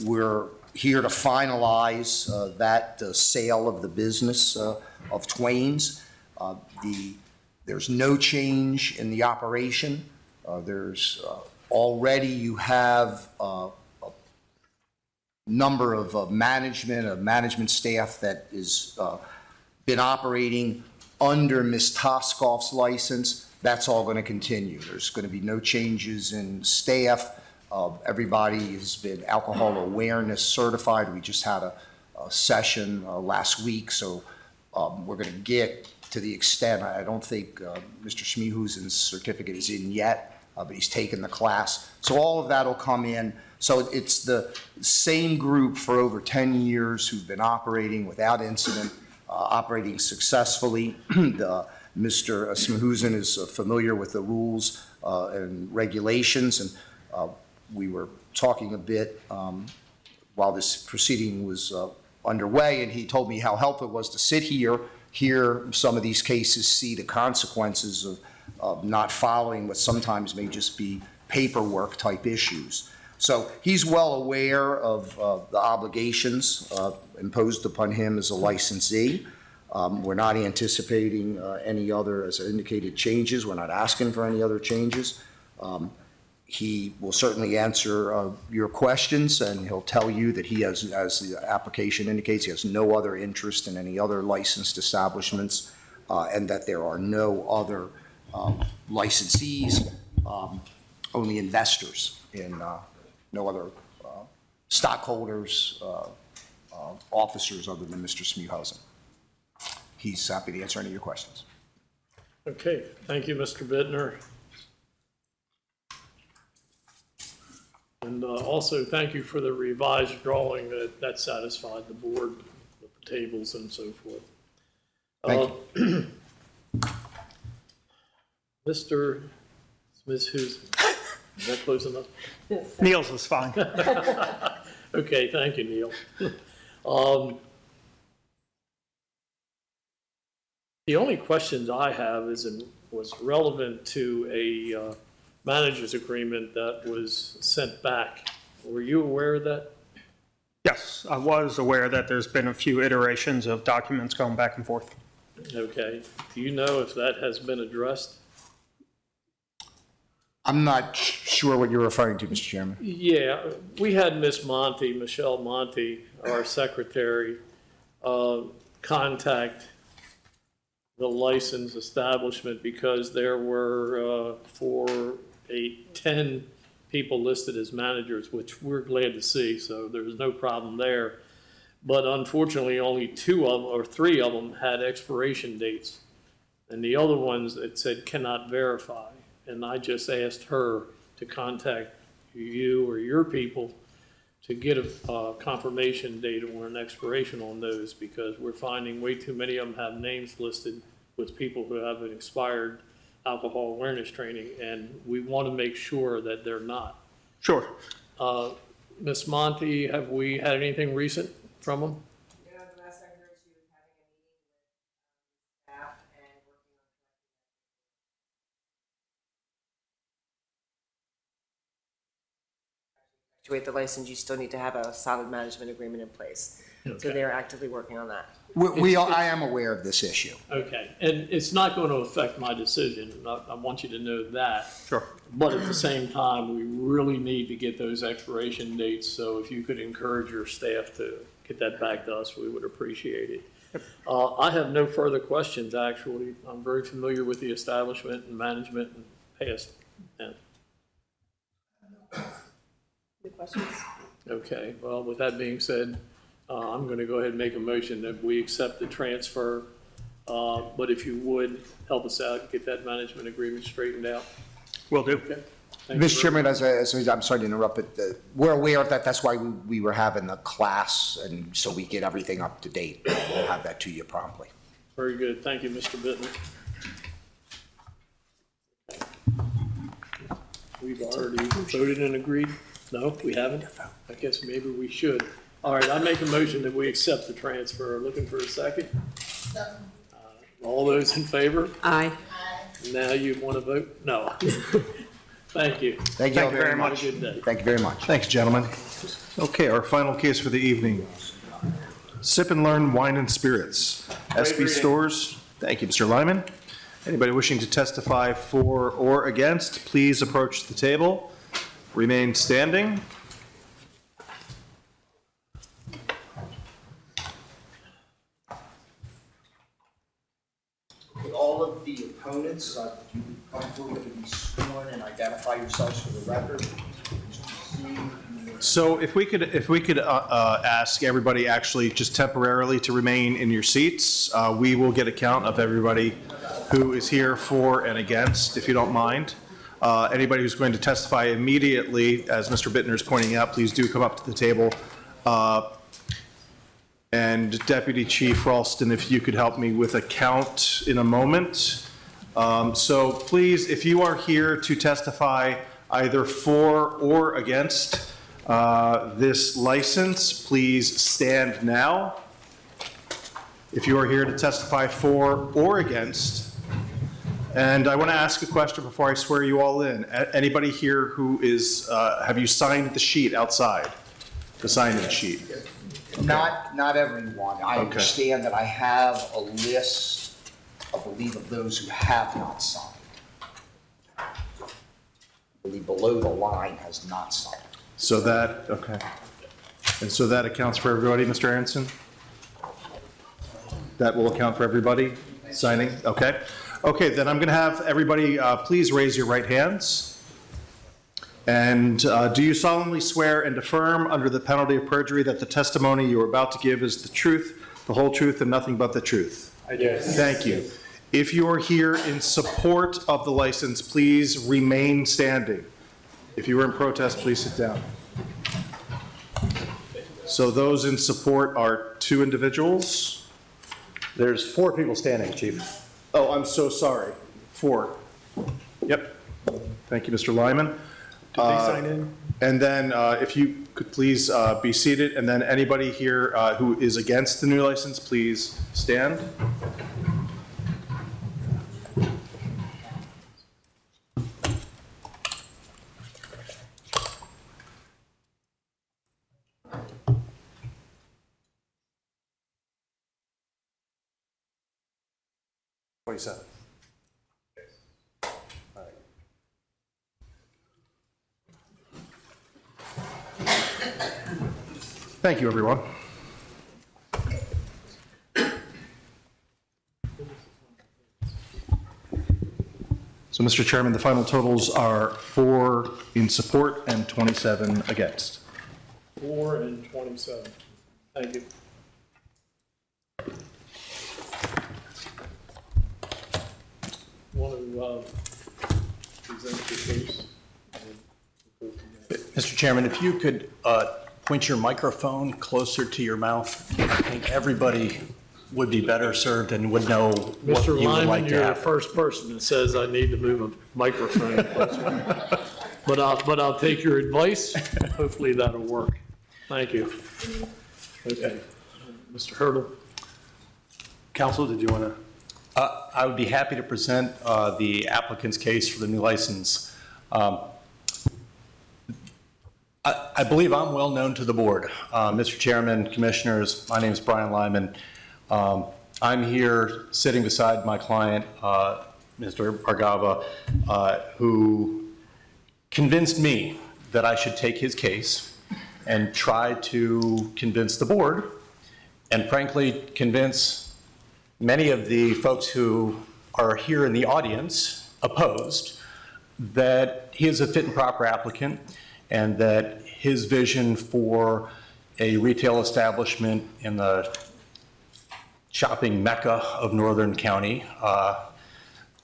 Speaker 18: We're here to finalize that sale of the business of Twain's. There's no change in the operation. There's already you have a number of management staff that is been operating under Ms. Toskoff's license. That's all going to continue. There's going to be no changes in staff. Everybody has been alcohol awareness certified. We just had a session last week, so we're going to get to the extent, I don't think Mr. Smehuyzen's certificate is in yet, but he's taken the class. So all of that will come in. So it's the same group for over 10 years who've been operating without incident, operating successfully. Mr. Smehuyzen is familiar with the rules and regulations, and we were talking a bit while this proceeding was underway, and he told me how helpful it was to sit here, hear some of these cases, see the consequences of not following what sometimes may just be paperwork type issues. So he's well aware of the obligations imposed upon him as a licensee. We're not anticipating any other, as I indicated, changes. We're not asking for any other changes. He will certainly answer your questions, and he'll tell you that he has, as the application indicates, he has no other interest in any other licensed establishments, and that there are no other licensees, only investors in no other stockholders, officers other than Mr. Smehuyzen. He's happy to answer any of your questions.
Speaker 1: Okay, thank you, Mr. Bittner. And also, thank you for the revised drawing that satisfied the board with the tables and so forth.
Speaker 18: Thank
Speaker 1: you. Mr. Smehuyzen, is that close enough?
Speaker 16: Niels is fine.
Speaker 1: Okay, thank you, Neil. The only questions I have was relevant to a manager's agreement that was sent back. Were you aware of that?
Speaker 16: Yes, I was aware that there's been a few iterations of documents going back and forth.
Speaker 1: Okay. Do you know if that has been addressed?
Speaker 18: I'm not sure what you're referring to, Mr. Chairman.
Speaker 1: Yeah, we had Miss Monty, Michelle Monty, our secretary, contact the licensed establishment because there were 10 people listed as managers, which we're glad to see, so there's no problem there. But unfortunately, only 2 of them or 3 of them had expiration dates, and the other ones it said cannot verify. And I just asked her to contact you or your people to get a confirmation date or an expiration on those, because we're finding way too many of them have names listed with people who have an expired alcohol awareness training, and we want to make sure that they're not.
Speaker 2: Sure.
Speaker 1: Ms. Monty, have we had anything recent from them?
Speaker 23: Yeah, the last I heard, she was having a meeting with staff and working on
Speaker 5: Effectuate the license, you still need to have a solid management agreement in place. So
Speaker 1: Okay.
Speaker 5: they're actively working on that.
Speaker 18: I am aware of this issue.
Speaker 1: Okay, and it's not going to affect my decision. I want you to know that.
Speaker 2: Sure.
Speaker 1: But at the same time, we really need to get those expiration dates, so if you could encourage your staff to get that back to us, we would appreciate it. I have no further questions, actually. I'm very familiar with the establishment and management and past. And,
Speaker 4: Any questions?
Speaker 1: okay, well, with that being said, I'm going to go ahead and make a motion that we accept the transfer. But if you would, help us out, and get that management agreement straightened out.
Speaker 16: Will do.
Speaker 1: Okay. Thank you
Speaker 18: Mr. Chairman, I'm sorry to interrupt, but we're aware of that. That's why we were having the class, and so we get everything up to date. We'll have that to you promptly.
Speaker 1: Very good. Thank you, Mr. Bittner. We've already voted and agreed? No, we haven't? I guess maybe we should. All right, I make a motion that we accept the transfer. Looking for a second? All those in favor?
Speaker 4: Aye.
Speaker 1: Now you want to vote? No. Thank you.
Speaker 18: Thank you all very much.
Speaker 1: Have a good day.
Speaker 18: Thank you very much.
Speaker 2: Thanks, gentlemen. Okay, our final case for the evening. Sip and Learn Wine and Spirits. SB
Speaker 1: reading.
Speaker 2: Stores. Thank you, Mr. Lyman. Anybody wishing to testify for or against, please approach the table. Remain standing.
Speaker 18: With all of the opponents, if you would come forward to be sworn and identify yourselves for the record.
Speaker 2: So if we could ask everybody actually just temporarily to remain in your seats, we will get a count of everybody who is here for and against, if you don't mind. Anybody who's going to testify immediately, as Mr. Bittner is pointing out, please do come up to the table. And Deputy Chief Ralston, if you could help me with a count in a moment. So please, if you are here to testify either for or against this license, please stand now. If you are here to testify for or against, and I want to ask a question before I swear you all in. Anybody here who is, have you signed the sheet outside? The sign-in sheet?
Speaker 18: Not everyone. I
Speaker 2: Okay.
Speaker 18: understand that I have a list, I believe, of those who have not signed. I believe below the line has not signed.
Speaker 2: So that, okay. And so that accounts for everybody, Mr. Aronson? That will account for everybody signing? Okay. Okay, then I'm going to have everybody please raise your right hands. And do you solemnly swear and affirm under the penalty of perjury that the testimony you are about to give is the truth, the whole truth, and nothing but the truth?
Speaker 1: I do.
Speaker 2: Thank you. If you are here in support of the license, please remain standing. If you are in protest, please sit down. So those in support are two individuals?
Speaker 19: There's 4 people standing, Chief.
Speaker 2: Oh, I'm so sorry. 4. Yep. Thank you, Mr. Lyman.
Speaker 3: Did they sign in?
Speaker 2: And then if you could please be seated, and then anybody here who is against the new license, please stand. Thank you, everyone. So, Mr. Chairman, the final totals are 4 in support and 27 against.
Speaker 1: 4 and 27. Thank you. Want to present the case?
Speaker 19: Mr. Chairman, if you could point your microphone closer to your mouth? I think everybody would be better served and would know what you
Speaker 1: Mr.
Speaker 19: would
Speaker 1: Lyman,
Speaker 19: like to
Speaker 1: you're the
Speaker 19: have.
Speaker 1: first person that says I need to move a microphone closer. But I'll take your advice. Hopefully that'll work. Thank you. Okay. Mr. Hurdle.
Speaker 3: Counsel, did you want to?
Speaker 19: I would be happy to present the applicant's case for the new license. I believe I'm well known to the board. Mr. Chairman, Commissioners, my name is Brian Lyman. I'm here sitting beside my client, Mr. Bargava, who convinced me that I should take his case and try to convince the board, and frankly, convince many of the folks who are here in the audience opposed that he is a fit and proper applicant and that his vision for a retail establishment in the shopping mecca of Northern County,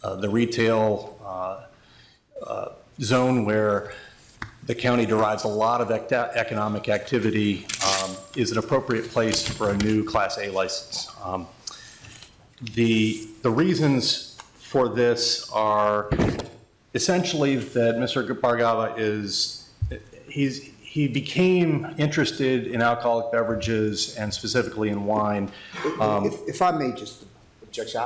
Speaker 19: the retail zone where the county derives a lot of economic activity, is an appropriate place for a new Class A license. The reasons for this are essentially that Mr. Bargava he became interested in alcoholic beverages and specifically in wine.
Speaker 18: If I may just object,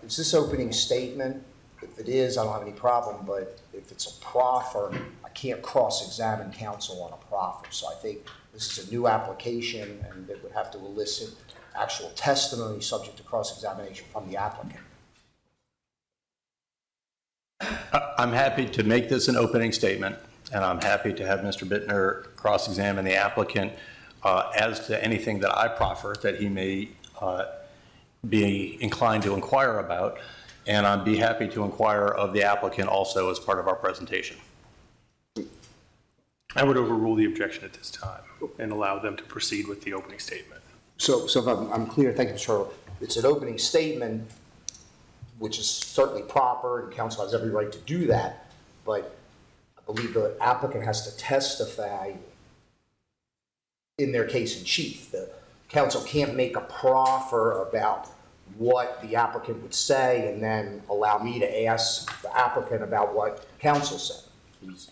Speaker 18: is this opening statement? If it is, I don't have any problem, but if it's a proffer, I can't cross-examine counsel on a proffer. So I think this is a new application and it would have to elicit actual testimony subject to cross-examination from the applicant.
Speaker 19: I'm happy to make this an opening statement, and I'm happy to have Mr. Bittner cross-examine the applicant as to anything that I proffer that he may be inclined to inquire about, and I'd be happy to inquire of the applicant also as part of our presentation.
Speaker 3: I would overrule the objection at this time and allow them to proceed with the opening statement.
Speaker 18: So if I'm clear, thank you, Mr. Hurdle. It's an opening statement, which is certainly proper, and counsel has every right to do that, but I believe the applicant has to testify in their case in chief. The counsel can't make a proffer about what the applicant would say and then allow me to ask the applicant about what counsel said. He's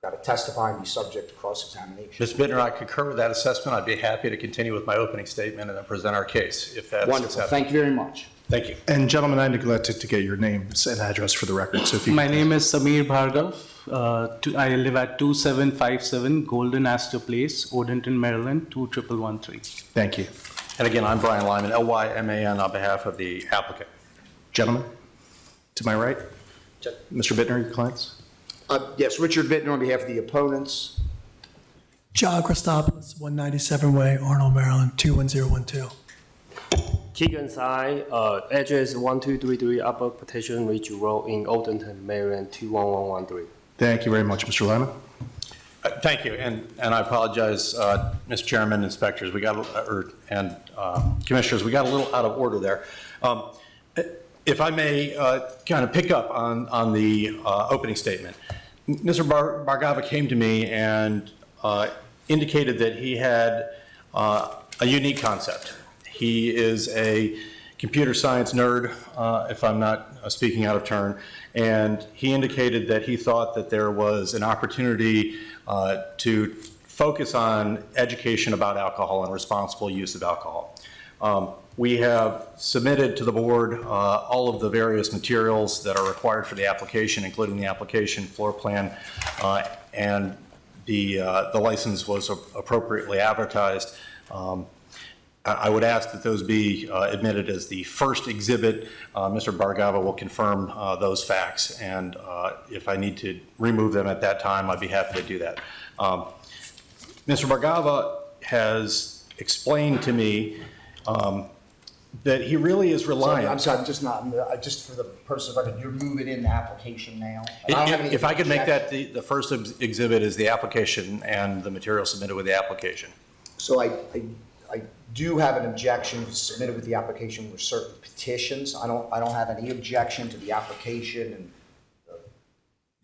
Speaker 18: got to testify and be subject to cross-examination.
Speaker 19: Ms. Bittner, I concur with that assessment. I'd be happy to continue with my opening statement and then present our case if that's
Speaker 18: Wonderful.
Speaker 19: acceptable.
Speaker 18: Thank you very much.
Speaker 19: Thank you.
Speaker 2: And gentlemen, I neglected to get your names and address for the record. So if you
Speaker 7: My name is Samir Bhargav. I live at 2757 Golden Astor Place, Odenton, Maryland, 21113.
Speaker 2: Thank you.
Speaker 19: And again, I'm Brian Lyman, L-Y-M-A-N, on behalf of the applicant.
Speaker 2: Gentlemen, to my right, Mr. Bittner, your clients.
Speaker 18: Yes, Richard Bittner on behalf of the opponents.
Speaker 6: John Christopoulos, 197 Way, Arnold, Maryland, 21012.
Speaker 17: Keegan Tsai, address 1233 Upper Petition Ridge Road in Odenton, Maryland, 21113.
Speaker 2: Thank you very much, Mr. Lyman.
Speaker 19: Thank you, and I apologize, Mr. Chairman, inspectors, commissioners, we got a little out of order there. If I may kind of pick up on the opening statement. Mr. Bargava came to me and indicated that he had a unique concept. He is a computer science nerd, if I'm not speaking out of turn, and he indicated that he thought that there was an opportunity to focus on education about alcohol and responsible use of alcohol. We have submitted to the board all of the various materials that are required for the application, including the application floor plan, and the license was appropriately advertised. I would ask that those be admitted as the first exhibit. Mr. Bargava will confirm those facts, and if I need to remove them at that time, I'd be happy to do that. Mr. Bargava has explained to me that he really is reliant.
Speaker 18: I'm sorry, I'm just not, just for the purpose of record, you're moving in the application now? I don't have any
Speaker 19: If I could make that
Speaker 18: objection.
Speaker 19: the first exhibit is the application and the material submitted with the application.
Speaker 18: So I do have an objection submitted with the application with certain petitions. I don't have any objection to the application and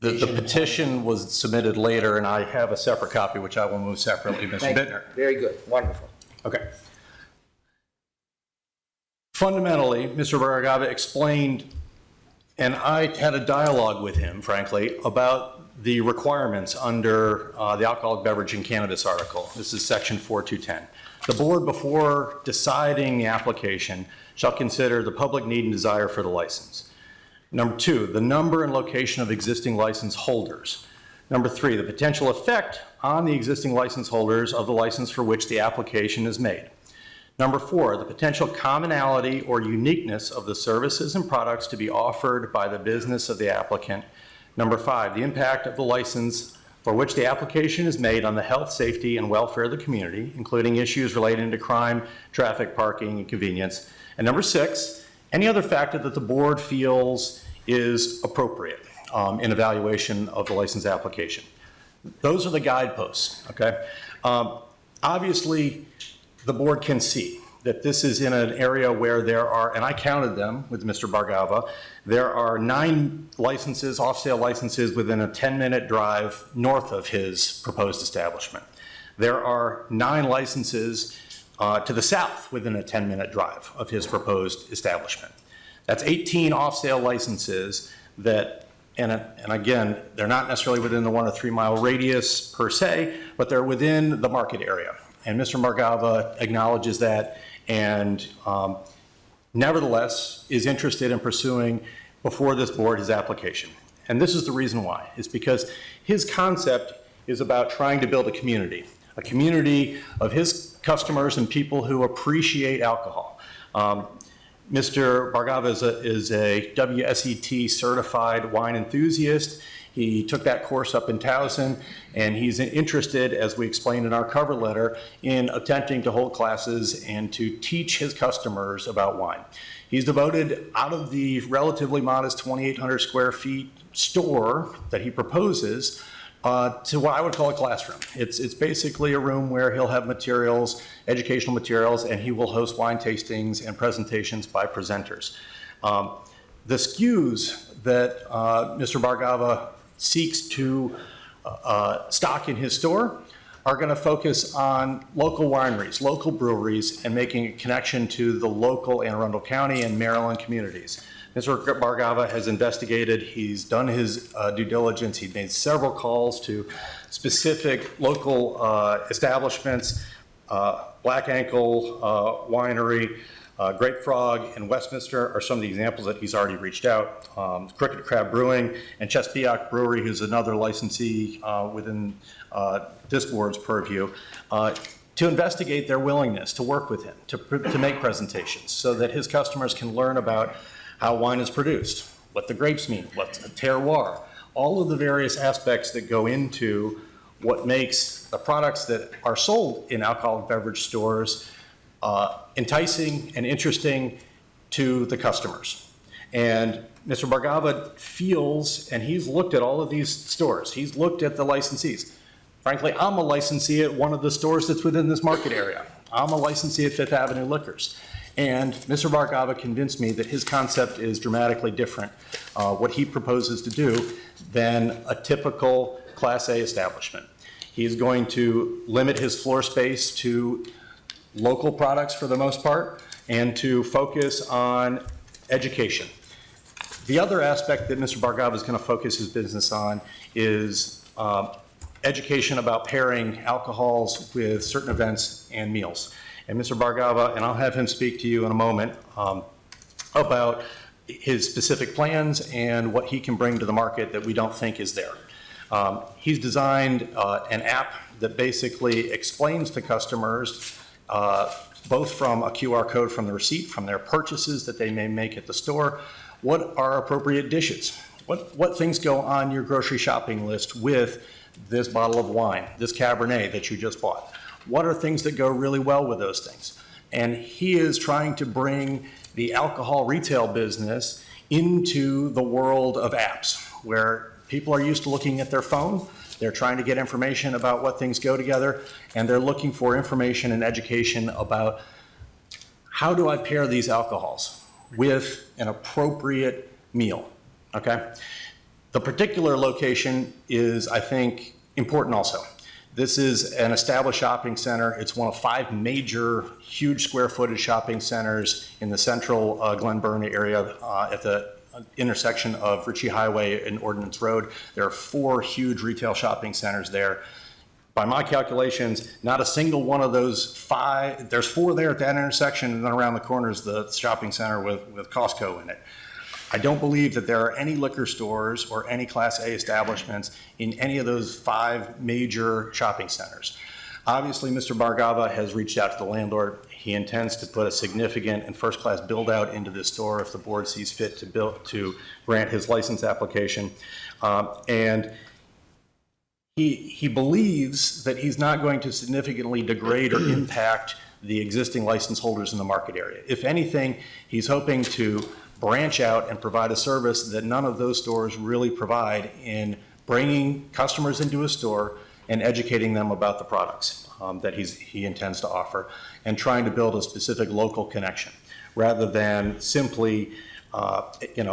Speaker 19: The petition was submitted later, and I have a separate copy, which I will move separately, Mr.
Speaker 18: Thank you.
Speaker 19: Bittner.
Speaker 18: Very good, wonderful.
Speaker 19: Okay. Fundamentally, Mr. Baragava explained, and I had a dialogue with him, frankly, about the requirements under the alcoholic beverage and cannabis article. This is section 4210. The board, before deciding the application, shall consider the public need and desire for the license. Number 2, the number and location of existing license holders. Number 3, the potential effect on the existing license holders of the license for which the application is made. Number 4, the potential commonality or uniqueness of the services and products to be offered by the business of the applicant. Number 5, the impact of the license for which the application is made on the health, safety, and welfare of the community, including issues relating to crime, traffic, parking, and convenience. And number 6, any other factor that the board feels is appropriate in evaluation of the license application. Those are the guideposts, okay? Obviously, the board can see that this is in an area where there are, and I counted them with Mr. Bargava, there are 9 licenses, off-sale licenses within a 10-minute drive north of his proposed establishment. There are 9 licenses to the south within a 10-minute drive of his proposed establishment. That's 18 off-sale licenses that, and again, they're not necessarily within the 1 or 3 mile radius per se, but they're within the market area. And Mr. Bargava acknowledges that and nevertheless is interested in pursuing before this board his application. And this is the reason why. It's because his concept is about trying to build a community of his customers and people who appreciate alcohol. Mr. Bargava is a WSET certified wine enthusiast. He took that course up in Towson, and he's interested, as we explained in our cover letter, in attempting to hold classes and to teach his customers about wine. He's devoted, out of the relatively modest 2,800 square feet store that he proposes, to what I would call a classroom. It's basically a room where he'll have materials, educational materials, and he will host wine tastings and presentations by presenters. The SKUs that Mr. Bargava seeks to stock in his store are going to focus on local wineries, local breweries, and making a connection to the local Anne Arundel County and Maryland communities. Mr. Bargava has investigated, he's done his due diligence, he's made several calls to specific local establishments, Black Ankle Winery, Grape Frog, and Westminster are some of the examples that he's already reached out. Crooked Crab Brewing and Chesapeake Brewery, who's another licensee within this board's purview, to investigate their willingness to work with him, to make presentations so that his customers can learn about how wine is produced, what the grapes mean, what's a terroir, all of the various aspects that go into what makes the products that are sold in alcoholic beverage stores enticing and interesting to the customers. And Mr. Bargava feels, and he's looked at all of these stores, he's looked at the licensees. Frankly, I'm a licensee at one of the stores that's within this market area. I'm a licensee at Fifth Avenue Liquors. And Mr. Bargava convinced me that his concept is dramatically different, what he proposes to do, than a typical Class A establishment. He's going to limit his floor space to local products for the most part, and to focus on education. The other aspect that Mr. Bargava is going to focus his business on is education about pairing alcohols with certain events and meals. And Mr. Bargava, and I'll have him speak to you in a moment about his specific plans and what he can bring to the market that we don't think is there. He's designed an app that basically explains to customers, both from a QR code from the receipt, from their purchases that they may make at the store, what are appropriate dishes, what things go on your grocery shopping list with this bottle of wine, this Cabernet that you just bought. What are things that go really well with those things? And he is trying to bring the alcohol retail business into the world of apps, where people are used to looking at their phone, they're trying to get information about what things go together, and they're looking for information and education about how do I pair these alcohols with an appropriate meal, okay? The particular location is, I think, important also. This is an established shopping center. It's one of 5 major, huge square footage shopping centers in the central Glen Burnie area at the intersection of Ritchie Highway and Ordnance Road. There are 4 huge retail shopping centers there. By my calculations, not a single one of those 5, there's 4 there at that intersection, and then around the corner is the shopping center with Costco in it. I don't believe that there are any liquor stores or any Class A establishments in any of those 5 major shopping centers. Obviously, Mr. Bargava has reached out to the landlord. He intends to put a significant and first-class build-out into this store if the board sees fit to grant his license application. And he believes that he's not going to significantly degrade or impact the existing license holders in the market area. If anything, he's hoping to branch out and provide a service that none of those stores really provide in bringing customers into a store and educating them about the products that he intends to offer, and trying to build a specific local connection rather than simply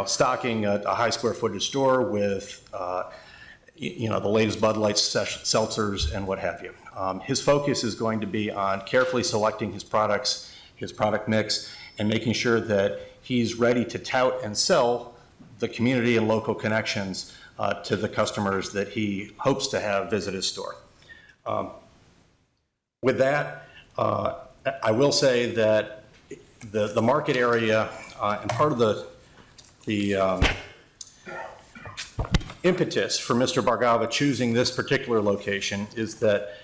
Speaker 19: stocking a high square footage store with the latest Bud Light seltzers and what have you. His focus is going to be on carefully selecting his products, his product mix, and making sure that he's ready to tout and sell the community and local connections to the customers that he hopes to have visit his store. With that, I will say that the market area and part of the impetus for Mr. Bargava choosing this particular location is that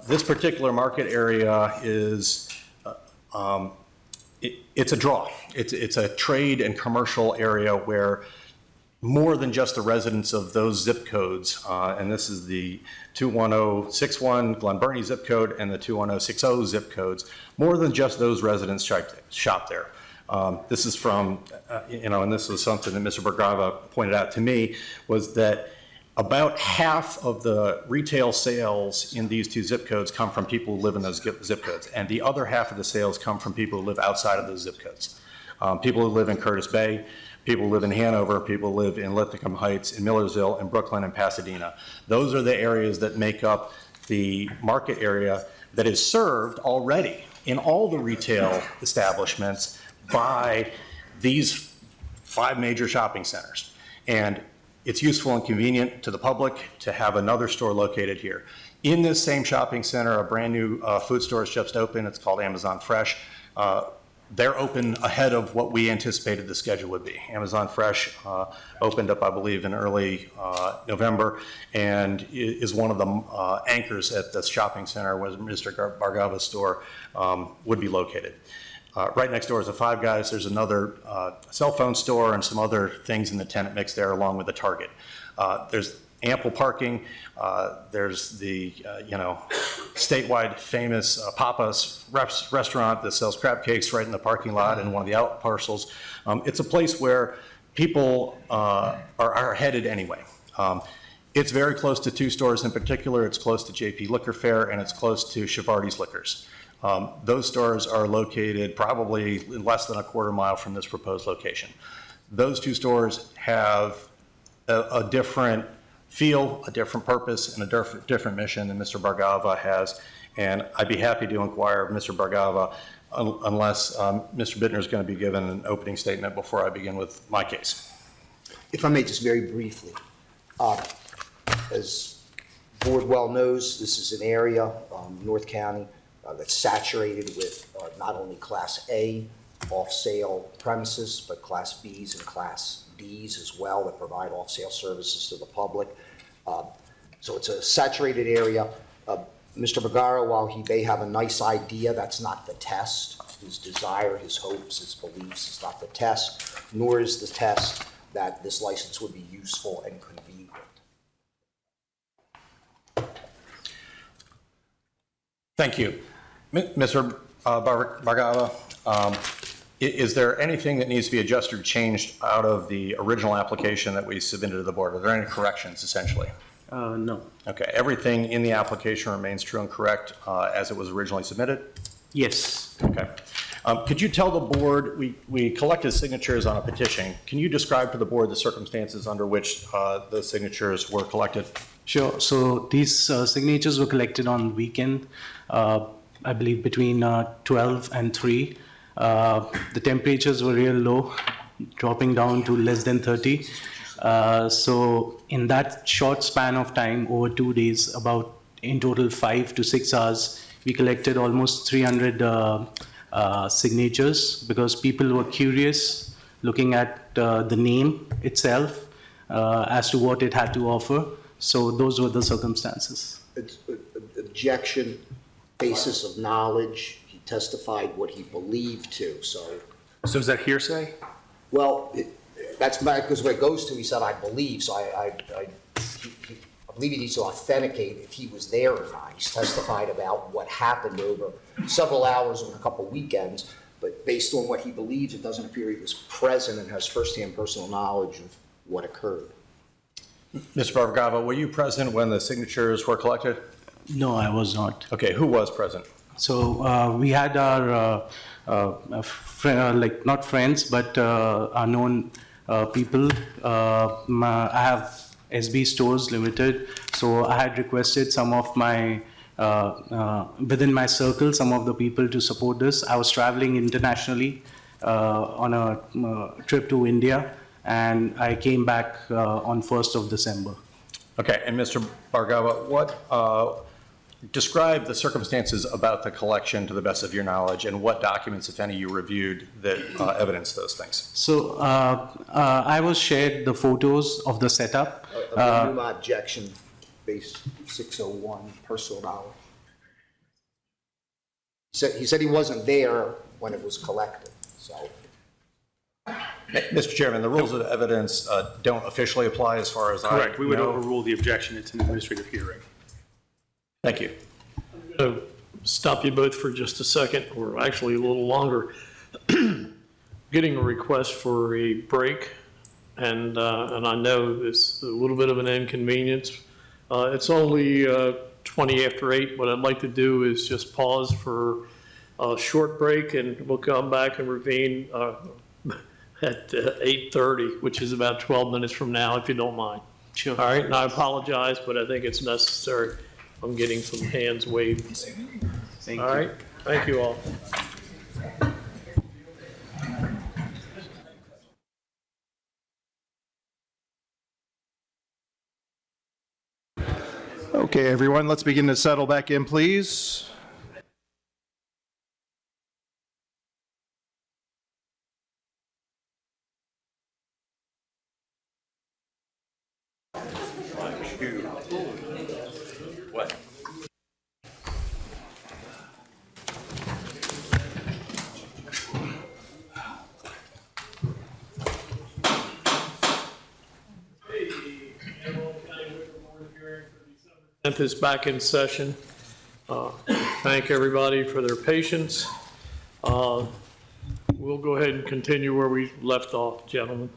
Speaker 19: this particular market area is it's a draw. It's a trade and commercial area where more than just the residents of those zip codes, and this is the 21061 Glen Burnie zip code and the 21060 zip codes, more than just those residents shop there. This is from, and this was something that Mr. Bargava pointed out to me, was that about half of the retail sales in these 2 zip codes come from people who live in those zip codes, and the other half of the sales come from people who live outside of those zip codes. People who live in Curtis Bay, people who live in Hanover, people who live in Linthicum Heights, in Millersville, in Brooklyn, and Pasadena. Those are the areas that make up the market area that is served already in all the retail establishments by these 5 major shopping centers. And it's useful and convenient to the public to have another store located here. In this same shopping center, a brand new food store has just opened. It's called Amazon Fresh. They're open ahead of what we anticipated the schedule would be. Amazon Fresh opened up, I believe, in early November, and is one of the anchors at this shopping center where Mr. Bargava's store would be located. Right next door is a Five Guys. There's another cell phone store and some other things in the tenant mix there, along with a Target. There's ample parking. There's the statewide famous Papa's restaurant that sells crab cakes right in the parking lot in one of the out parcels. It's a place where people are headed anyway. It's very close to 2 stores in particular. It's close to JP Liquor Fair, and it's close to Shivardi's Liquors. Those stores are located probably less than a quarter mile from this proposed location. Those 2 stores have a different feel, a different purpose, and a different mission than Mr. Bargava has. And I'd be happy to inquire of Mr. Bargava unless Mr. Bittner is going to be given an opening statement before I begin with my case.
Speaker 18: If I may, just very briefly, as the board well knows, this is an area, North County, that's saturated with not only Class A off-sale premises, but Class Bs and Class Ds as well that provide off-sale services to the public. So it's a saturated area. Mr. Bergara, while he may have a nice idea, that's not the test. His desire, his hopes, his beliefs is not the test, nor is the test that this license would be useful and convenient.
Speaker 19: Thank you. Mr. Bargava, is there anything that needs to be adjusted or changed out of the original application that we submitted to the board? Are there any corrections, essentially?
Speaker 7: No.
Speaker 19: Okay, everything in the application remains true and correct as it was originally submitted?
Speaker 7: Yes.
Speaker 19: Okay. Could you tell the board, we collected signatures on a petition. Can you describe to the board the circumstances under which the signatures were collected?
Speaker 7: Sure. So these signatures were collected on weekend, I believe between 12 and 3. The temperatures were real low, dropping down to less than 30. So in that short span of time, over 2 days, about in total 5 to 6 hours, we collected almost 300 signatures because people were curious looking at the name itself as to what it had to offer. So those were the circumstances.
Speaker 18: Objection, basis of knowledge, he testified what he believed to, so.
Speaker 3: So is that hearsay?
Speaker 18: Well, that's because where it goes to, he said, I believe, so I believe he needs to authenticate if he was there or not. He's testified about what happened over several hours on a couple weekends, but based on what he believes, it doesn't appear he was present and has firsthand personal knowledge of what occurred.
Speaker 19: Mr. Bargava, were you present when the signatures were collected?
Speaker 7: No, I was not.
Speaker 19: Okay, who was present?
Speaker 7: So we had our, like not friends, but our known people. I have SB Stores Limited, so I had requested some of my, within my circle, some of the people to support this. I was traveling internationally on a trip to India, and I came back on 1st of December.
Speaker 19: Okay, and Mr. Bargava, what, describe the circumstances about the collection to the best of your knowledge, and what documents, if any, you reviewed that evidence those things.
Speaker 7: So I was shared the photos of the setup.
Speaker 18: My objection, base 601, personal knowledge. He said he wasn't there when it was collected, so.
Speaker 19: Mr. Chairman, the rules of evidence don't officially apply as far as I know.
Speaker 3: Correct. We would overrule the objection. It's an administrative hearing.
Speaker 19: Thank you.
Speaker 1: I'm going to stop you both for just a second, or actually a little longer. Getting a request for a break, and I know it's a little bit of an inconvenience. It's only 20 after 8. What I'd like to do is just pause for a short break, and we'll come back and reconvene at 8:30, which is about 12 minutes from now, if you don't mind.
Speaker 7: Sure.
Speaker 1: All right, and I apologize, but I think it's necessary. I'm getting some hands waved.
Speaker 7: Thank
Speaker 1: all right, thank you all.
Speaker 2: Okay, everyone, let's begin to settle back in, please.
Speaker 19: What?
Speaker 1: Is back in session. Thank everybody for their patience. We'll go ahead and continue where we left off, gentlemen.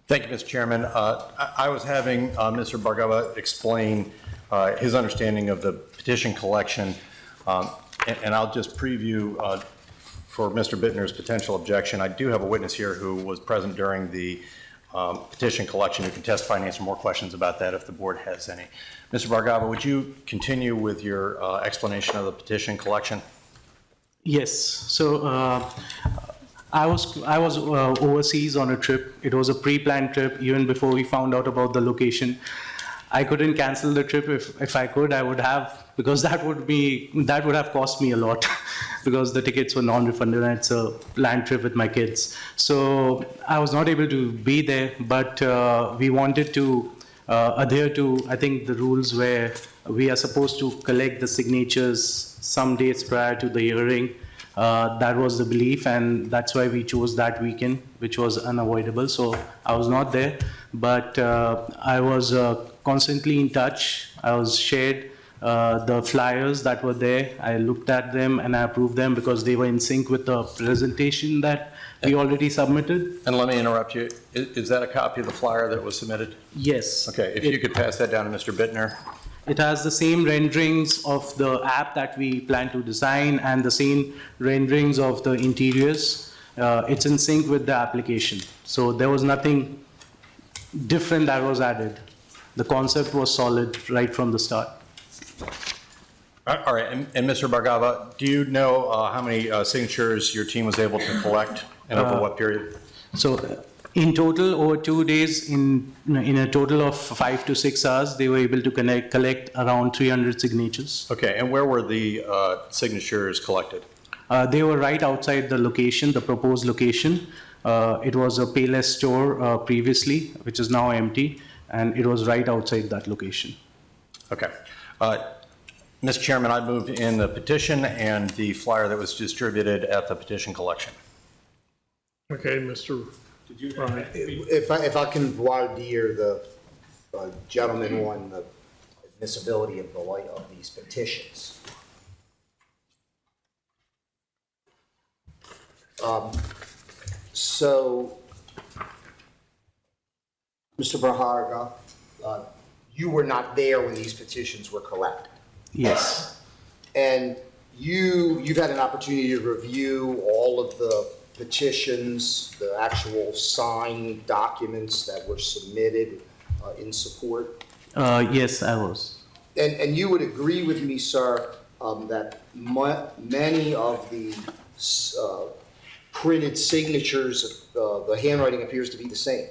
Speaker 19: Thank you, Mr. Chairman. I was having Mr. Bargava explain his understanding of the petition collection, and I'll just preview for Mr. Bittner's potential objection. I do have a witness here who was present during the petition collection who can testify and answer more questions about that if the board has any. Mr. Bargava, would you continue with your explanation of the petition collection?
Speaker 7: Yes. So I was overseas on a trip. It was a pre-planned trip even before we found out about the location. I couldn't cancel the trip. If I could, I would have, because that would have cost me a lot because the tickets were non-refundable and it's a planned trip with my kids. So I was not able to be there, but we wanted to adhere to, I think, the rules where we are supposed to collect the signatures some days prior to the hearing. That was the belief, and that's why we chose that weekend, which was unavoidable. So I was not there, but I was constantly in touch. I was shared the flyers that were there. I looked at them and I approved them because they were in sync with the presentation that we already submitted.
Speaker 19: And let me interrupt you. Is that a copy of the flyer that was submitted?
Speaker 7: Yes.
Speaker 19: Okay, if you could pass that down to Mr. Bittner.
Speaker 7: It has the same renderings of the app that we plan to design and the same renderings of the interiors. It's in sync with the application. So there was nothing different that was added. The concept was solid right from the start.
Speaker 19: All right, and Mr. Bargava, do you know how many signatures your team was able to collect and over what period?
Speaker 7: So in total, over 2 days, in a total of 5 to 6 hours, they were able to collect around 300 signatures.
Speaker 19: Okay, and where were the signatures collected?
Speaker 7: They were right outside the location, the proposed location. It was a Payless store previously, which is now empty, and it was right outside that location.
Speaker 19: Okay. Mr. Chairman, I move in the petition and the flyer that was distributed at the petition collection.
Speaker 1: Okay, Mr.
Speaker 18: If I can voir dire the gentleman on the admissibility of these petitions. So, Mr. Barhaga, you were not there when these petitions were collected.
Speaker 7: Yes.
Speaker 18: And you've had an opportunity to review all of the petitions, the actual signed documents that were submitted in support?
Speaker 7: Yes, I was.
Speaker 18: And you would agree with me, sir, that many of the printed signatures, the handwriting appears to be the same?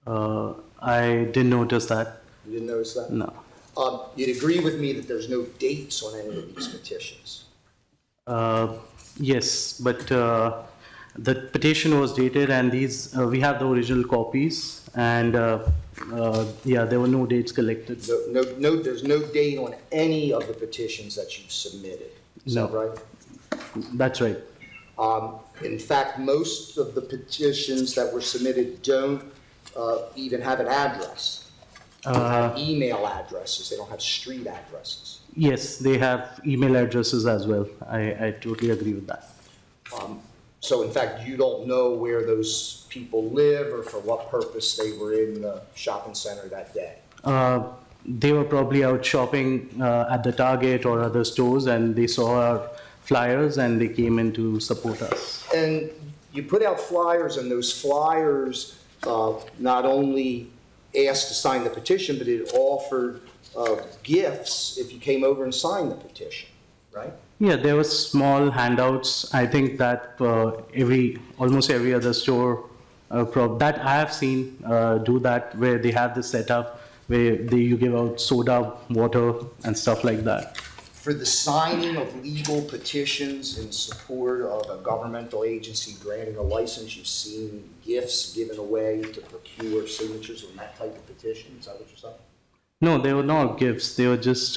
Speaker 7: I didn't notice that.
Speaker 18: You didn't notice that?
Speaker 7: No.
Speaker 18: You'd agree with me that there's no dates on any of these petitions?
Speaker 7: Yes, but the petition was dated, and these we have the original copies, and yeah, there were no dates collected.
Speaker 18: There's no date on any of the petitions that you've submitted. Is that right?
Speaker 7: That's right.
Speaker 18: In fact, most of the petitions that were submitted don't even have an address. They have email addresses. They don't have street addresses.
Speaker 7: Yes, they have email addresses as well. I totally agree with that.
Speaker 18: So in fact, you don't know where those people live or for what purpose they were in the shopping center that day?
Speaker 7: They were probably out shopping at the Target or other stores, and they saw our flyers and they came in to support us.
Speaker 18: And you put out flyers, and those flyers not only asked to sign the petition, but it offered gifts if you came over and signed the petition, right?
Speaker 7: Yeah, there were small handouts. I think that almost every other store that I have seen do that, where they have the setup where you give out soda, water, and stuff like that.
Speaker 18: For the signing of legal petitions in support of a governmental agency granting a license, you've seen gifts given away to procure signatures on that type of petition? Is that what you're saying?
Speaker 7: No, they were not gifts. They were just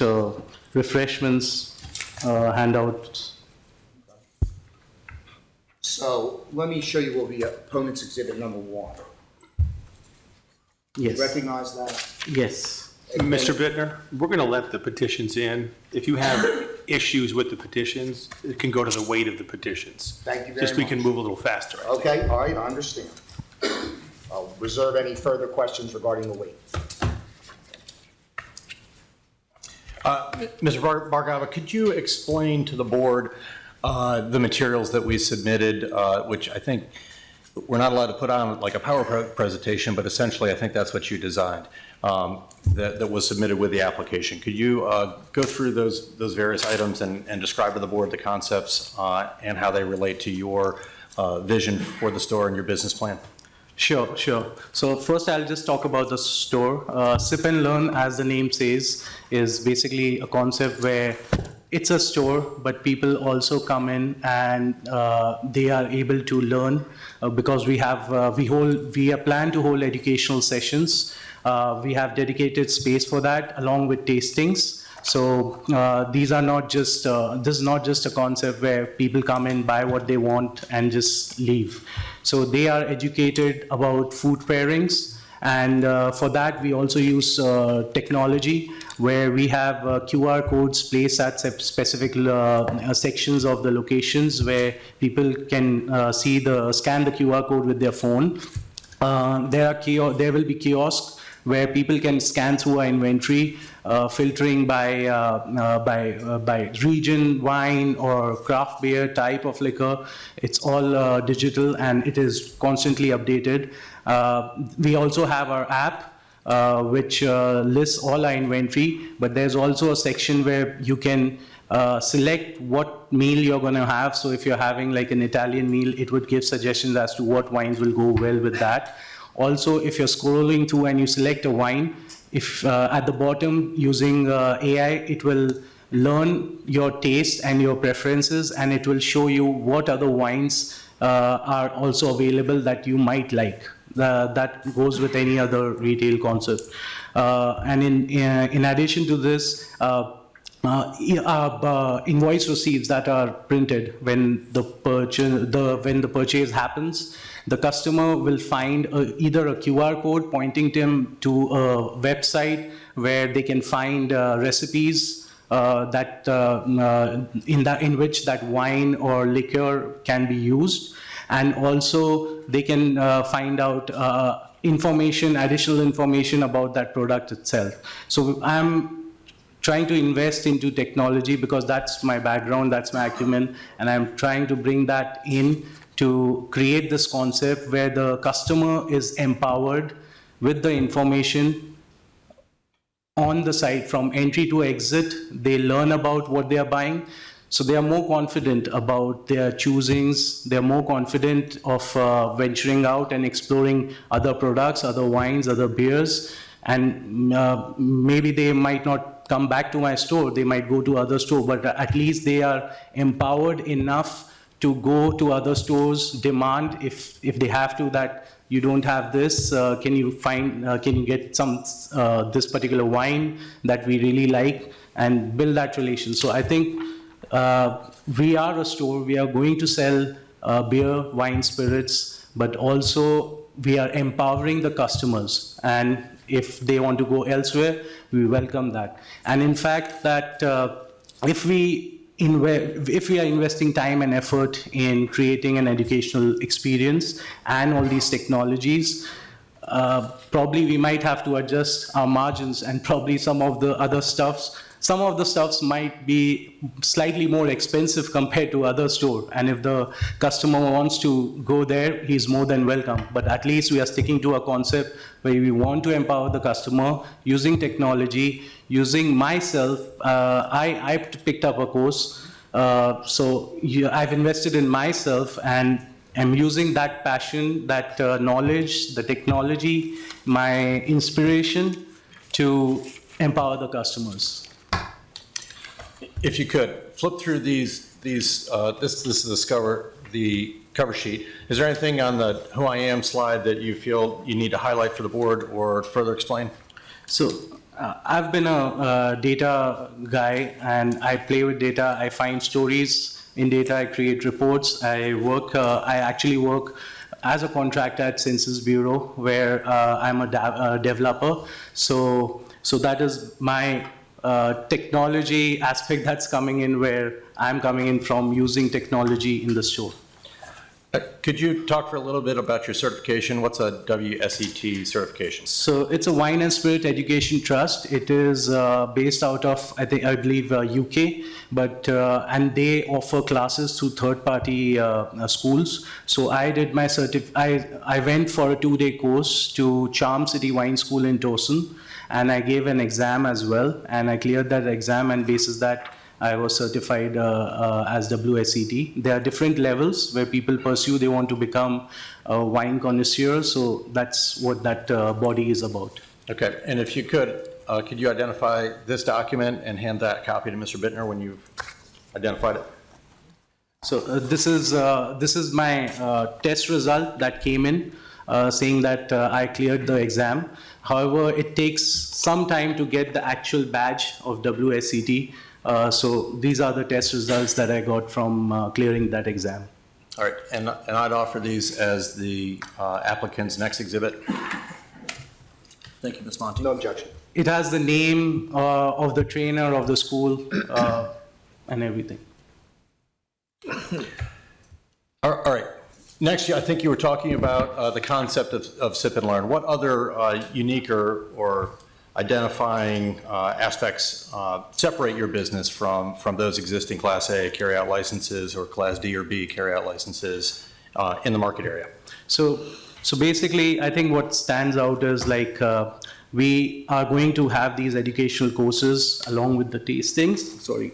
Speaker 7: refreshments, handouts.
Speaker 18: So let me show you what we opponent's exhibit number 1.
Speaker 7: Yes.
Speaker 18: You recognize that?
Speaker 7: Yes.
Speaker 3: Mr. Bittner, we're going to let the petitions in. If you have issues with the petitions, it can go to the weight of the petitions.
Speaker 18: Thank you very
Speaker 3: Just we
Speaker 18: much.
Speaker 3: can move a little faster.
Speaker 18: Okay, all right, I understand. I'll reserve any further questions regarding the weight.
Speaker 19: Mr. Bargava, could you explain to the board the materials that we submitted, which I think we're not allowed to put on like a PowerPoint presentation, but essentially I think that's what you designed, that was submitted with the application. Could you go through those various items and describe to the board the concepts and how they relate to your vision for the store and your business plan?
Speaker 7: Sure. So first I'll just talk about the store. Sip and Learn, as the name says, is basically a concept where it's a store, but people also come in and they are able to learn because we plan to hold educational sessions. We have dedicated space for that along with tastings. So this is not just a concept where people come in, buy what they want and just leave. So they are educated about food pairings, and for that we also use technology where we have QR codes placed at specific sections of the locations where people can scan the QR code with their phone. There will be kiosks where people can scan through our inventory filtering by region, wine, or craft beer type of liquor. It's all digital and it is constantly updated. We also have our app, which lists all our inventory, but there's also a section where you can select what meal you're going to have. So if you're having like an Italian meal, it would give suggestions as to what wines will go well with that. Also, if you're scrolling through and you select a wine, if at the bottom using AI, it will learn your taste and your preferences, and it will show you what other wines are also available that you might like. That goes with any other retail concept. And in addition to this, invoice receipts that are printed when the purchase happens, the customer will find either a QR code pointing them to a website where they can find recipes in which that wine or liquor can be used, and also they can find out additional information about that product itself. So I'm trying to invest into technology because that's my background, that's my acumen, and I'm trying to bring that in to create this concept where the customer is empowered with the information on the site from entry to exit. They learn about what they are buying, so they are more confident about their choosings. They're more confident of venturing out and exploring other products, other wines, other beers, and maybe they might not come back to my store, they might go to other store, but at least they are empowered enough to go to other stores, demand if they have to that you don't have this, can you get some this particular wine that we really like, and build that relation. So I think we are a store, we are going to sell beer, wine, spirits, but also we are empowering the customers, and if they want to go elsewhere, we welcome that. And in fact, that if we are investing time and effort in creating an educational experience and all these technologies, probably we might have to adjust our margins, and probably some of the stuffs might be slightly more expensive compared to other store. And if the customer wants to go there, he's more than welcome. But at least we are sticking to a concept where we want to empower the customer using technology, using myself. I picked up a course, so I've invested in myself, and I'm using that passion, that knowledge, the technology, my inspiration to empower the customers.
Speaker 19: If you could, flip through this is the cover sheet. Is there anything on the Who I Am slide that you feel you need to highlight for the board or further explain?
Speaker 7: So I've been a data guy, and I play with data. I find stories in data, I create reports. I actually work as a contractor at Census Bureau, where I'm a developer. So that is my technology aspect that's coming in, where I'm coming in from using technology in the store.
Speaker 19: Could you talk for a little bit about your certification? What's a WSET certification?
Speaker 7: So it's a Wine and Spirit Education Trust. It is based out of, I believe, UK, but and they offer classes through third-party schools. So I did my I went for a 2-day course to Charm City Wine School in Towson, and I gave an exam as well, and I cleared that exam, and basis that I was certified as WSET. There are different levels where people pursue, they want to become a wine connoisseur, so that's what that body is about.
Speaker 19: Okay, and if you could you identify this document and hand that copy to Mr. Bittner when you've identified it?
Speaker 7: So this is my test result that came in, saying that I cleared the exam. However, it takes some time to get the actual badge of WSET. So these are the test results that I got from clearing that exam.
Speaker 19: All right, and I'd offer these as the applicant's next exhibit.
Speaker 2: Thank you, Ms. Monti. No objection.
Speaker 7: It has the name of the trainer of the school and everything.
Speaker 19: All right. Next, I think you were talking about the concept of sip and learn. What other unique or identifying aspects separate your business from those existing Class A carryout licenses or Class D or B carryout licenses in the market area?
Speaker 7: So basically, I think what stands out is like we are going to have these educational courses along with the tastings. Sorry.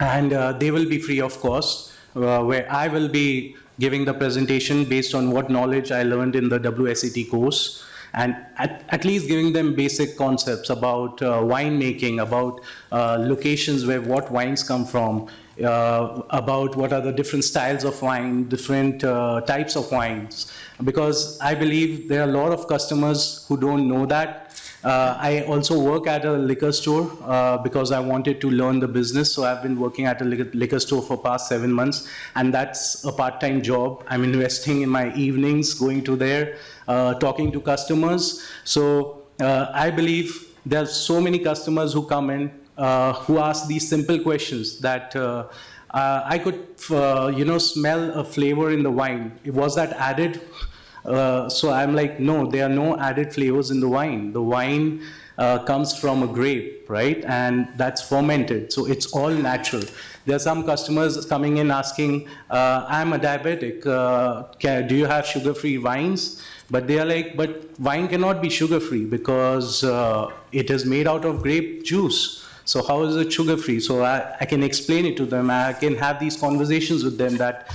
Speaker 7: And they will be free of cost, where I will be giving the presentation based on what knowledge I learned in the WSET course, and at least giving them basic concepts about wine making, about locations where what wines come from, about what are the different styles of wine, different types of wines, because I believe there are a lot of customers who don't know that. I also work at a liquor store because I wanted to learn the business. So I've been working at a liquor store for past 7 months, and that's a part-time job. I'm investing in my evenings, going to there, talking to customers. So I believe there are so many customers who come in who ask these simple questions that I could, smell a flavor in the wine. Was that added? So I'm like, no, there are no added flavors in the wine. The wine comes from a grape, right? And that's fermented. So it's all natural. There are some customers coming in asking, I'm a diabetic. Do you have sugar-free wines? But they are like, but wine cannot be sugar-free because it is made out of grape juice. So how is it sugar-free? So I can explain it to them. I can have these conversations with them that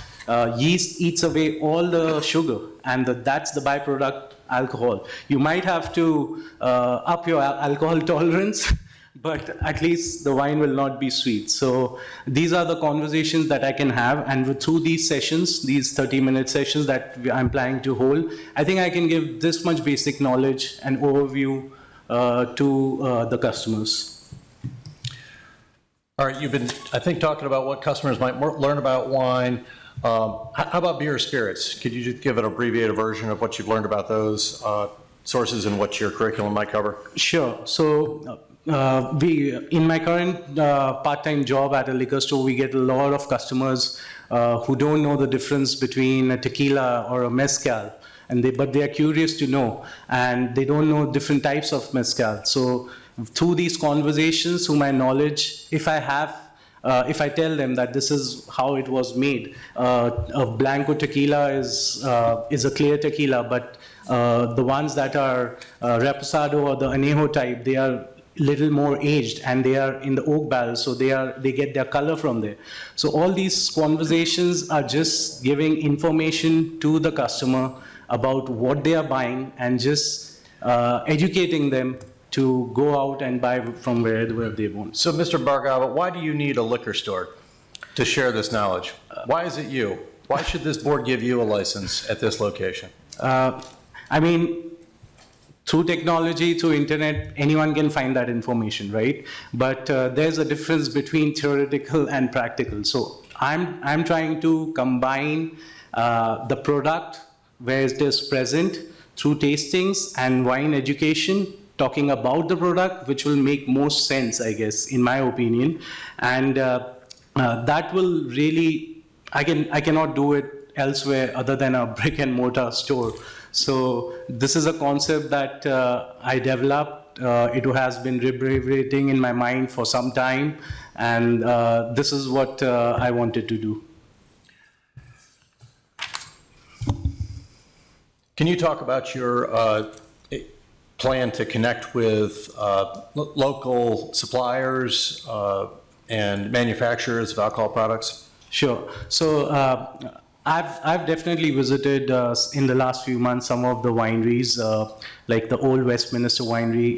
Speaker 7: yeast eats away all the sugar, and that's the byproduct alcohol. You might have to up your alcohol tolerance, but at least the wine will not be sweet. So these are the conversations that I can have, and through these sessions, these 30-minute sessions that I'm planning to hold, I think I can give this much basic knowledge and overview to the customers.
Speaker 19: All right, you've been, I think, talking about what customers might learn about wine. How about beer or spirits? Could you just give an abbreviated version of what you've learned about those sources and what your curriculum might cover?
Speaker 7: Sure. So in my current part-time job at a liquor store, we get a lot of customers who don't know the difference between a tequila or a mezcal, but they are curious to know, and they don't know different types of mezcal. So through these conversations, through my knowledge, if I tell them that this is how it was made, a Blanco tequila is a clear tequila, but the ones that are Reposado or the Añejo type, they are little more aged and they are in the oak barrel, so they get their color from there. So all these conversations are just giving information to the customer about what they are buying and just educating them to go out and buy from wherever they want.
Speaker 19: So, Mr. Bargava, why do you need a liquor store to share this knowledge? Why is it you? Why should this board give you a license at this location?
Speaker 7: I mean, through technology, through internet, anyone can find that information, right? But there's a difference between theoretical and practical. So I'm trying to combine the product where it is present through tastings and wine education, talking about the product, which will make most sense, I guess, in my opinion. And that will really, I cannot do it elsewhere other than a brick and mortar store. So this is a concept that I developed. It has been reverberating in my mind for some time, and this is what I wanted to do.
Speaker 19: Can you talk about your plan to connect with local suppliers and manufacturers of alcohol products?
Speaker 7: Sure. So I've definitely visited in the last few months some of the wineries, like the Old Westminster Winery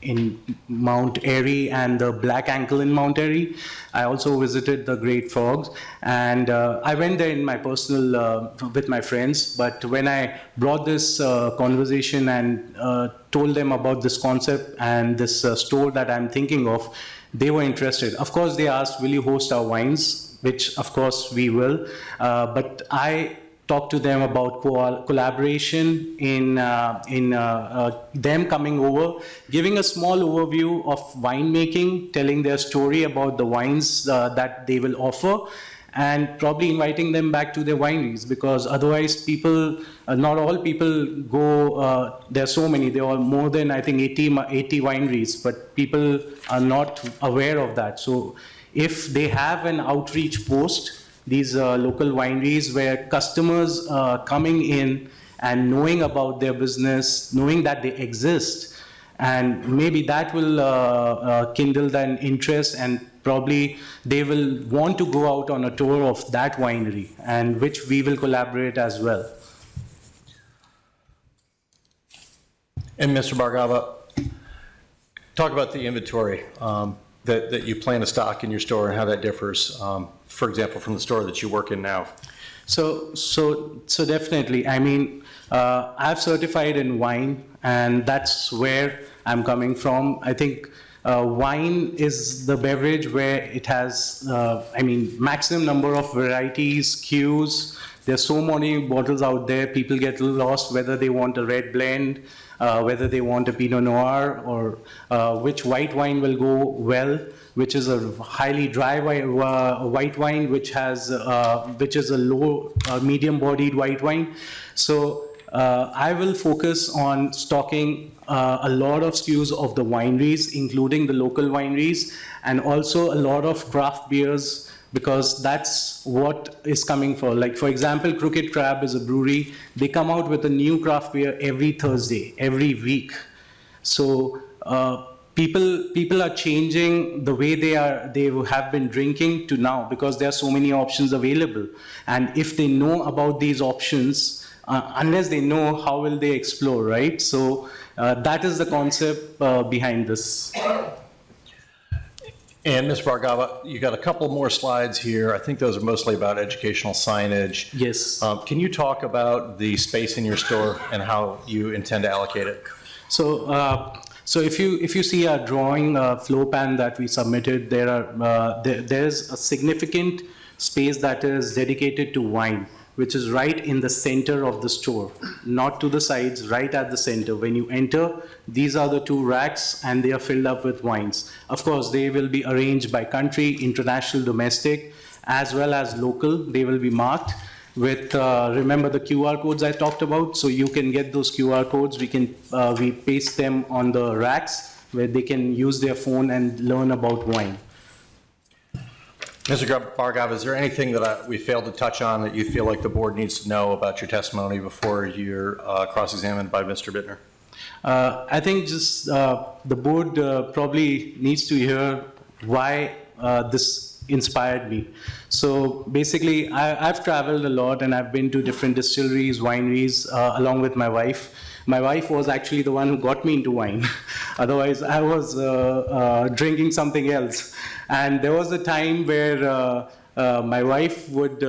Speaker 7: in Mount Airy and the Black Ankle in Mount Airy. I also visited the Great Frogs, and I went there in my personal with my friends. But when I brought this conversation and told them about this concept and this store that I'm thinking of, they were interested. Of course, they asked, "Will you host our wines?" Which of course we will, but I talked to them about collaboration in them coming over, giving a small overview of winemaking, telling their story about the wines that they will offer, and probably inviting them back to their wineries, because otherwise people, not all people go, there are so many, there are more than I think 80 wineries, but people are not aware of that. So if they have an outreach post, these local wineries where customers coming in and knowing about their business, knowing that they exist, and maybe that will kindle an interest, and probably they will want to go out on a tour of that winery, and which we will collaborate as well.
Speaker 19: And Mr. Bargava, talk about the inventory that you plan to stock in your store and how that differs, for example, from the store that you work in now.
Speaker 7: So definitely. I mean, I've certified in wine, and that's where I'm coming from. I think wine is the beverage where it has, I mean, maximum number of varieties, SKUs. There's so many bottles out there. People get lost whether they want a red blend, whether they want a Pinot Noir, or which white wine will go well, which is a highly dry white wine, which is a low, medium-bodied white wine. So I will focus on stocking a lot of SKUs of the wineries, including the local wineries, and also a lot of craft beers, because that's what is coming for. Like, for example, Crooked Crab is a brewery. They come out with a new craft beer every Thursday, every week. So people are changing the way they have been drinking to now, because there are so many options available. And if they know about these options, unless they know, how will they explore, right? So that is the concept behind this.
Speaker 19: And Ms. Bargava, you got a couple more slides here. I think those are mostly about educational signage.
Speaker 7: Yes.
Speaker 19: Can you talk about the space in your store and how you intend to allocate it?
Speaker 7: So if you see our drawing floor plan that we submitted, there's a significant space that is dedicated to wine, which is right in the center of the store, not to the sides, right at the center. When you enter, these are the two racks, and they are filled up with wines. Of course, they will be arranged by country, international, domestic, as well as local. They will be marked with, remember the QR codes I talked about? So you can get those QR codes. We paste them on the racks where they can use their phone and learn about wine.
Speaker 19: Mr. Bargava, is there anything that we failed to touch on that you feel like the board needs to know about your testimony before you're cross-examined by Mr. Bittner?
Speaker 7: I think just the board probably needs to hear why this inspired me. So basically, I've traveled a lot, and I've been to different distilleries, wineries, along with my wife. My wife was actually the one who got me into wine. Otherwise, I was drinking something else. And there was a time where my wife would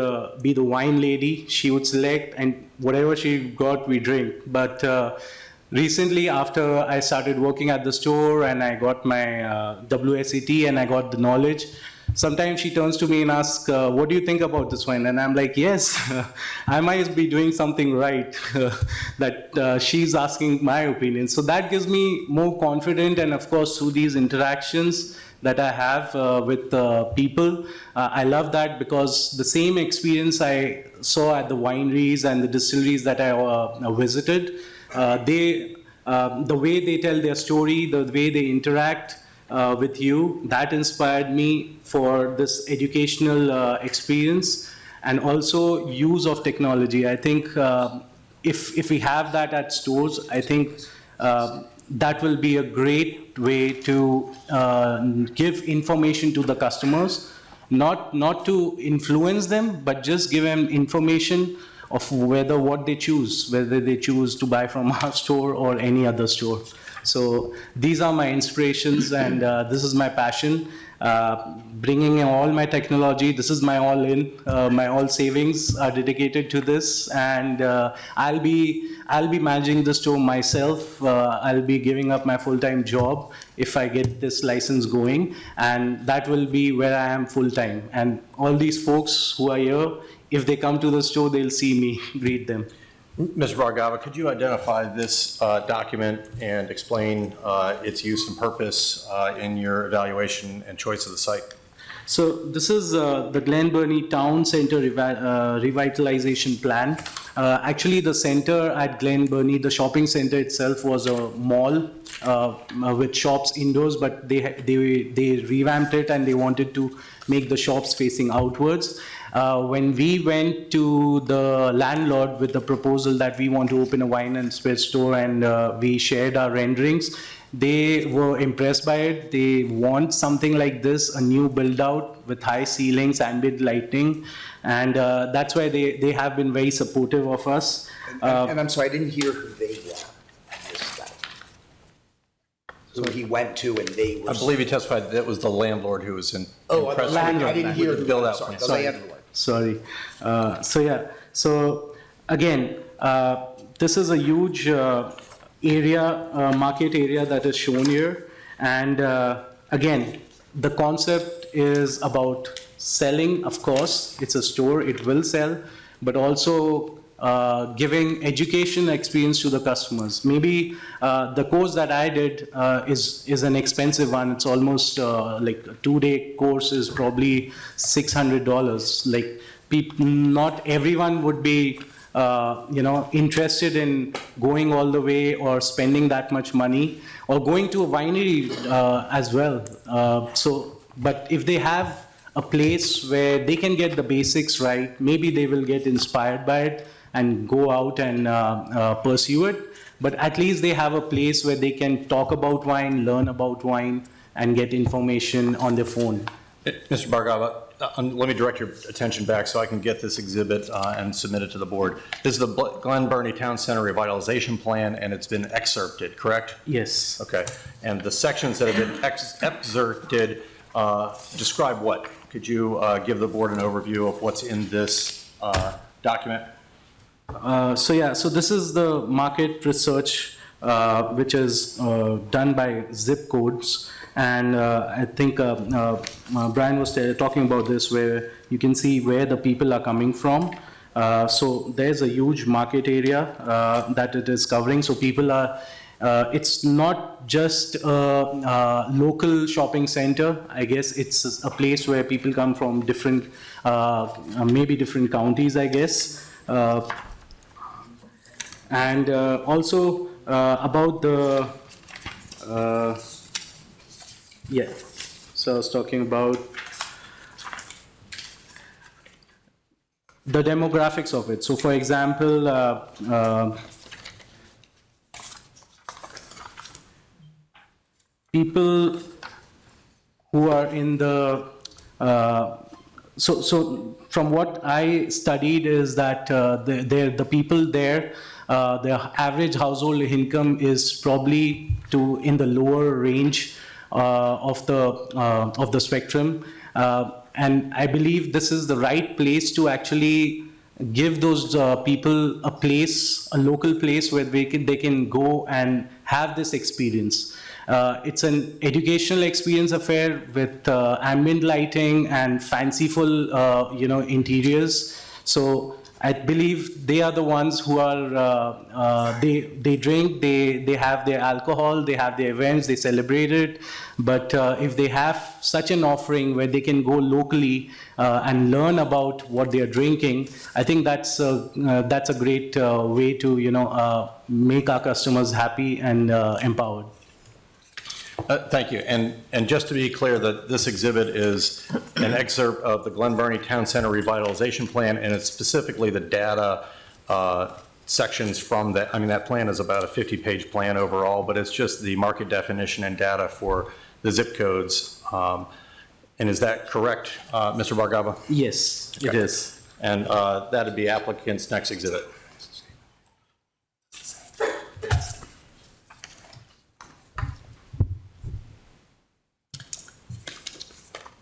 Speaker 7: be the wine lady. She would select, and whatever she got, we drink. But recently, after I started working at the store and I got my WSET and I got the knowledge, sometimes she turns to me and asks, what do you think about this wine? And I'm like, yes, I might be doing something right, that she's asking my opinion. So that gives me more confidence, and of course, through these interactions that I have with people, I love that, because the same experience I saw at the wineries and the distilleries that I visited, the way they tell their story, the way they interact with you, that inspired me for this educational experience, and also use of technology. I think if we have that at stores, I think that will be a great way to give information to the customers, not to influence them, but just give them information of what they choose, whether they choose to buy from our store or any other store. So these are my inspirations, and this is my passion. Bringing in all my technology, this is my all-in. My all savings are dedicated to this, and I'll be managing the store myself. I'll be giving up my full-time job if I get this license going, and that will be where I am full-time. And all these folks who are here, if they come to the store, they'll see me greet them.
Speaker 19: Mr. Bargava, could you identify this document and explain its use and purpose in your evaluation and choice of the site?
Speaker 7: So this is the Glen Burnie Town Center revitalization plan. Actually, the center at Glen Burnie, the shopping center itself, was a mall with shops indoors, but they revamped it and they wanted to make the shops facing outwards. When we went to the landlord with the proposal that we want to open a wine and spirit store, and we shared our renderings, they were impressed by it. They want something like this, a new build out with high ceilings, ambient lighting, and that's why they have been very supportive of us.
Speaker 18: And I'm sorry, I didn't hear who they were. I missed that. Who he went to and they were.
Speaker 19: I believe he testified that was the landlord who was impressed with
Speaker 18: I didn't hear
Speaker 19: the
Speaker 18: who.
Speaker 19: build
Speaker 18: I'm
Speaker 19: out
Speaker 18: sorry,
Speaker 19: plan.
Speaker 18: the landlord.
Speaker 7: Sorry. So again, this is a huge market area that is shown here. And again, the concept is about selling, of course, it's a store, it will sell, but also giving education experience to the customers. Maybe the course that I did is an expensive one. It's almost like a 2-day course is probably $600. Like not everyone would be interested in going all the way or spending that much money or going to a winery as well. But if they have a place where they can get the basics right, maybe they will get inspired by it and go out and pursue it. But at least they have a place where they can talk about wine, learn about wine, and get information on their phone.
Speaker 19: Mr. Bargava, let me direct your attention back so I can get this exhibit and submit it to the board. This is the Glen Burnie Town Center Revitalization Plan, and it's been excerpted, correct?
Speaker 7: Yes.
Speaker 19: Okay. And the sections that have been excerpted describe what? Could you give the board an overview of what's in this document?
Speaker 7: So this is the market research which is done by zip codes, and I think Brian was talking about this, where you can see where the people are coming from. So there's a huge market area that it is covering. So people are, it's not just a local shopping center. I guess it's a place where people come from different, maybe different counties, I guess. And also about the, so I was talking about the demographics of it. So for example, people who are in the, so from what I studied is that the people there, their average household income is probably in the lower range of the spectrum, and I believe this is the right place to actually give those people a place, a local place where they can go and have this experience. It's an educational experience affair with ambient lighting and fanciful, interiors. So I believe they are the ones who are, they drink, they have their alcohol, they have their events, they celebrate it. But if they have such an offering where they can go locally and learn about what they are drinking, I think that's a great way to, make our customers happy and empowered.
Speaker 19: Thank you. And just to be clear, that this exhibit is an excerpt of the Glen Burnie Town Center Revitalization Plan, and it's specifically the data sections from that. I mean, that plan is about a 50-page plan overall, but it's just the market definition and data for the zip codes. And is that correct, Mr. Bargava?
Speaker 7: Yes,
Speaker 19: okay.
Speaker 7: It is.
Speaker 19: And that would be applicant's next exhibit.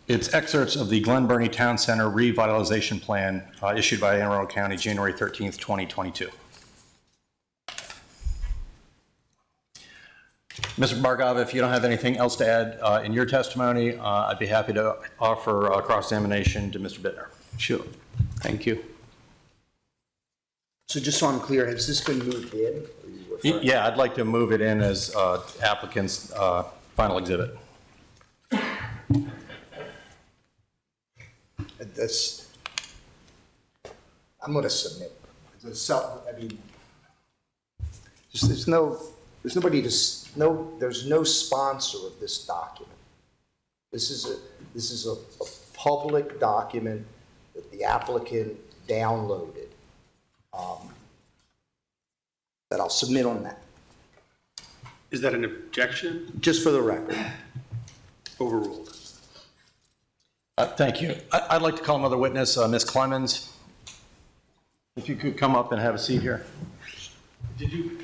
Speaker 19: It's excerpts of the Glen Burnie Town Center Revitalization Plan issued by Anne Arundel County, January 13th, 2022. Mr. Bargava, if you don't have anything else to add in your testimony, I'd be happy to offer cross-examination to Mr. Bittner.
Speaker 7: Sure. Thank you.
Speaker 18: So just so I'm clear, has this been moved in?
Speaker 19: Yeah, I'd like to move it in as applicant's final exhibit.
Speaker 18: that's, I'm going to submit. I mean, there's nobody to, there's no sponsor of this document. This is a public document that the applicant downloaded, that I'll submit on that,
Speaker 3: Is that an objection?
Speaker 18: just for the record.
Speaker 3: Overruled.
Speaker 19: Thank you. I'd like to call another witness, Ms. Clemens. If you could come up and have a seat here.
Speaker 3: Did you,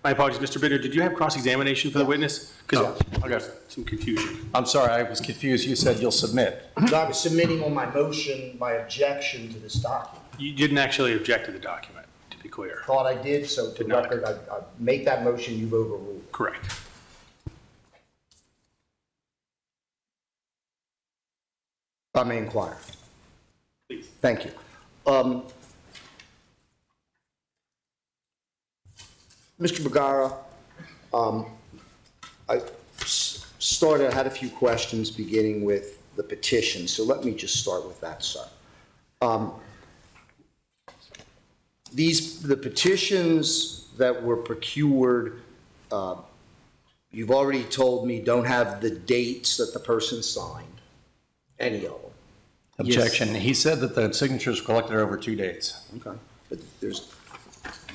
Speaker 3: my apologies, Mr. Bitter, did you have cross-examination for the witness? Because I got some confusion.
Speaker 19: I'm sorry, I was confused. You said you'll submit.
Speaker 18: No, I was submitting on my motion, my objection to this document.
Speaker 3: You didn't actually object to the document, to be clear.
Speaker 18: Thought I did, so for the record, I make that motion, you've overruled.
Speaker 3: Correct.
Speaker 18: If I may inquire.
Speaker 3: Please.
Speaker 18: Thank you. Mr. Bergara, I had a few questions beginning with the petition, so let me just start with that, sir. The petitions that were procured, you've already told me don't have the dates that the person signed, any of them.
Speaker 19: Objection. He said that the signatures were collected over 2 days.
Speaker 18: Okay. But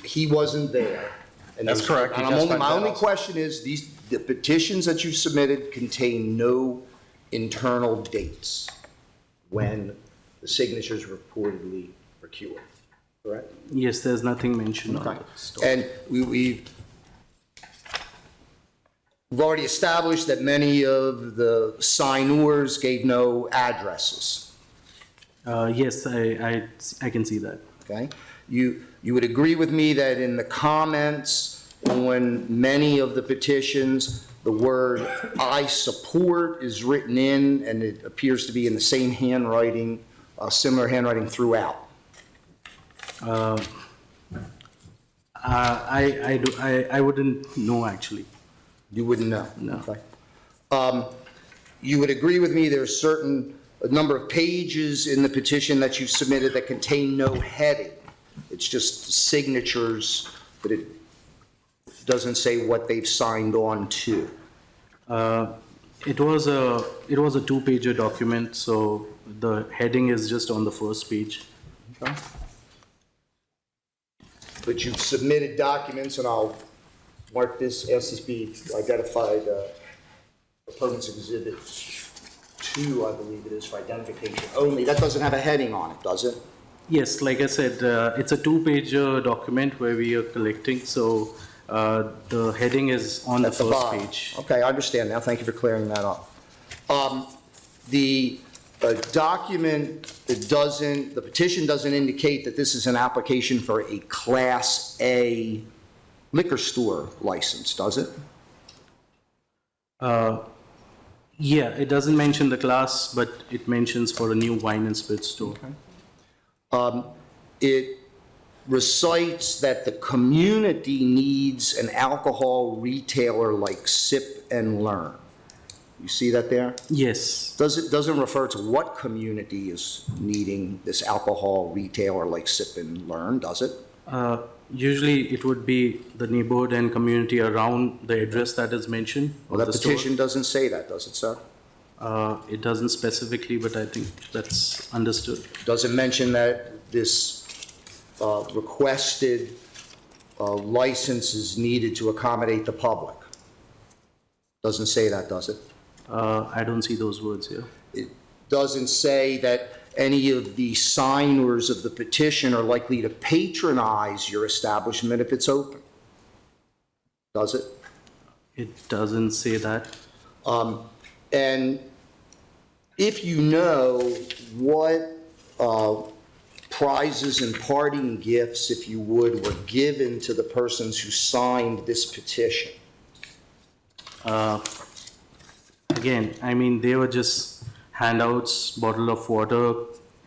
Speaker 18: he wasn't there. And
Speaker 19: That's correct.
Speaker 18: My only question is, the petitions that you submitted contain no internal dates when the signatures were reportedly procured, correct?
Speaker 7: Yes, there's nothing mentioned on it.
Speaker 18: And we've already established that many of the signers gave no addresses.
Speaker 7: Yes, I can see that.
Speaker 18: Okay. You would agree with me that in the comments on many of the petitions, the word "I support" is written in, and it appears to be in the same handwriting, similar handwriting throughout.
Speaker 7: I wouldn't know, actually.
Speaker 18: You wouldn't know?
Speaker 7: No.
Speaker 18: Okay. You would agree with me there's a number of pages in the petition that you've submitted that contain no heading. It's just signatures, but it doesn't say what they've signed on to.
Speaker 7: It was a 2-pager document, so the heading is just on the first page.
Speaker 18: Okay. But you've submitted documents, and I'll mark this SSB identified Opponents Exhibit 2, I believe it is, for identification only. That doesn't have a heading on it, does it?
Speaker 7: Yes, like I said, it's a 2-pager document where we are collecting, so the heading is on the first page.
Speaker 18: Okay, I understand now. Thank you for clearing that up. The document, the petition doesn't indicate that this is an application for a Class A liquor store license, does it?
Speaker 7: Yeah, it doesn't mention the class, but it mentions for a new wine and spirits store.
Speaker 18: Okay. It recites that the community needs an alcohol retailer like Sip and Learn. You see that there?
Speaker 7: Yes.
Speaker 18: Doesn't refer to what community is needing this alcohol retailer like Sip and Learn, does it?
Speaker 7: Usually it would be the neighborhood and community around the address that is mentioned.
Speaker 18: Well, that petition doesn't say that, does it, sir?
Speaker 7: It doesn't specifically, but I think that's understood.
Speaker 18: Does it mention that this requested license is needed to accommodate the public? Doesn't say that, does it?
Speaker 7: I don't see those words here.
Speaker 18: It doesn't say that any of the signers of the petition are likely to patronize your establishment if it's open, does it?
Speaker 7: It doesn't say that.
Speaker 18: And if you know what prizes and parting gifts, if you would, were given to the persons who signed this petition?
Speaker 7: Again, I mean, they were just handouts, bottle of water,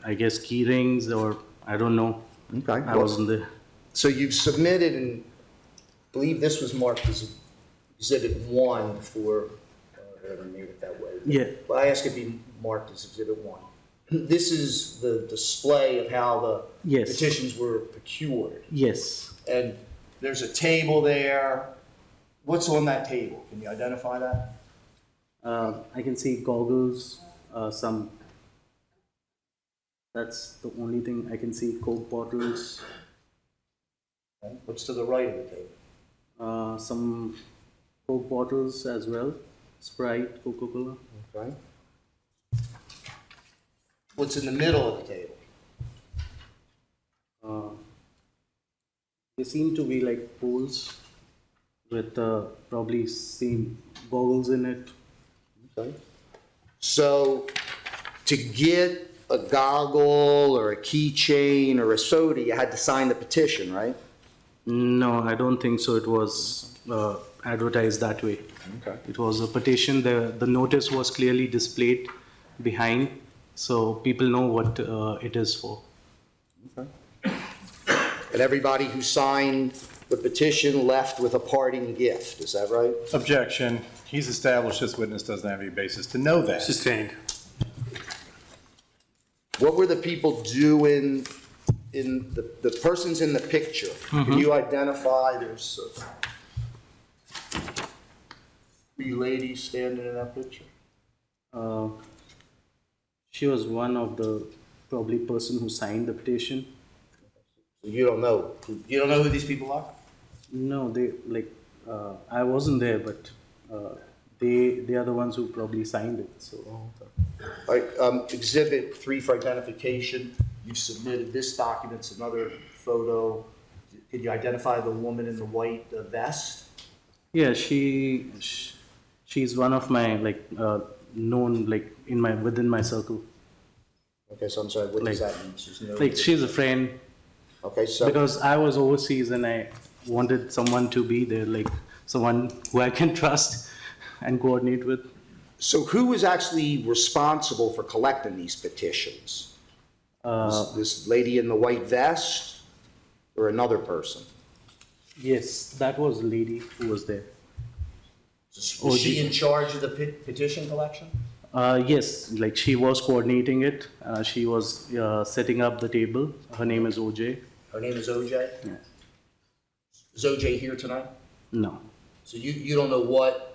Speaker 7: I guess key rings, or I don't know.
Speaker 18: Okay.
Speaker 7: I wasn't there.
Speaker 18: So you've submitted, and I believe this was marked as Exhibit 1 for, I never made it that way.
Speaker 7: Yeah.
Speaker 18: But I ask it be marked as Exhibit 1. This is the display of how the
Speaker 7: Yes.
Speaker 18: petitions were procured.
Speaker 7: Yes.
Speaker 18: And there's a table there. What's on that table? Can you identify that?
Speaker 7: I can see goggles, some. That's the only thing I can see. Coke bottles.
Speaker 18: Okay. What's to the right of the table?
Speaker 7: Some Coke bottles as well. Sprite, Coca-Cola.
Speaker 18: Okay. What's in the middle of the table?
Speaker 7: They seem to be like poles with probably same goggles in it.
Speaker 18: Okay. So to get a goggle or a keychain or a soda, you had to sign the petition, right?
Speaker 7: No, I don't think so. It was advertised that way.
Speaker 18: Okay.
Speaker 7: It was a petition. The notice was clearly displayed behind, so people know what it is for.
Speaker 18: Okay. And everybody who signed the petition left with a parting gift, is that right?
Speaker 19: Objection. He's established this witness doesn't have any basis to know that.
Speaker 3: Sustained.
Speaker 18: What were the people doing in the persons in the picture? Can you identify, there's three ladies standing in that picture?
Speaker 7: She was one of the probably person who signed the petition.
Speaker 18: So you don't know who these people are?
Speaker 7: No, they like I wasn't there, but they are the ones who probably signed it. So.
Speaker 18: All right, exhibit 3 for identification. You've submitted this document, it's another photo. Could you identify the woman in the white vest?
Speaker 7: Yeah, she's one of my like known like within my circle.
Speaker 18: Okay, so I'm sorry, what does that mean?
Speaker 7: She's a friend.
Speaker 18: Okay, so
Speaker 7: because I was overseas and I wanted someone to be there, like someone who I can trust and coordinate with.
Speaker 18: So who was actually responsible for collecting these petitions? This lady in the white vest or another person?
Speaker 7: Yes, that was the lady who was there.
Speaker 18: Was she in charge of the petition collection?
Speaker 7: Yes, like she was coordinating it. She was setting up the table. Her name is OJ.
Speaker 18: Her name is OJ?
Speaker 7: Yeah.
Speaker 18: Is OJ here tonight?
Speaker 7: No.
Speaker 18: So you don't know what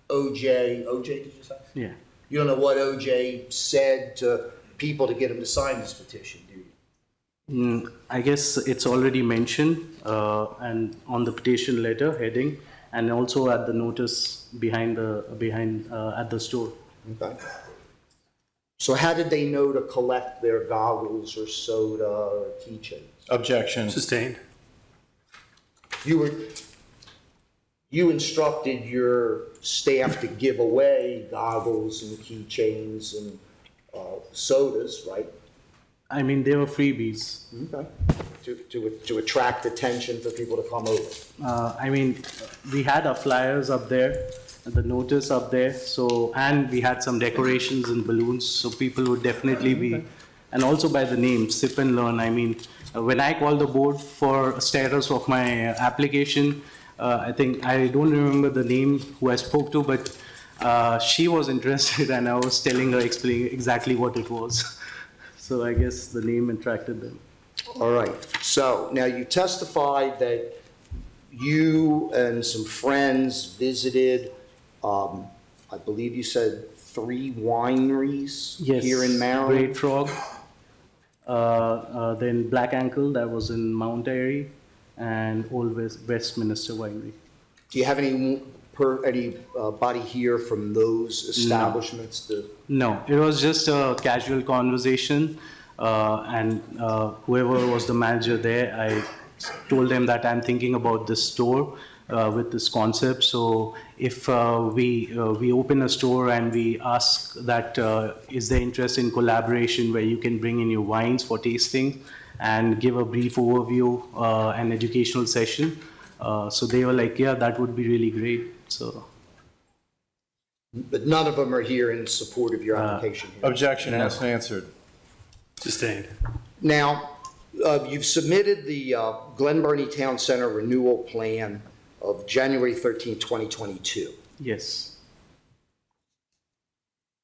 Speaker 18: OJ did you say?
Speaker 7: Yeah.
Speaker 18: You don't know what OJ said to people to get him to sign this petition, do you?
Speaker 7: I guess it's already mentioned and on the petition letter heading, and also at the notice behind at the store.
Speaker 18: Okay. So how did they know to collect their goggles or soda or keychains?
Speaker 19: Objection.
Speaker 3: Sustained.
Speaker 18: You instructed your staff to give away goggles and keychains and sodas, right?
Speaker 7: I mean, they were freebies.
Speaker 18: Okay. To attract attention for people to come over.
Speaker 7: I mean, we had our flyers up there, the notice up there, so, and we had some decorations and balloons, so people would definitely be, and also by the name, Sip and Learn. I mean, when I called the board for status of my application, I think, I don't remember the name who I spoke to, but she was interested and I was telling her, explaining exactly what it was. So I guess the name attracted them.
Speaker 18: All right. So now you testified that you and some friends visited, I believe you said 3 wineries here in Maryland?
Speaker 7: Great Frog, then Black Ankle, that was in Mount Airy, and Old Westminster Winery.
Speaker 18: Do you have anybody here from those establishments?
Speaker 7: No, it was just a casual conversation, and whoever was the manager there, I told them that I'm thinking about this store with this concept. So if we open a store and we ask that is there interest in collaboration where you can bring in your wines for tasting and give a brief overview, an educational session. So they were like, yeah, that would be really great. So.
Speaker 18: But none of them are here in support of your application.
Speaker 19: Objection, that's answered.
Speaker 3: Sustained.
Speaker 18: Now, you've submitted the Glen Burnie Town Center renewal plan of January 13, 2022.
Speaker 7: Yes.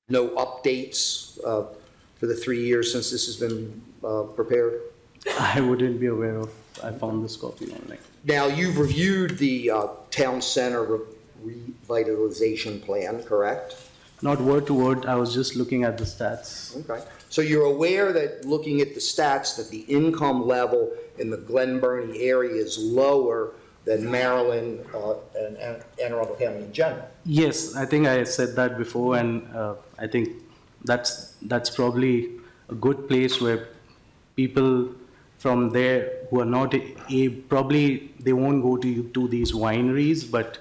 Speaker 18: No updates for the 3 years since this has been prepared?
Speaker 7: I wouldn't be aware of. I found this copy online.
Speaker 18: Now, you've reviewed the town center revitalization plan, correct?
Speaker 7: Not word to word, I was just looking at the stats.
Speaker 18: Okay. So you're aware that, looking at the stats, that the income level in the Glen Burnie area is lower than Maryland and Anne Arundel County in general?
Speaker 7: Yes, I think I said that before, and I think that's probably a good place where people from there who are not probably they won't go to these wineries, but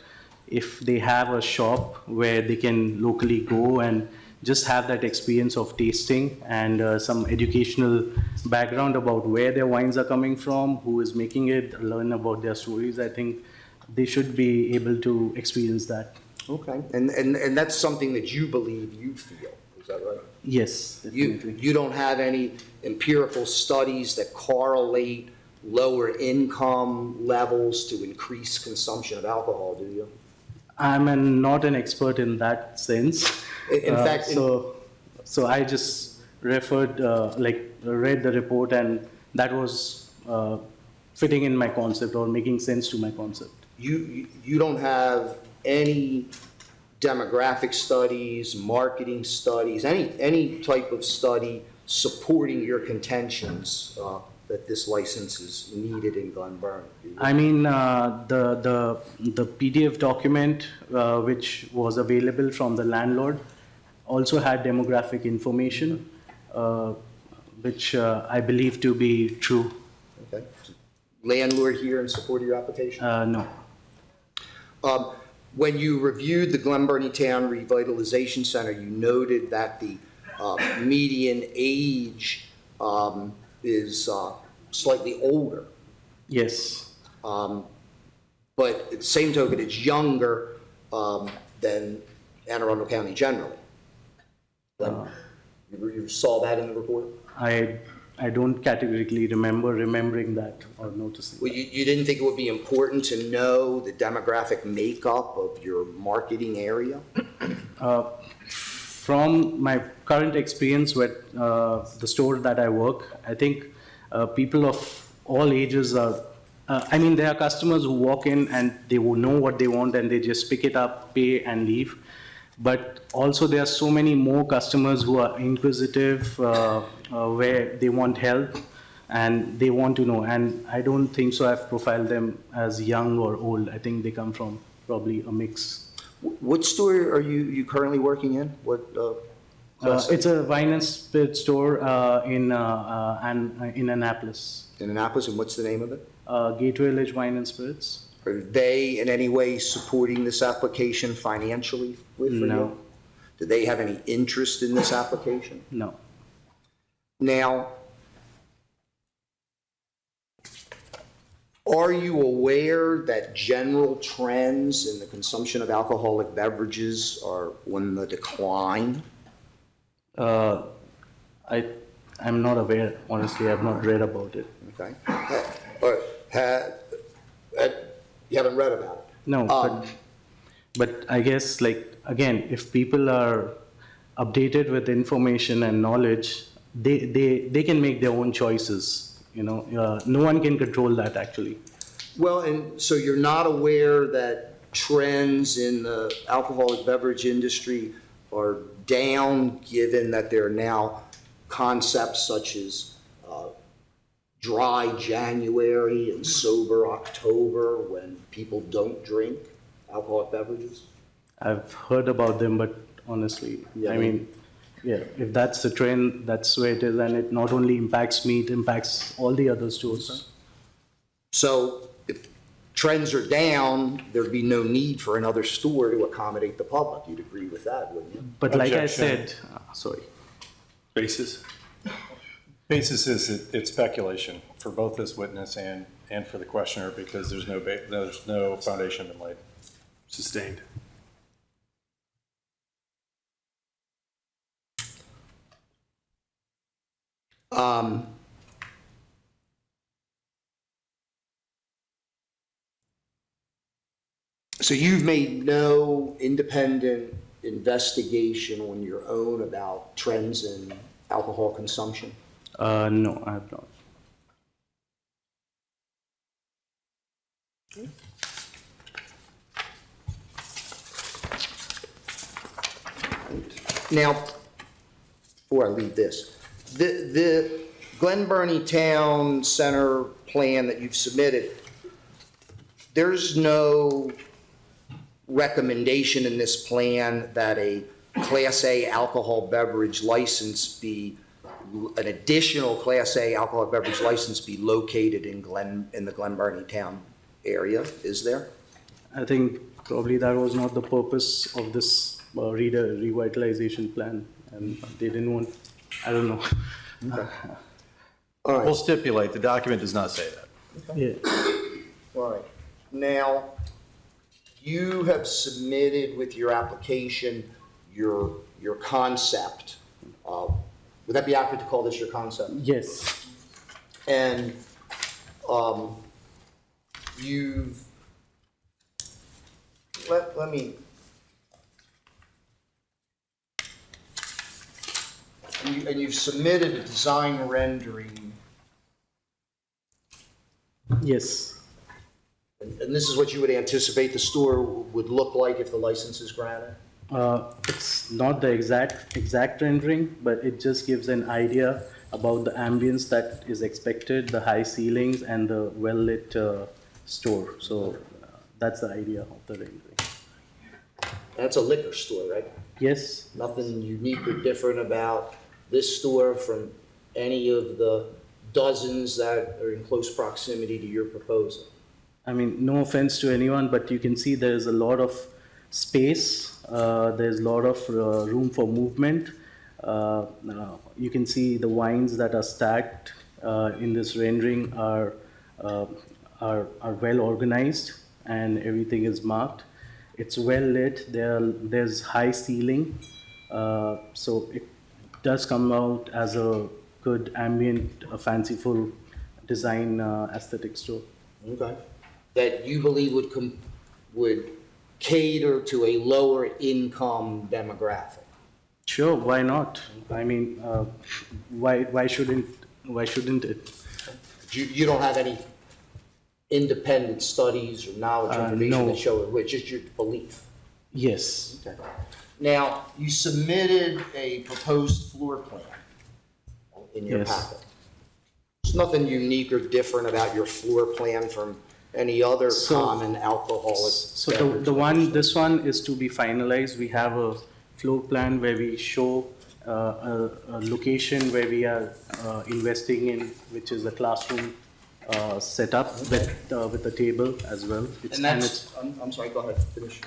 Speaker 7: if they have a shop where they can locally go and just have that experience of tasting and some educational background about where their wines are coming from, who is making it, learn about their stories, I think they should be able to experience that.
Speaker 18: Okay. And that's something that you believe you feel, is that right?
Speaker 7: Yes, definitely.
Speaker 18: You don't have any empirical studies that correlate lower income levels to increased consumption of alcohol, do you?
Speaker 7: I'm not an expert in that sense.
Speaker 18: In fact,
Speaker 7: so I just read the report, and that was fitting in my concept or making sense to my concept.
Speaker 18: You don't have any demographic studies, marketing studies, any type of study supporting your contentions that this license is needed in Glen Burnie?
Speaker 7: I mean, the PDF document which was available from the landlord also had demographic information, which I believe to be true.
Speaker 18: Okay. Landlord here in support of your application?
Speaker 7: No.
Speaker 18: When you reviewed the Glen Burnie Town Revitalization Center, you noted that the median age is slightly older.
Speaker 7: Yes.
Speaker 18: But at the same token, it's younger than Anne Arundel County generally. You saw that in the report?
Speaker 7: I don't categorically remembering that or noticing.
Speaker 18: Well, you didn't think it would be important to know the demographic makeup of your marketing area?
Speaker 7: From my current experience with the store that I work, I think people of all ages are, I mean, there are customers who walk in and they will know what they want and they just pick it up, pay and leave. But also there are so many more customers who are inquisitive, where they want help and they want to know. And I don't think so I've profiled them as young or old. I think they come from probably a mix.
Speaker 18: What store are you currently working in? What?
Speaker 7: It's a wine and spirit store in Annapolis.
Speaker 18: In Annapolis, and what's the name of it?
Speaker 7: Gateway Village Wine and Spirits.
Speaker 18: Are they in any way supporting this application financially for you?
Speaker 7: No.
Speaker 18: Do they have any interest in this application?
Speaker 7: No.
Speaker 18: Now, are you aware that general trends in the consumption of alcoholic beverages are on the decline?
Speaker 7: I'm not aware, honestly. I've not read about it.
Speaker 18: Okay. You haven't read about it?
Speaker 7: No, but I guess, like, again, if people are updated with information and knowledge, they can make their own choices, you know. No one can control that, actually.
Speaker 18: Well, and so you're not aware that trends in the alcoholic beverage industry are down, given that there are now concepts such as dry January and sober October, when people don't drink alcoholic beverages?
Speaker 7: I've heard about them, but honestly,
Speaker 18: Yeah,
Speaker 7: I mean, yeah, if that's the trend, that's where it is, and it not only impacts me, it impacts all the other stores.
Speaker 18: So if trends are down, there'd be no need for another store to accommodate the public. You'd agree with that, wouldn't you?
Speaker 7: But like I said, sorry.
Speaker 3: Basis?
Speaker 19: Basis is it's speculation for both this witness and for the questioner, because there's no foundation been laid.
Speaker 3: Sustained.
Speaker 18: So you've made no independent investigation on your own about trends in alcohol consumption?
Speaker 7: No, I have not.
Speaker 18: Now, before I leave this, the Glen Burnie Town Center plan that you've submitted, there's no recommendation in this plan that a Class A alcohol beverage license be, an additional Class A alcohol beverage license be located in the Glen Burnie Town area, is there?
Speaker 7: I think probably that was not the purpose of this revitalization plan, and they didn't want, I don't know.
Speaker 18: All right.
Speaker 19: We'll stipulate, the document does not say that.
Speaker 7: Yeah.
Speaker 18: All right. Now, you have submitted with your application your concept. Would that be accurate to call this your concept?
Speaker 7: Yes.
Speaker 18: And you've, let me, and you've submitted a design rendering.
Speaker 7: Yes.
Speaker 18: And this is what you would anticipate the store would look like if the license is granted?
Speaker 7: It's not the exact rendering, but it just gives an idea about the ambience that is expected, the high ceilings and the well-lit store. So that's the idea of the rendering.
Speaker 18: That's a liquor store, right?
Speaker 7: Yes.
Speaker 18: Nothing unique or different about this store from any of the dozens that are in close proximity to your proposal?
Speaker 7: I mean, no offense to anyone, but you can see there's a lot of space. There's a lot of room for movement. You can see the wines that are stacked in this rendering are well organized, and everything is marked. It's well lit. There's high ceiling, so it does come out as a good ambient, fanciful design aesthetic store.
Speaker 18: Okay. That you believe would cater to a lower income demographic?
Speaker 7: Sure, why not? I mean, why shouldn't it?
Speaker 18: You don't have any independent studies or knowledge or information
Speaker 7: no.
Speaker 18: that show it, which is your belief?
Speaker 7: Yes.
Speaker 18: Okay. Now, you submitted a proposed floor plan in your
Speaker 7: Yes.
Speaker 18: packet. There's nothing unique or different about your floor plan from any other common alcoholic
Speaker 7: So
Speaker 18: beverage
Speaker 7: this one is to be finalized. We have a floor plan where we show a location where we are investing in, which is a classroom setup with a table as well.
Speaker 18: And that's, I'm sorry, go ahead, finish.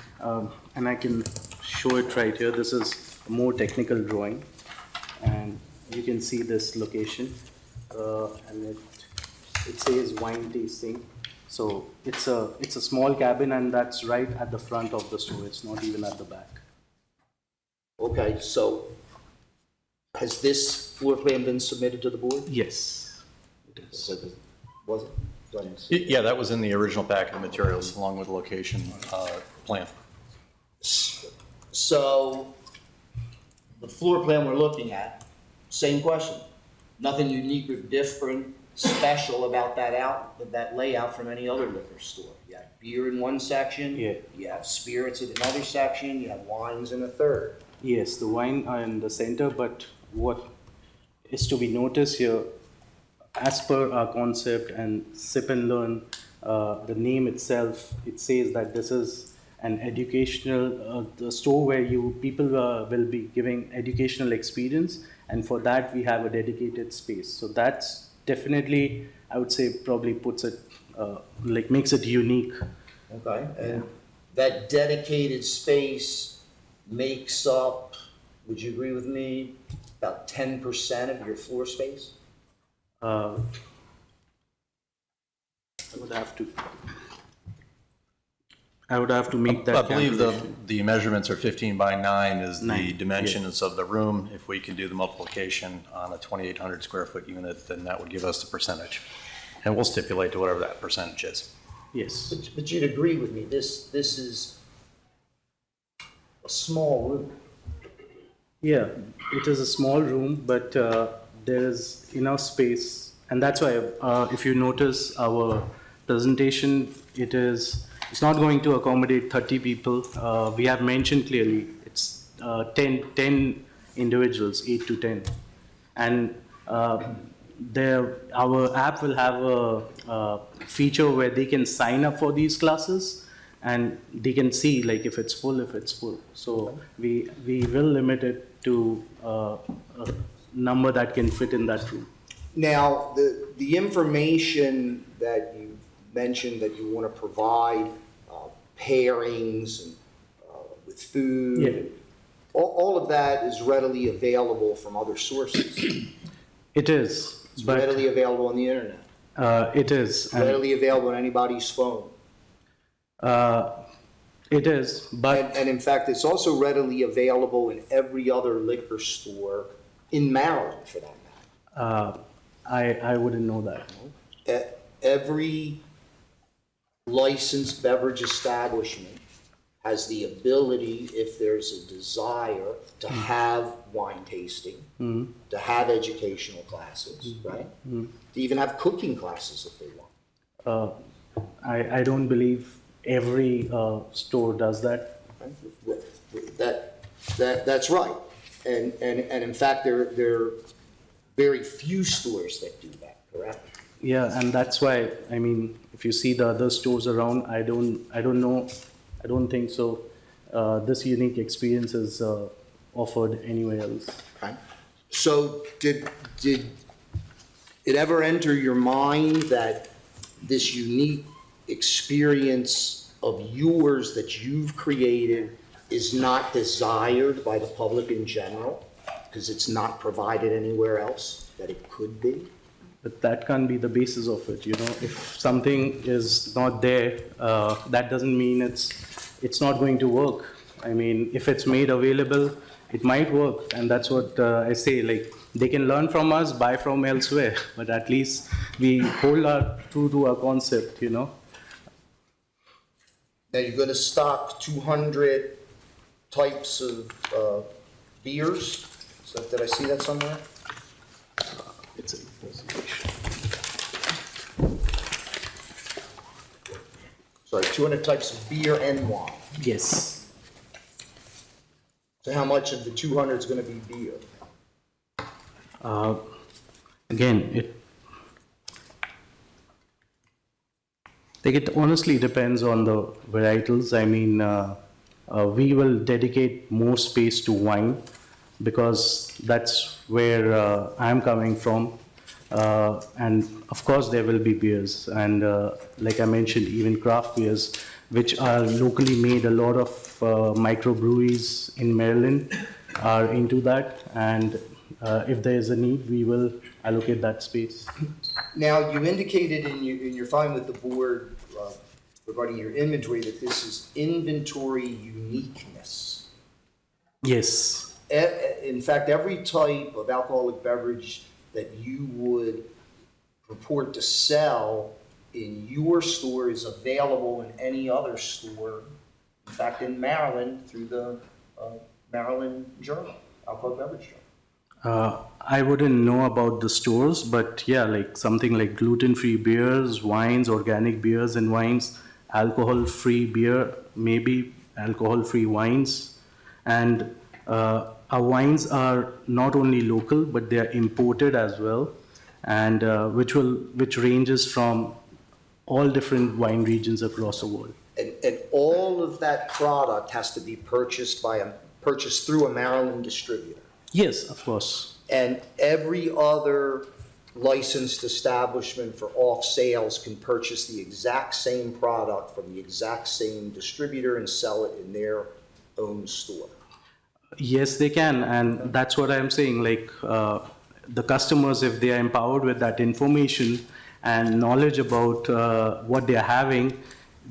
Speaker 7: And I can show it right here. This is a more technical drawing, and you can see this location, and it says wine tasting. So it's a small cabin, and that's right at the front of the store. It's not even at the back.
Speaker 18: Okay, so has this floor plan been submitted to the board?
Speaker 7: Yes, it is.
Speaker 18: Was it?
Speaker 19: Yeah, that was in the original packet of materials along with the location plan.
Speaker 18: So the floor plan we're looking at, same question. Nothing unique or different, special about that layout from any other liquor store. You have beer in one section.
Speaker 7: Yeah.
Speaker 18: You have spirits in another section. You have wines in a third.
Speaker 7: Yes, the wine are in the center, but what is to be noticed here, as per our concept and Sip and Learn, the name itself, it says that this is an educational the store where people will be giving educational experience, and for that we have a dedicated space. So that's definitely, I would say, probably puts it makes it unique.
Speaker 18: Okay, and that dedicated space makes up, would you agree with me, about 10% of your floor space?
Speaker 7: I would have to make that
Speaker 19: I believe
Speaker 7: calculation.
Speaker 19: the measurements are 15 by 9 is the
Speaker 7: 9,
Speaker 19: dimensions of the room. If we can do the multiplication on a 2,800 square foot unit, then that would give us the percentage. And we'll stipulate to whatever that percentage is.
Speaker 7: Yes.
Speaker 18: But you'd agree with me, this is a small room.
Speaker 7: Yeah, it is a small room, but there is enough space, and that's why if you notice our presentation, it's not going to accommodate 30 people. We have mentioned clearly it's 10 individuals, 8 to 10, and our app will have a feature where they can sign up for these classes and they can see like if it's full. So we will limit it to a number that can fit in that room.
Speaker 18: Now, the information that you mentioned that you want to provide, pairings and with food,
Speaker 7: Yeah.
Speaker 18: all of that is readily available from other sources.
Speaker 7: It is.
Speaker 18: It's
Speaker 7: but,
Speaker 18: readily available on the internet.
Speaker 7: It is.
Speaker 18: It's readily available on anybody's phone.
Speaker 7: It is, but...
Speaker 18: And in fact, it's also readily available in every other liquor store in Maryland, for that matter.
Speaker 7: I wouldn't know that.
Speaker 18: Every licensed beverage establishment has the ability, if there's a desire, to have wine tasting, to have educational classes, right? To even have cooking classes if they want.
Speaker 7: I don't believe every store does that.
Speaker 18: That's right. And in fact, there are very few stores that do that, correct?
Speaker 7: Yeah, and that's why, I mean, if you see the other stores around, I don't know, I don't think so. This unique experience is offered anywhere else.
Speaker 18: Okay. So did it ever enter your mind that this unique experience of yours that you've created is not desired by the public in general because it's not provided anywhere else, that it could be?
Speaker 7: But that can't be the basis of it, you know. If something is not there, that doesn't mean it's not going to work. I mean, if it's made available, it might work, and that's what I say. Like, they can learn from us, buy from elsewhere, but at least we hold true to our concept, you know.
Speaker 18: Now you're going to stock 200 types of beers. So did I see that somewhere?
Speaker 7: It's a presentation.
Speaker 18: Sorry, 200 types of beer and wine.
Speaker 7: Yes.
Speaker 18: So how much of the 200 is going to be beer?
Speaker 7: Again, it honestly depends on the varietals. I mean, we will dedicate more space to wine because that's where I'm coming from. And of course, there will be beers. And like I mentioned, even craft beers, which are locally made. A lot of microbreweries in Maryland are into that. And if there is a need, we will allocate that space.
Speaker 18: Now, you indicated in your filing with the board regarding your inventory that this is inventory uniqueness.
Speaker 7: Yes.
Speaker 18: In fact, every type of alcoholic beverage that you would purport to sell in your store is available in any other store. In fact, in Maryland, through the Maryland Journal, Alcoholic Beverage Journal.
Speaker 7: I wouldn't know about the stores, but yeah, like something like gluten-free beers, wines, organic beers and wines, alcohol-free beer, maybe alcohol-free wines. And our wines are not only local, but they are imported as well, and which ranges from all different wine regions across the world.
Speaker 18: And all of that product has to be purchased through a Maryland distributor.
Speaker 7: Yes, of course.
Speaker 18: And every other licensed establishment for off sales can purchase the exact same product from the exact same distributor and sell it in their own store.
Speaker 7: Yes, they can, and that's what I'm saying. Like the customers, if they are empowered with that information and knowledge about what they are having,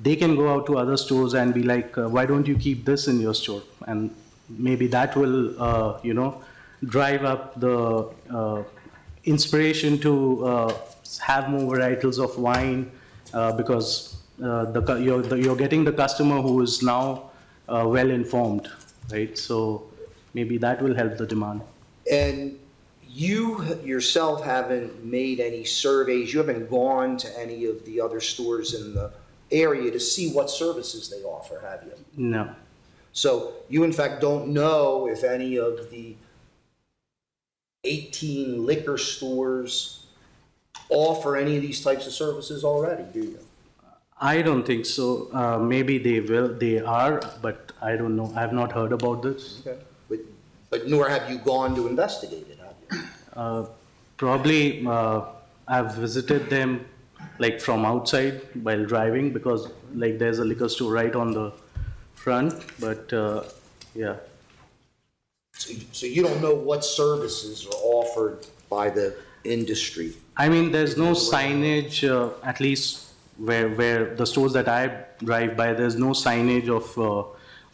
Speaker 7: they can go out to other stores and be like, why don't you keep this in your store? And maybe that will, drive up the inspiration to have more varietals of wine because you're getting the customer who is now well informed, right? So maybe that will help the demand.
Speaker 18: And you yourself haven't made any surveys, you haven't gone to any of the other stores in the area to see what services they offer, have you?
Speaker 7: No.
Speaker 18: So you in fact don't know if any of the 18 liquor stores offer any of these types of services already, do you?
Speaker 7: I don't think so. Maybe they are, but I don't know. I have not heard about this.
Speaker 18: Okay. But nor have you gone to investigate it, have you?
Speaker 7: Probably I've visited them like from outside while driving, because like there's a liquor store right on the front, but yeah.
Speaker 18: So you don't know what services are offered by the industry?
Speaker 7: I mean, there's no signage, at least where the stores that I drive by, there's no signage of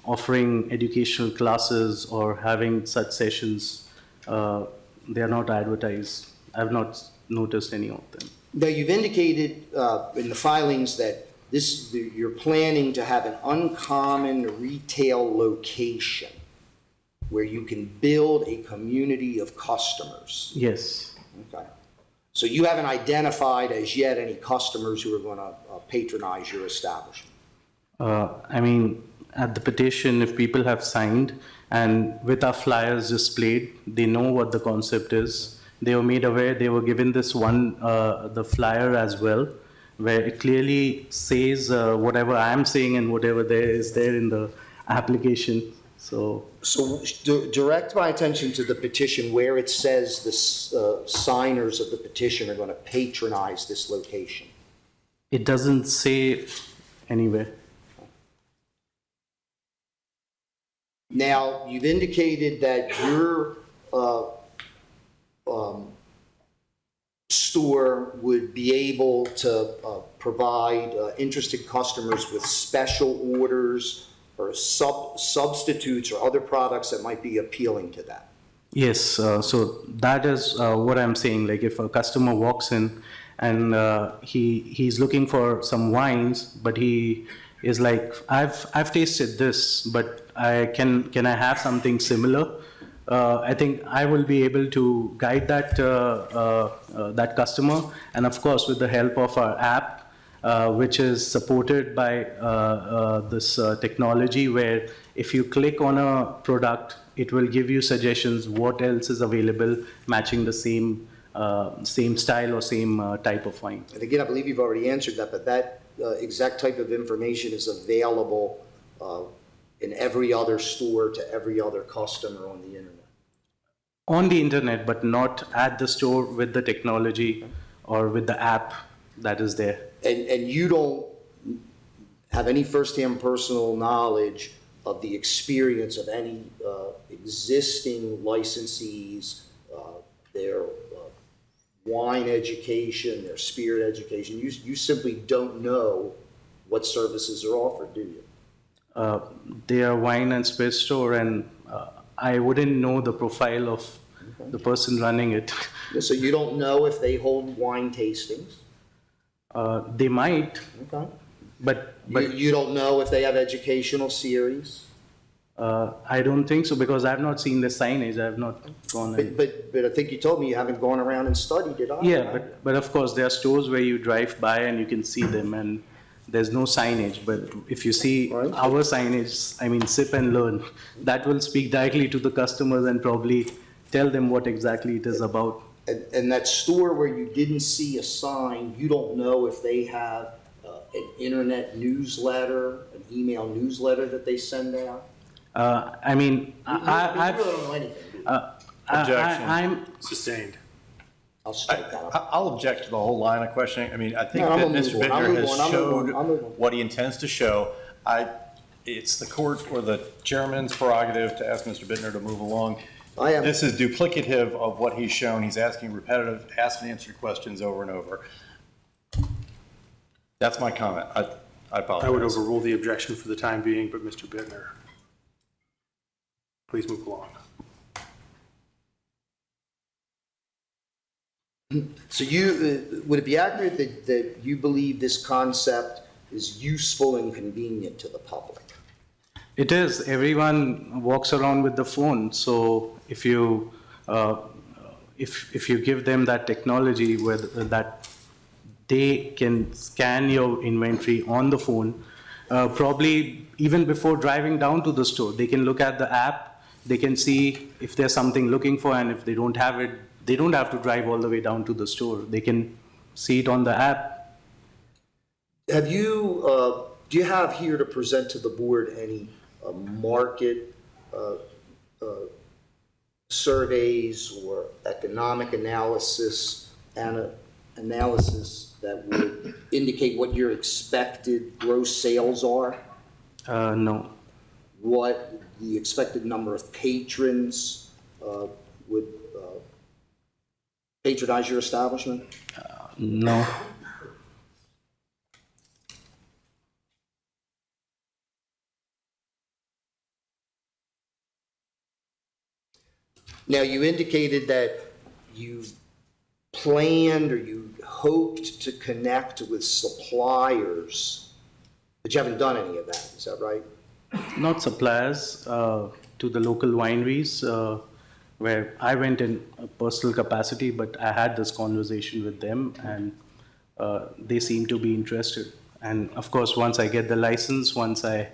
Speaker 7: offering educational classes or having such sessions. They are not advertised. I've not noticed any of them.
Speaker 18: Now, you've indicated in the filings that you're planning to have an uncommon retail location where you can build a community of customers.
Speaker 7: Yes.
Speaker 18: Okay. So you haven't identified as yet any customers who are going to patronize your establishment?
Speaker 7: I mean, at the petition, if people have signed and with our flyers displayed, they know what the concept is. They were made aware, they were given this one, the flyer as well, where it clearly says whatever I'm saying and whatever there is there in the application. So
Speaker 18: direct my attention to the petition where it says the signers of the petition are going to patronize this location.
Speaker 7: It doesn't say anywhere.
Speaker 18: Now, you've indicated that your store would be able to provide interested customers with special orders or substitutes or other products that might be appealing to them.
Speaker 7: Yes, so that is what I'm saying. Like if a customer walks in and he's looking for some wines, but he is like, I've tasted this, but can I have something similar? I think I will be able to guide that that customer, and of course with the help of our app, which is supported by this technology, where if you click on a product, it will give you suggestions what else is available matching the same style or same type of wine.
Speaker 18: And again, I believe you've already answered that, but that exact type of information is available in every other store to every other customer on the internet.
Speaker 7: On the internet, but not at the store with the technology or with the app that is there.
Speaker 18: And you don't have any firsthand personal knowledge of the experience of any existing licensees, their wine education, their spirit education. You simply don't know what services are offered, do you?
Speaker 7: They are wine and spirit store, and I wouldn't know the profile of the person running it.
Speaker 18: So you don't know if they hold wine tastings?
Speaker 7: They might.
Speaker 18: Okay.
Speaker 7: But
Speaker 18: you don't know if they have educational series?
Speaker 7: I don't think so, because I've not seen the signage. I've not gone.
Speaker 18: But I think you told me you haven't gone around and studied it.
Speaker 7: Yeah, but of course there are stores where you drive by and you can see them, and there's no signage. But if you see our signage, I mean, sip and learn, that will speak directly to the customers and probably tell them what exactly it is about.
Speaker 18: And that store where you didn't see a sign, you don't know if they have an internet newsletter, an email newsletter that they send out?
Speaker 7: I mean,
Speaker 18: I really don't know anything.
Speaker 3: Objection. Sustained.
Speaker 19: I'll object to the whole line of questioning. I mean, I think
Speaker 18: No,
Speaker 19: that
Speaker 18: I'm gonna
Speaker 19: Mr.
Speaker 18: move on.
Speaker 19: Bittner has
Speaker 18: I'm moving
Speaker 19: showed
Speaker 18: on.
Speaker 19: what he intends to show. It's the court or the chairman's prerogative to ask Mr. Bittner to move along. This is duplicative of what he's shown. He's asking repetitive, asked and answered questions over and over. That's my comment. I apologize.
Speaker 3: I would overrule the objection for the time being, but Mr. Bittner, please move along.
Speaker 18: So would it be accurate that you believe this concept is useful and convenient to the public?
Speaker 7: It is. Everyone walks around with the phone. So if you if you give them that technology where that they can scan your inventory on the phone, probably even before driving down to the store, they can look at the app. They can see if there's something looking for, and if they don't have it, they don't have to drive all the way down to the store. They can see it on the app.
Speaker 18: Have you, do you have here to present to the board any market surveys or economic analysis that would indicate what your expected gross sales are?
Speaker 7: No.
Speaker 18: What the expected number of patrons would patronize your establishment?
Speaker 7: No.
Speaker 18: Now, you indicated that you planned or you hoped to connect with suppliers, but you haven't done any of that. Is that right?
Speaker 7: Not suppliers, to the local wineries, where I went in a personal capacity, but I had this conversation with them, and they seem to be interested. And of course, once I get the license, once I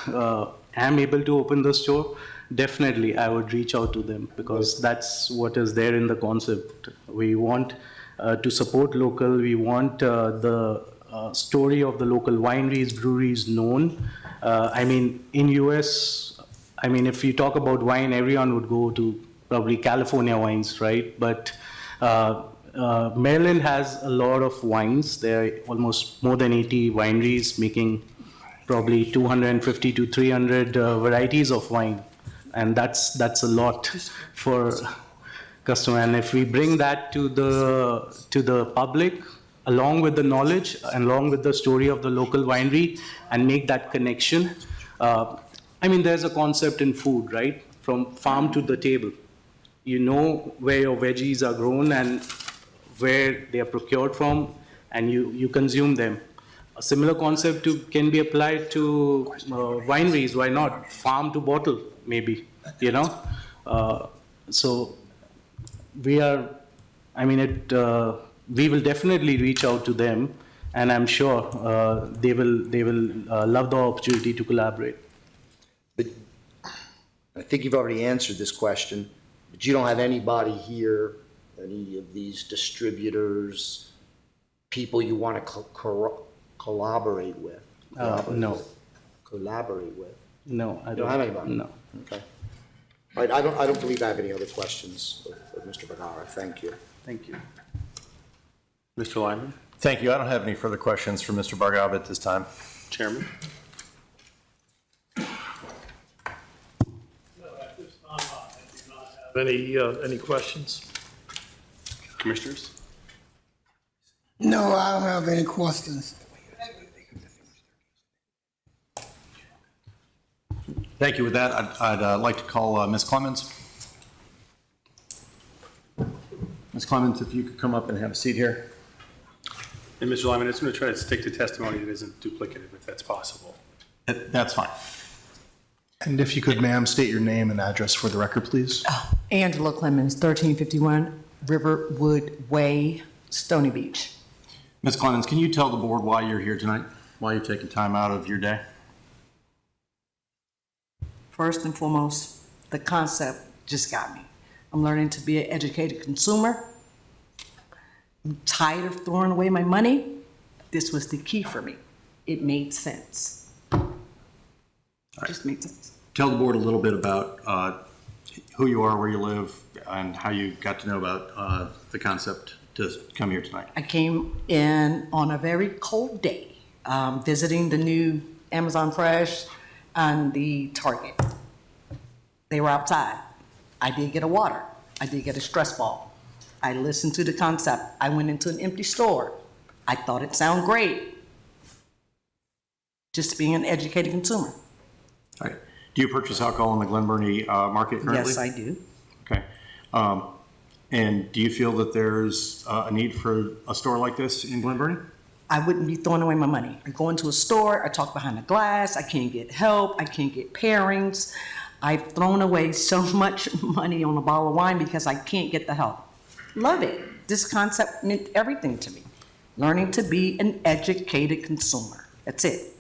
Speaker 7: am able to open the store, definitely I would reach out to them, because that's what is there in the concept. We want to support local. We want the story of the local wineries, breweries known. I mean, in US, I mean, if you talk about wine, everyone would go to probably California wines, right? But Maryland has a lot of wines. There are almost more than 80 wineries making probably 250 to 300 varieties of wine. And that's a lot for customer. And if we bring that to the public, along with the knowledge and along with the story of the local winery, and make that connection. I mean, there's a concept in food, right? From farm to the table. You know where your veggies are grown and where they are procured from, and you consume them. A similar concept can be applied to wineries. Why not? Farm to bottle, maybe, you know? So we are, I mean, we will definitely reach out to them, and I'm sure they will love the opportunity to collaborate.
Speaker 18: But I think you've already answered this question, but you don't have anybody here, any of these distributors, people you want to collaborate with?
Speaker 7: No.
Speaker 18: Collaborate with?
Speaker 7: No, I
Speaker 18: You don't have anybody?
Speaker 7: No.
Speaker 18: Okay. All right, I don't believe I have any other questions of Mr. Bergara. Thank you.
Speaker 7: Thank you.
Speaker 3: Mr. Lyman?
Speaker 19: Thank you. I don't have any further questions for Mr. Bargava at this time.
Speaker 3: Chairman?
Speaker 1: Any questions?
Speaker 3: Commissioners?
Speaker 9: No, I don't have any questions.
Speaker 19: Thank you. With that, I'd like to call Ms. Clemens. Ms. Clemens, if you could come up and have a seat here.
Speaker 3: And Mr. Lyman, I'm just going to try to stick to testimony that isn't duplicative, if that's possible.
Speaker 19: That's fine.
Speaker 2: And if you could, ma'am, state your name and address for the record, please.
Speaker 20: Angela Clemens, 1351 Riverwood Way, Stony Beach.
Speaker 19: Ms. Clemens, can you tell the board why you're here tonight? Why you're taking time out of your day?
Speaker 20: First and foremost, the concept just got me. I'm learning to be an educated consumer. I'm tired of throwing away my money. This was the key for me. It made sense. Just made sense.
Speaker 19: Tell the board a little bit about who you are, where you live, and how you got to know about the concept to come here tonight.
Speaker 20: I came in on a very cold day, visiting the new Amazon Fresh and the Target. They were outside. I did get a water. I did get a stress ball. I listened to the concept. I went into an empty store. I thought it sounded great. Just being an educated consumer.
Speaker 19: All right. Do you purchase alcohol in the Glen Burnie market currently?
Speaker 20: Yes, I do.
Speaker 19: Okay. And do you feel that there's a need for a store like this in Glen Burnie?
Speaker 20: I wouldn't be throwing away my money. I go into a store, I talk behind the glass, I can't get help, I can't get pairings. I've thrown away so much money on a bottle of wine because I can't get the help. Love it. This concept meant everything to me. Learning to be an educated consumer. That's it.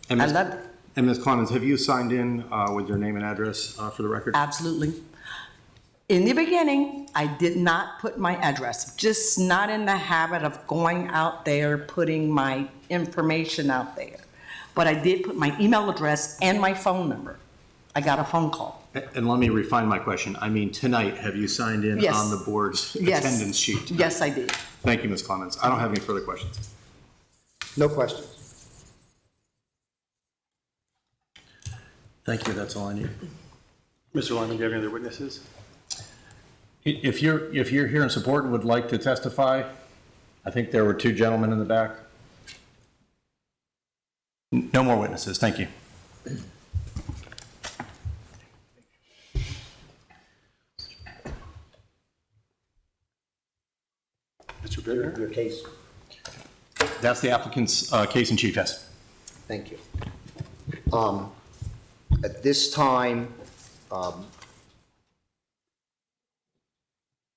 Speaker 19: And
Speaker 20: I
Speaker 19: Ms.
Speaker 20: love it.
Speaker 19: And Ms. Clemens, have you signed in with your name and address for the record?
Speaker 20: Absolutely. In the beginning, I did not put my address, just not in the habit of going out there, putting my information out there. But I did put my email address and my phone number. I got a phone call.
Speaker 19: And let me refine my question. I mean, tonight, have you signed in
Speaker 20: Yes.
Speaker 19: on the board's
Speaker 20: Yes.
Speaker 19: attendance sheet?
Speaker 20: Yes, I did.
Speaker 19: Thank you, Ms. Clemens. I don't have any further questions.
Speaker 18: No questions.
Speaker 19: Thank you, that's all I need.
Speaker 3: Mr. Lyman, do you have any other witnesses?
Speaker 19: If you're here in support and would like to testify, I think there were two gentlemen in the back. No more witnesses, thank you.
Speaker 3: Mr. Bittner?
Speaker 18: Your case.
Speaker 19: That's the applicant's case in chief, yes.
Speaker 18: Thank you. At this time, in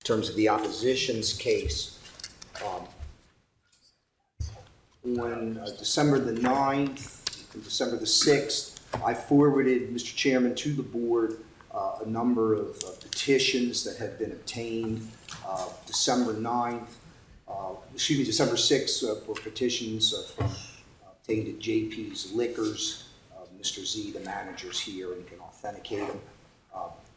Speaker 18: terms of the opposition's case, on December the 9th and December the 6th, I forwarded, Mr. Chairman, to the board a number of petitions that had been obtained. December 9th, December 6th were petitions obtained at JP's Liquors. Mr. Z, the manager's here and can authenticate them.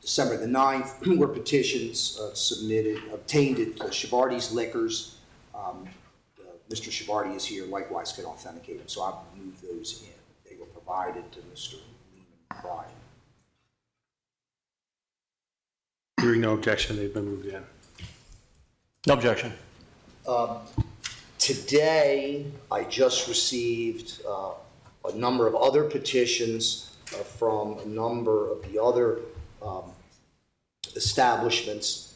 Speaker 18: December the 9th were petitions obtained at Shivardi's Liquors. Mr. Shivardi is here, likewise can authenticate them, so I'll move those in. They were provided to Mr. Lehman prior.
Speaker 3: Hearing no objection, they've been moved in.
Speaker 19: No objection.
Speaker 18: Today, I just received a number of other petitions from a number of the other establishments.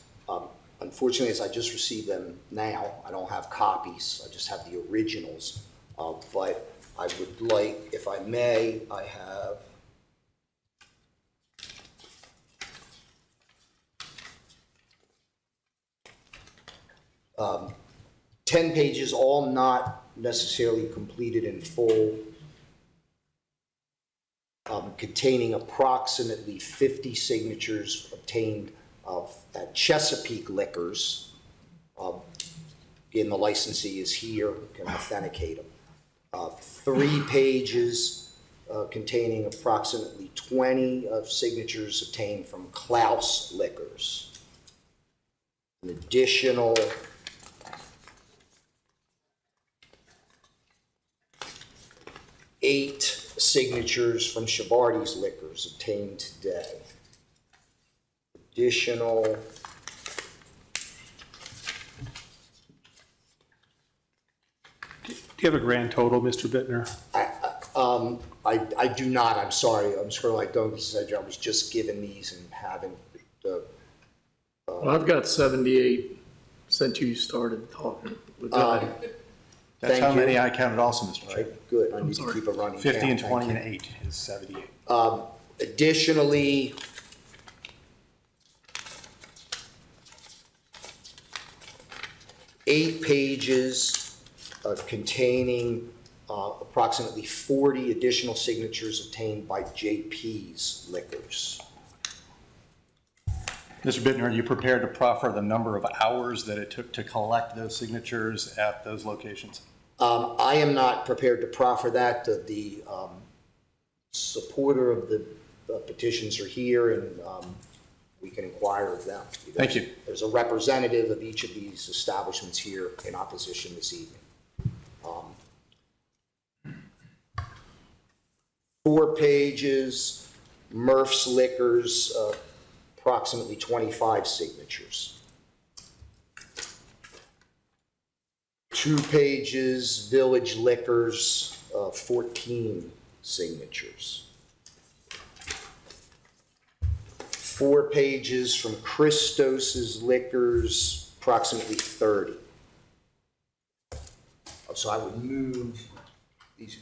Speaker 18: Unfortunately, as I just received them now, I don't have copies. I just have the originals. But I would like, if I may, I have 10 pages, all not necessarily completed in full, containing approximately 50 signatures obtained at Chesapeake Liquors. Again, the licensee is here, can authenticate them. 3 pages containing approximately 20 signatures obtained from Klaus Liquors. An additional 8 signatures from Shivardi's Liquors obtained today. Additional
Speaker 3: Do you have a grand total, Mr. Bittner?
Speaker 18: I do not, I'm sorry. I'm sure I don't, because I was just given these and haven't.
Speaker 1: Well, I've got 78 since you started talking.
Speaker 19: That's
Speaker 18: Thank
Speaker 19: how
Speaker 18: you.
Speaker 19: many I counted also, Mr. Chair.
Speaker 18: Good, I need to keep a running
Speaker 19: 50
Speaker 18: count.
Speaker 19: and
Speaker 18: Thank
Speaker 19: 20
Speaker 18: you.
Speaker 19: and 8 is 78.
Speaker 18: Additionally, eight pages containing approximately 40 additional signatures obtained by JP's Liquors.
Speaker 19: Mr. Bittner, are you prepared to proffer the number of hours that it took to collect those signatures at those locations?
Speaker 18: I am not prepared to proffer that. The supporter of the petitions are here, and we can inquire of them.
Speaker 19: Thank you.
Speaker 18: There's a representative of each of these establishments here in opposition this evening. 4 pages, Murph's Liquors, approximately 25 signatures. 2 pages, Village Liquors, 14 signatures. 4 pages from Christos's Liquors, approximately 30. So I would move these.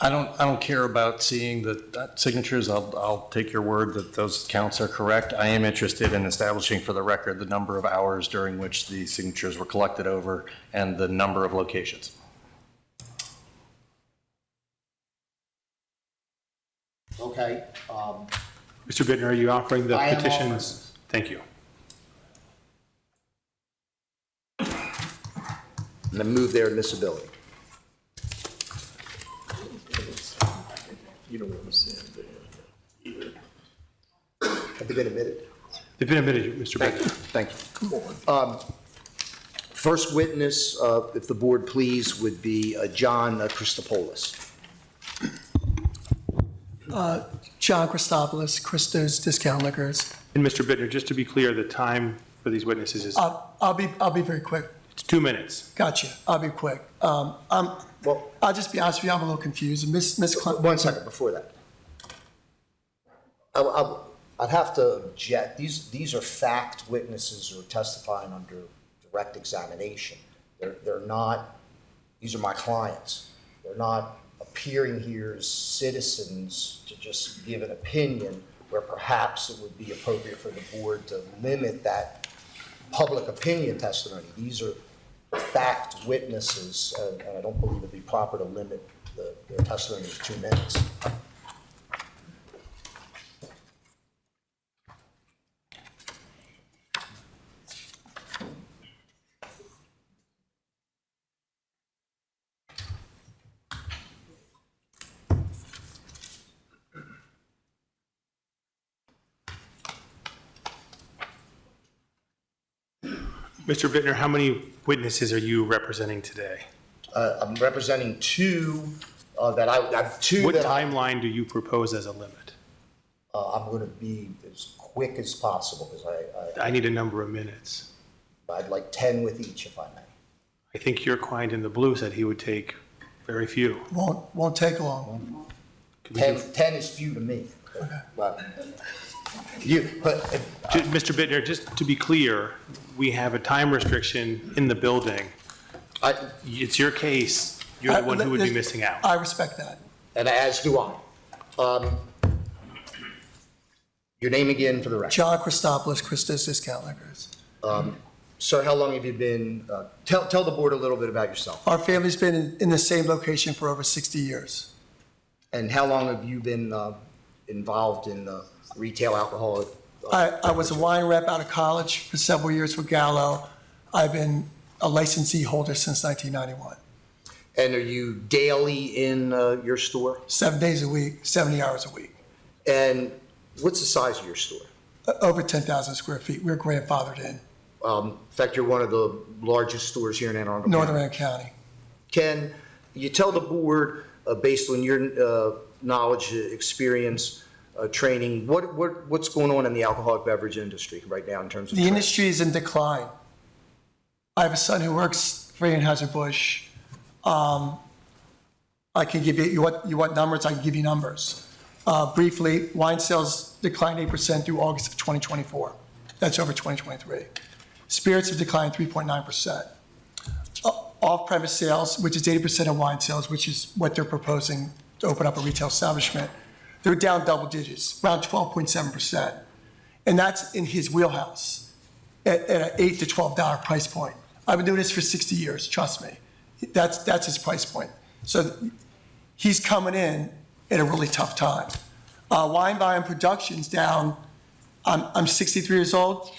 Speaker 19: I don't care about seeing the signatures. I'll take your word that those counts are correct. I am interested in establishing for the record the number of hours during which the signatures were collected over and the number of locations.
Speaker 18: Okay.
Speaker 3: Mr. Bittner, are you offering the
Speaker 18: I am
Speaker 3: petitions? Thank you.
Speaker 18: And then move their admissibility.
Speaker 1: You don't want to see it either.
Speaker 18: Have they been admitted?
Speaker 3: They've been admitted, Mr. Bittner.
Speaker 18: Thank you. First witness, if the board please, would be John Christopoulos.
Speaker 6: John Christopoulos, Christo's Discount Liquors.
Speaker 3: And Mr. Bittner, just to be clear, the time for these witnesses is
Speaker 6: I'll be very quick.
Speaker 3: it's 2 minutes.
Speaker 6: Gotcha. I'll be quick. I'll just be honest with you, I'm a little confused. Miss Clinton.
Speaker 18: 1 second before that. I'd have to object. These are fact witnesses who are testifying under direct examination. They're not, these are my clients. They're not appearing here as citizens to just give an opinion where perhaps it would be appropriate for the board to limit that public opinion testimony. These are fact witnesses, and I don't believe it'd be proper to limit their testimony to 2 minutes.
Speaker 3: Mr. Bittner, how many witnesses are you representing today?
Speaker 18: I'm representing two that I have two.
Speaker 3: What timeline do you propose as a limit?
Speaker 18: I'm going to be as quick as possible because
Speaker 3: I need a number of minutes.
Speaker 18: I'd like 10 with each, if I may.
Speaker 3: I think your client in the blue said he would take very few.
Speaker 6: Won't take long.
Speaker 18: 10 is few to me. But
Speaker 3: Mr. Bittner, just to be clear, we have a time restriction in the building. It's your case. You're the one who would be missing out.
Speaker 6: I respect that.
Speaker 18: And as do I. Your name again for the record?
Speaker 6: John Christopoulos, Christo's Discount Liquors.
Speaker 18: Sir, how long have you been, tell the board a little bit about yourself.
Speaker 6: Our family's been in the same location for over 60 years.
Speaker 18: And how long have you been involved in retail alcohol?
Speaker 6: I was a wine rep out of college for several years for Gallo. I've been a licensee holder since 1991.
Speaker 18: And are you daily in your store?
Speaker 6: 7 days a week, 70 hours a week.
Speaker 18: And what's the size of your store?
Speaker 6: Over 10,000 square feet. We're grandfathered in.
Speaker 18: In fact, you're one of the largest stores here in Anne Arundel
Speaker 6: Northern Anne County.
Speaker 18: Can you tell the board, based on your knowledge, experience, training, what's going on in the alcoholic beverage industry right now in terms of
Speaker 6: the industry is in decline. I have a son who works for Anheuser-Busch. I can give you what numbers, I can give you numbers. Briefly, wine sales declined 8% through August of 2024. That's over 2023. Spirits have declined 3.9%. Off-premise sales, which is 80% of wine sales, which is what they're proposing to open up a retail establishment, they're down double digits, around 12.7%. And that's in his wheelhouse at an $8 to $12 price point. I've been doing this for 60 years, trust me. That's his price point. So he's coming in at a really tough time. Wine volume production's down. I'm 63 years old.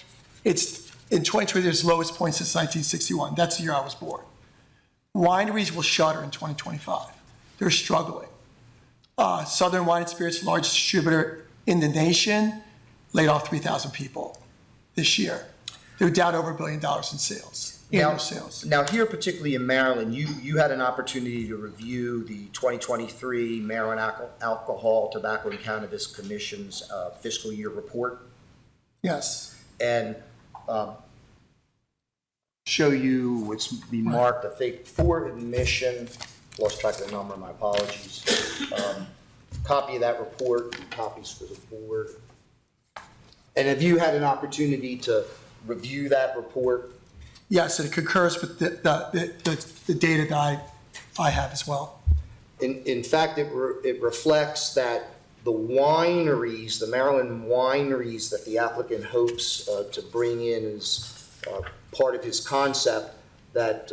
Speaker 6: It's in 2020, there's lowest point since 1961. That's the year I was born. Wineries will shutter in 2025. They're struggling. Southern Wine and Spirits, largest distributor in the nation, laid off 3,000 people this year. They're down over $1 billion in sales, annual sales.
Speaker 18: Now here, particularly in Maryland, you had an opportunity to review the 2023 Maryland Alcohol, Tobacco, and Cannabis Commission's fiscal year report.
Speaker 6: Yes.
Speaker 18: And show you what's be marked, I think, for admission. Lost track of the number, my apologies. Copy of that report, copies for the board. And have you had an opportunity to review that report?
Speaker 6: Yes, it concurs with the data that I have as well.
Speaker 18: In fact, it reflects that the wineries, the Maryland wineries that the applicant hopes to bring in as part of his concept, that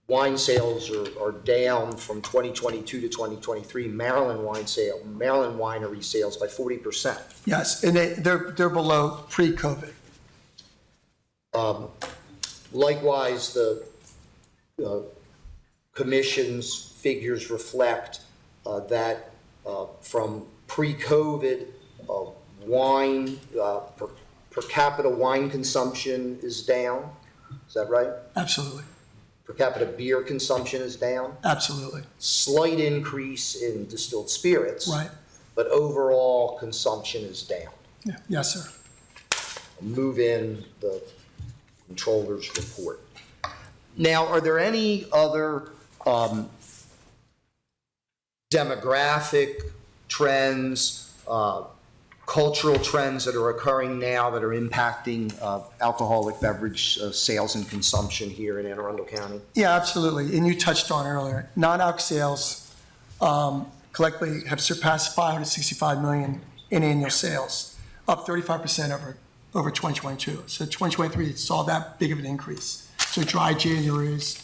Speaker 18: wine sales are down from 2022 to 2023, Maryland winery sales by 40%.
Speaker 6: Yes, and they're below pre-COVID.
Speaker 18: Likewise, the commission's figures reflect that from pre-COVID, wine, per capita wine consumption is down. Is that right?
Speaker 6: Absolutely.
Speaker 18: Per capita beer consumption is down.
Speaker 6: Absolutely.
Speaker 18: Slight increase in distilled spirits.
Speaker 6: Right.
Speaker 18: But overall consumption is down.
Speaker 6: Yeah. Yes, sir.
Speaker 18: Move in the controller's report. Now, are there any other demographic trends, cultural trends that are occurring now that are impacting alcoholic beverage sales and consumption here in Anne Arundel County?
Speaker 6: Yeah, absolutely. And you touched on earlier, non-alc sales collectively have surpassed $565 million in annual sales, up 35% over 2022. So 2023 saw that big of an increase. So dry Januaries,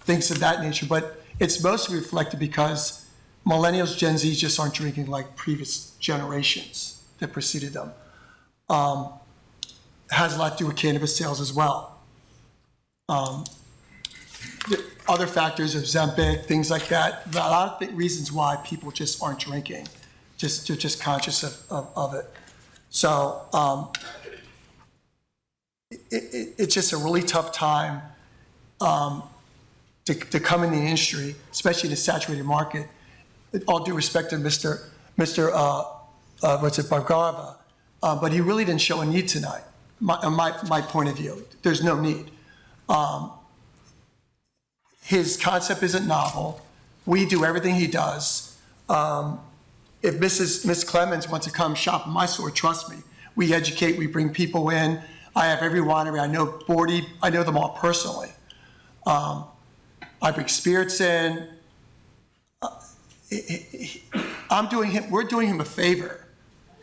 Speaker 6: things of that nature. But it's mostly reflected because millennials, Gen Zs just aren't drinking like previous generations that preceded them. Has a lot to do with cannabis sales as well. The other factors of Ozempic, things like that, a lot of reasons why people just aren't drinking. They're just conscious of it. So it's just a really tough time to come in the industry, especially in a saturated market. All due respect to Mr. Bargava, but he really didn't show a need tonight. My point of view, there's no need. His concept isn't novel. We do everything he does. If Miss Clemens wants to come shop in my store, trust me, we educate, we bring people in. I have every winery. I know 40, I know them all personally. I bring spirits in. We're doing him a favor.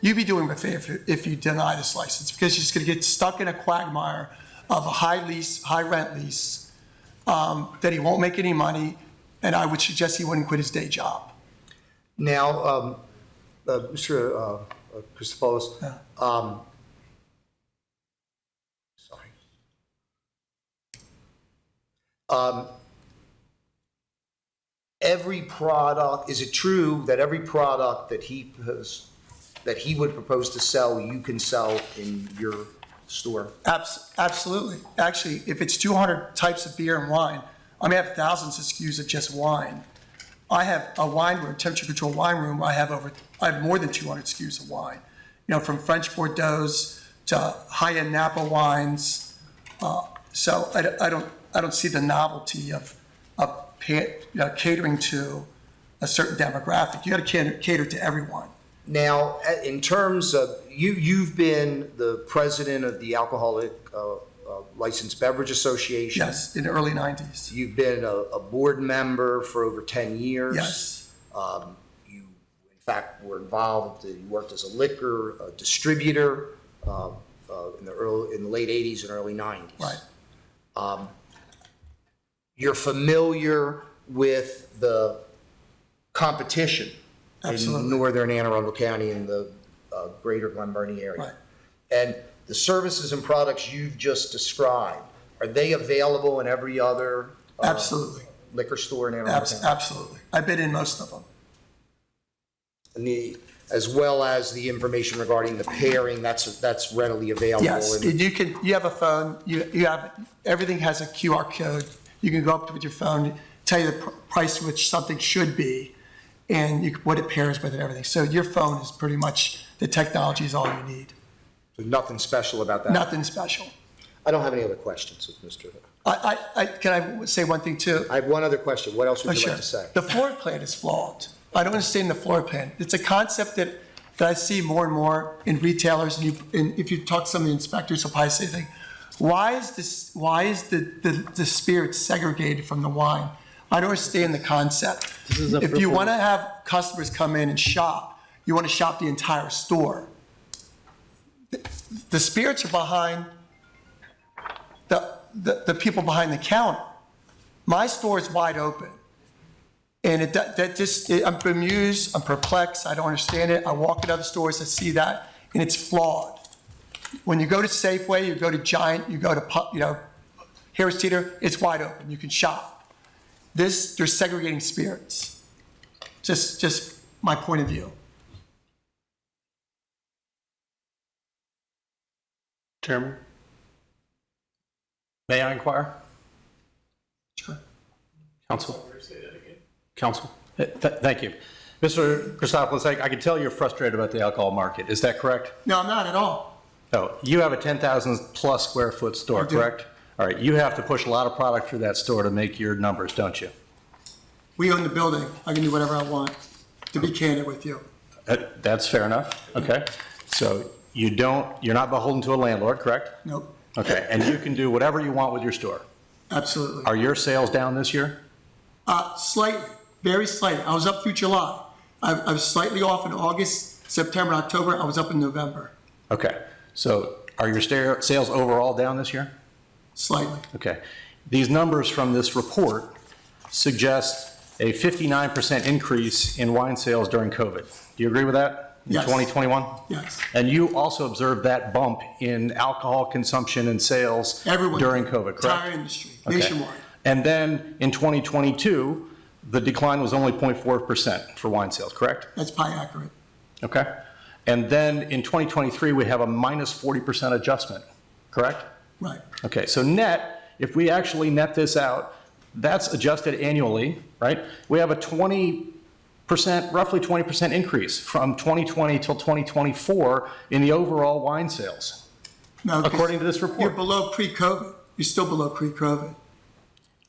Speaker 6: You'd be doing him a favor if you deny this license, because he's going to get stuck in a quagmire of a high rent lease, that he won't make any money, and I would suggest he wouldn't quit his day job.
Speaker 18: Now, Mr. Christopoulos, every product, is it true that every product that he would propose to sell, you can sell in your store?
Speaker 6: Absolutely. Actually, if it's 200 types of beer and wine, I may have thousands of SKUs of just wine. I have a wine room, temperature controlled wine room. I have more than 200 SKUs of wine. You know, from French Bordeaux to high-end Napa wines. So I don't see the novelty of catering to a certain demographic. You got to cater to everyone.
Speaker 18: Now, in terms of, you've been the president of the Alcoholic Licensed Beverage Association.
Speaker 6: Yes, in the early 90s.
Speaker 18: You've been a board member for over 10 years.
Speaker 6: Yes.
Speaker 18: You, in fact, were involved, you worked as a liquor distributor in the late 80s and early 90s.
Speaker 6: Right.
Speaker 18: You're familiar with the competition
Speaker 6: Absolutely.
Speaker 18: in northern Anne Arundel County and the greater Glen Burnie area.
Speaker 6: Right.
Speaker 18: And the services and products you've just described, are they available in every other
Speaker 6: Absolutely.
Speaker 18: Liquor store in Anne Arundel County?
Speaker 6: Absolutely. I've been in most of them.
Speaker 18: And as well as the information regarding the pairing, that's readily available.
Speaker 6: Yes,
Speaker 18: and
Speaker 6: you have a phone, you have, everything has a QR code. You can go up with your phone, tell you the price which something should be, and what it pairs with and everything. So your phone is pretty much, the technology is all you need.
Speaker 18: So nothing special about that?
Speaker 6: Nothing special.
Speaker 18: I don't have any other questions, Mr.
Speaker 6: Can I say one thing too?
Speaker 18: I have one other question. What else would you
Speaker 6: Sure.
Speaker 18: like to say?
Speaker 6: The floor plan is flawed. I don't understand the floor plan. It's a concept that I see more and more in retailers, and if you talk to some of the inspectors, they'll probably say, Why is the spirit segregated from the wine? I don't understand the concept. If you want to have customers come in and shop, you want to shop the entire store. The spirits are behind the people behind the counter. My store is wide open. And I'm bemused, I'm perplexed, I don't understand it. I walk in other stores, I see that, and it's flawed. When you go to Safeway, you go to Giant, you go to, Harris Teeter, it's wide open, you can shop. They're segregating spirits. Just my point of view.
Speaker 3: Chairman?
Speaker 19: May I inquire?
Speaker 6: Sure.
Speaker 3: Counsel? Counsel?
Speaker 19: Thank you. Mr. Christopoulos, I can tell you're frustrated about the alcohol market. Is that correct?
Speaker 6: No, I'm not at all.
Speaker 19: No. You have a 10,000 plus square foot store, correct? All right. You have to push a lot of product through that store to make your numbers, don't you?
Speaker 6: We own the building. I can do whatever I want, to be candid with you.
Speaker 19: That's fair enough. Okay. So you're not beholden to a landlord, correct?
Speaker 6: Nope.
Speaker 19: Okay. And you can do whatever you want with your store?
Speaker 6: Absolutely.
Speaker 19: Are your sales down this year?
Speaker 6: Slightly, very slightly. I was up through July. I was slightly off in August, September, October. I was up in November.
Speaker 19: Okay. So are your sales overall down this year?
Speaker 6: Slightly.
Speaker 19: Okay. These numbers from this report suggest a 59% increase in wine sales during COVID. Do you agree with that? In
Speaker 6: Yes.
Speaker 19: 2021?
Speaker 6: Yes.
Speaker 19: And you also observed that bump in alcohol consumption and sales during COVID, correct?
Speaker 6: Entire industry, nationwide.
Speaker 19: And then in 2022, the decline was only 0.4% for wine sales, correct?
Speaker 6: That's probably accurate.
Speaker 19: Okay. And then in 2023, we have a minus 40% adjustment, correct?
Speaker 6: Right.
Speaker 19: Okay, so net, if we actually net this out, that's adjusted annually, right? We have a 20%, roughly 20% increase from 2020 till 2024 in the overall wine sales, according to this report.
Speaker 6: You're below pre-COVID. You're still below pre-COVID.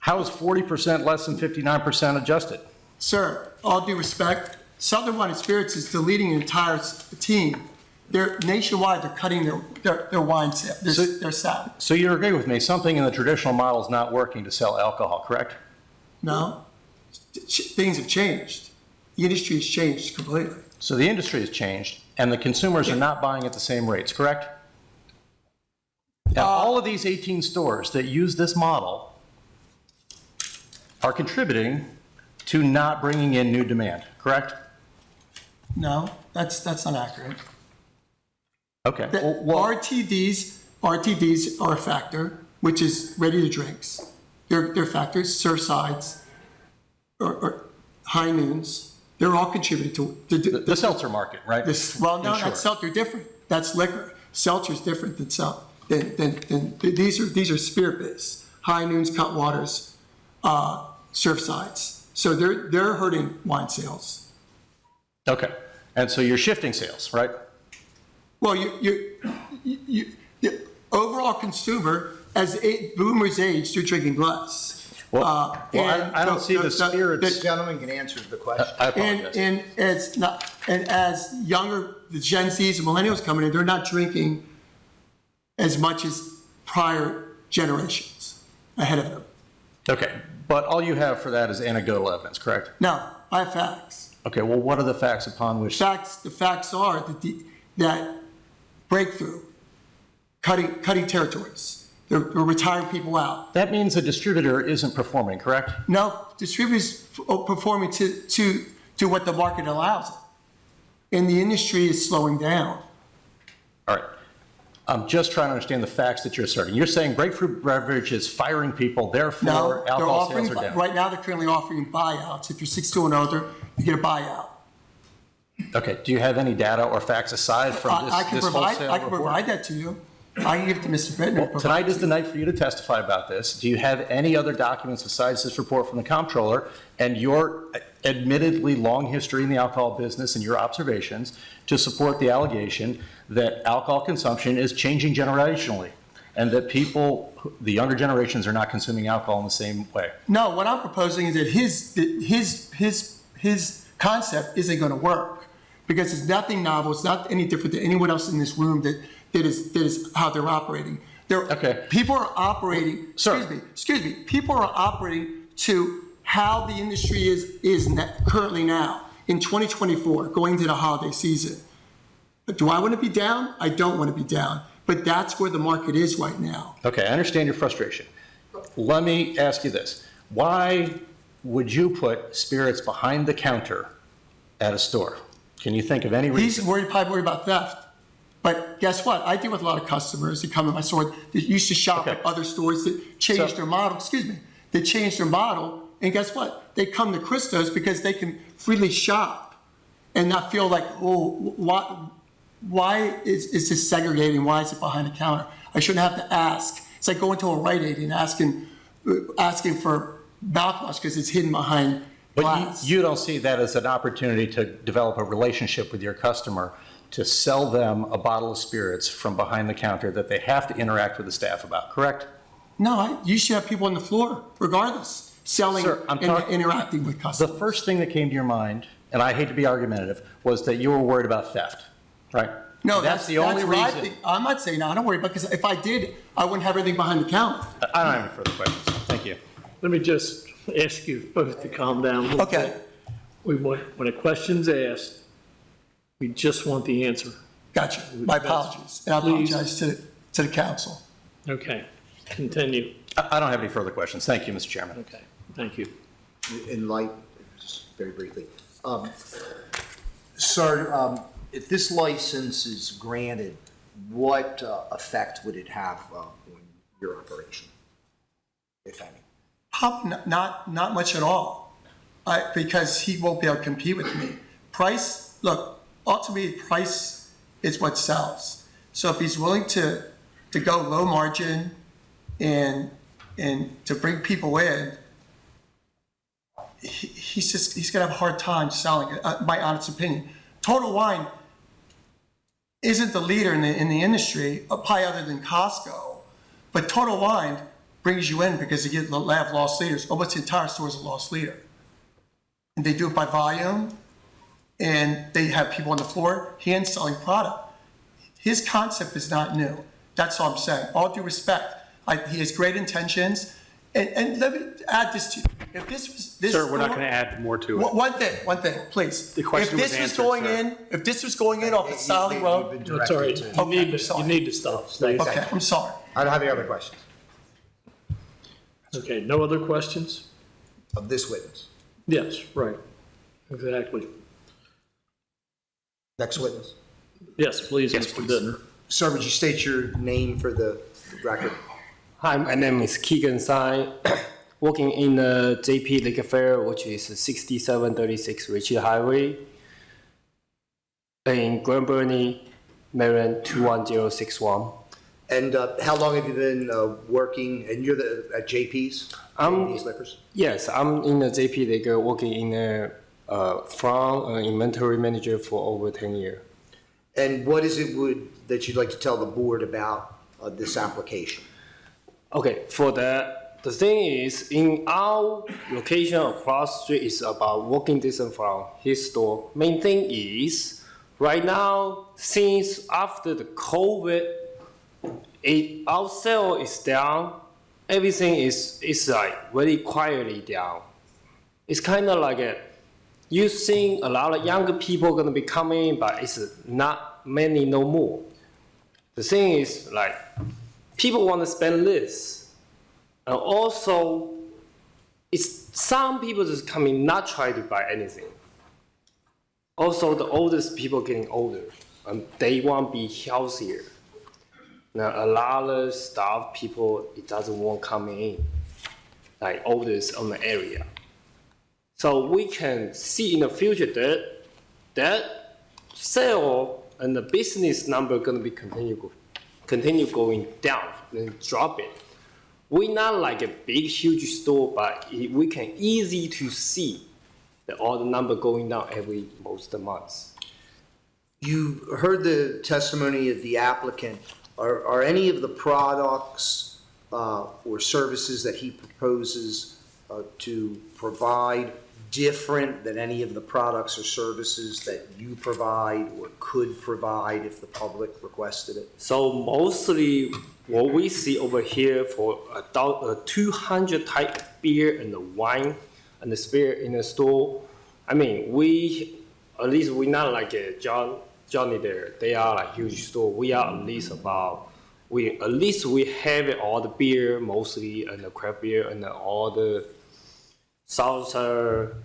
Speaker 19: How is 40% less than 59% adjusted?
Speaker 6: Sir, all due respect, Southern Wine and Spirits is deleting an entire team. They're nationwide, they're cutting their wine sales, their salary.
Speaker 19: So you agree with me, something in the traditional model is not working to sell alcohol, correct?
Speaker 6: No, things have changed. The industry has changed completely.
Speaker 19: So the industry has changed and the consumers are not buying at the same rates, correct? Now, all of these 18 stores that use this model are contributing to not bringing in new demand, correct?
Speaker 6: No, that's not accurate.
Speaker 19: Okay.
Speaker 6: RTDs are a factor, which is ready to drinks. They're factors, Surfsides, or High Noons. They're all contributing to
Speaker 19: the seltzer market, right?
Speaker 6: Well, no, that's seltzer different. That's liquor. Seltzer's different than these are spirit based. High Noons, Cutwaters, Surfsides. So they're hurting wine sales.
Speaker 19: Okay. And so you're shifting sales, right?
Speaker 6: Well, the overall consumer, as boomers age, they're drinking less.
Speaker 19: Well, I don't see the spirits.
Speaker 18: This gentleman can answer the question.
Speaker 19: I apologize.
Speaker 6: And as younger, the Gen Zs and millennials coming in, they're not drinking as much as prior generations ahead of them.
Speaker 19: Okay, but all you have for that is anecdotal evidence, correct?
Speaker 6: No, I have facts.
Speaker 19: Okay, well, what are the facts upon which?
Speaker 6: The facts are that breakthrough, cutting territories. They're retiring people out.
Speaker 19: That means a distributor isn't performing, correct?
Speaker 6: No, distributors performing to what the market allows it. And the industry is slowing down.
Speaker 19: All right. I'm just trying to understand the facts that you're asserting. You're saying Breakthrough Beverage is firing people, therefore alcohol sales are down.
Speaker 6: Right now, they're currently offering buyouts. If you're 62 and older, you get a buyout.
Speaker 19: Okay. Do you have any data or facts aside from this wholesale
Speaker 6: I can
Speaker 19: report?
Speaker 6: provide that to you. I can give it to Mr. Bittner.
Speaker 19: Well, tonight is the night for you to testify about this. Do you have any other documents besides this report from the comptroller and your admittedly long history in the alcohol business and your observations to support the allegation that alcohol consumption is changing generationally and that people, the younger generations, are not consuming alcohol in the same way? No,
Speaker 6: what I'm proposing is that his concept isn't going to work because it's nothing novel. It's not any different than anyone else in this room that is how they're operating. People are operating, excuse me, people are operating to how the industry is currently now in 2024, going into the holiday season. But do I want to be down? I don't want to be down. But that's where the market is right now.
Speaker 19: Okay, I understand your frustration. Let me ask you this. Why would you put spirits behind the counter at a store? Can you think of any reason?
Speaker 6: He's probably worried about theft. But guess what? I deal with a lot of customers that come to my store that used to shop at other stores that changed their model. Excuse me. They changed their model. And guess what? They come to Christos because they can freely shop and not feel like, oh, why is this segregating? Why is it behind the counter? I shouldn't have to ask. It's like going to a Rite Aid and asking for mouthwash because it's hidden behind glass.
Speaker 19: But you don't see that as an opportunity to develop a relationship with your customer, to sell them a bottle of spirits from behind the counter that they have to interact with the staff about, correct?
Speaker 6: No, you should have people on the floor, regardless, selling and interacting with customers.
Speaker 19: The first thing that came to your mind, and I hate to be argumentative, was that you were worried about theft, right?
Speaker 6: No,
Speaker 19: that's the only reason.
Speaker 6: I'm not saying no, I don't worry about, because if I did, I wouldn't have everything behind the counter.
Speaker 19: I don't have any further questions. Thank you.
Speaker 1: Let me just ask you both to calm down a little bit. When a question's asked, we just want the answer.
Speaker 6: Gotcha. My apologies. And I apologize to the council.
Speaker 1: Okay, continue.
Speaker 19: I don't have any further questions. Thank you, Mr. Chairman.
Speaker 1: Okay, thank you.
Speaker 18: In light, just very briefly, sir, if this license is granted, what effect would it have on your operation, if any?
Speaker 6: Probably not much at all, because he won't be able to compete with me. Price, look, ultimately price is what sells. So if he's willing to go low margin and to bring people in, he's gonna have a hard time selling it, my honest opinion. Total Wine isn't the leader in the industry, probably other than Costco, but Total Wine brings you in because they have loss leaders. Almost the entire store is a loss leader. And they do it by volume, and they have people on the floor hand selling product. His concept is not new. That's all I'm saying. All due respect, he has great intentions. And let me add this to you. If this was this
Speaker 3: Sir, we're not going to add more to it.
Speaker 6: One thing, please.
Speaker 3: The question
Speaker 6: if this was going in off the solid road.
Speaker 1: That's all right. You need to stop, please.
Speaker 6: Okay, I'm sorry.
Speaker 18: I don't have any other questions.
Speaker 1: Okay, no other questions?
Speaker 18: Of this witness?
Speaker 1: Yes, right. Exactly.
Speaker 18: Next witness?
Speaker 1: Yes, please, Mr. Bittner.
Speaker 18: Sir, would you state your name for the record?
Speaker 17: Hi, my name is Keegan Tsai, working in the JP Liquor Fair, which is 6736 Richard Highway in Grand Bernie, Maryland 21061.
Speaker 18: And how long have you been working, and you're at JP's? JP's Liquors?
Speaker 17: Yes, I'm in the JP Liquor, working in a from inventory manager for over 10 years.
Speaker 18: And what is it that you'd like to tell the board about this application?
Speaker 17: Okay, for that, the thing is, in our location across the street is about walking distance from his store. Main thing is, right now, since after the COVID, our sale is down. Everything is like very quietly down. It's kind of like you think a lot of younger people gonna be coming, but it's not many no more. The thing is like people want to spend less, and also it's some people just coming not try to buy anything. Also, the oldest people getting older, and they want to be healthier. Now, a lot of stuff people it doesn't want coming in, like oldest on the area. So we can see in the future that sale and the business number gonna be continue going down and drop it. We're not like a big huge store, but we can easy to see the order number going down every most months.
Speaker 18: You heard the testimony of the applicant. Are any of the products or services that he proposes to provide different than any of the products or services that you provide or could provide if the public requested it?
Speaker 17: So mostly what we see over here for 200 type of beer and the wine and the spirit in the store. I mean, at least we're not like Johnny there. They are like huge store. We are at least we have all the beer mostly and the craft beer and all the seltzer,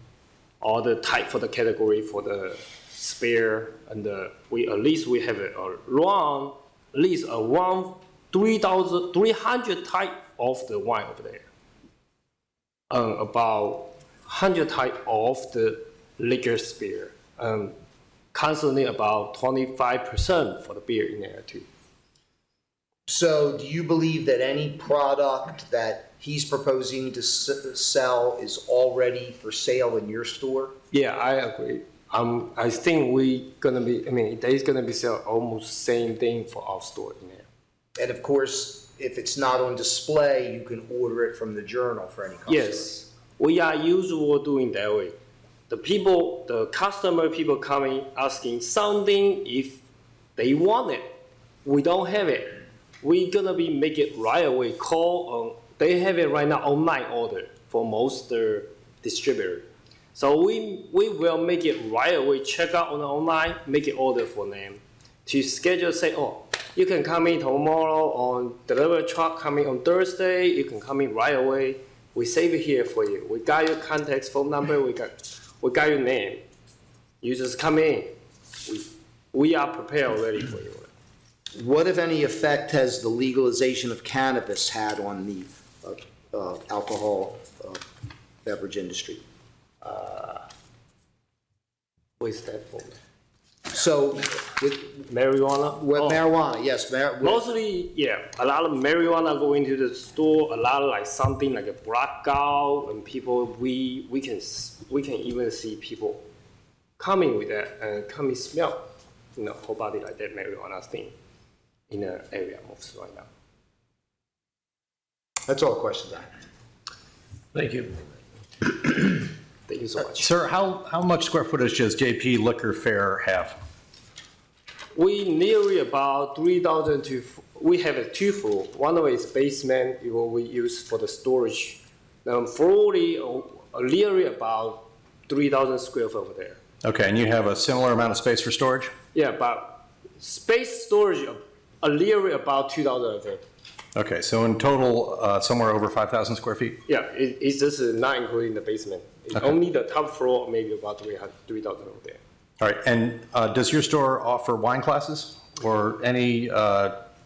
Speaker 17: all the type for the category for the spear and we have around at least around 300 type of the wine over there. About 100 type of the liquor spear. Constantly about 25% for the beer in there too.
Speaker 18: So do you believe that any product that he's proposing to sell is already for sale in your store?
Speaker 17: Yeah, I agree. I think there's gonna be sell almost same thing for our store in there.
Speaker 18: And of course, if it's not on display, you can order it from the journal for any customer.
Speaker 17: Yes, we are usually doing that way. The customer people coming asking something if they want it, we don't have it. We're gonna make it right away. They have it right now online order for most distributor. So we will make it right away. Check out on the online, make it order for them. To schedule, say, oh, you can come in tomorrow on delivery truck coming on Thursday. You can come in right away. We save it here for you. We got your contact phone number. We got your name. You just come in. We are prepared already for you.
Speaker 18: What, if any, effect has the legalization of cannabis had on the alcohol beverage industry?
Speaker 17: What is that for?
Speaker 18: So, with
Speaker 17: marijuana?
Speaker 18: Marijuana, yes.
Speaker 17: Mostly, yeah. A lot of marijuana go into the store. A lot of like something like a blackout, and people we can even see people coming with that and coming smell, whole body like that marijuana thing in the area most right now.
Speaker 18: That's all the questions I have.
Speaker 1: Thank you.
Speaker 17: Thank you so much.
Speaker 19: Sir, how much square footage does JP Liquor Fair have?
Speaker 17: We nearly about 3,000 to, we have a 2 floor. One of it is basement, what we use for the storage. Floor nearly about 3,000 square foot over there.
Speaker 19: Okay, and you have a similar amount of space for storage?
Speaker 17: Yeah, but space storage nearly about 2,000 of it.
Speaker 19: Okay, so in total, somewhere over 5,000 square feet?
Speaker 17: Yeah, it's just not including the basement.
Speaker 19: Okay.
Speaker 17: Only the top floor, maybe about 3,000 over there.
Speaker 19: All right, and does your store offer wine classes or any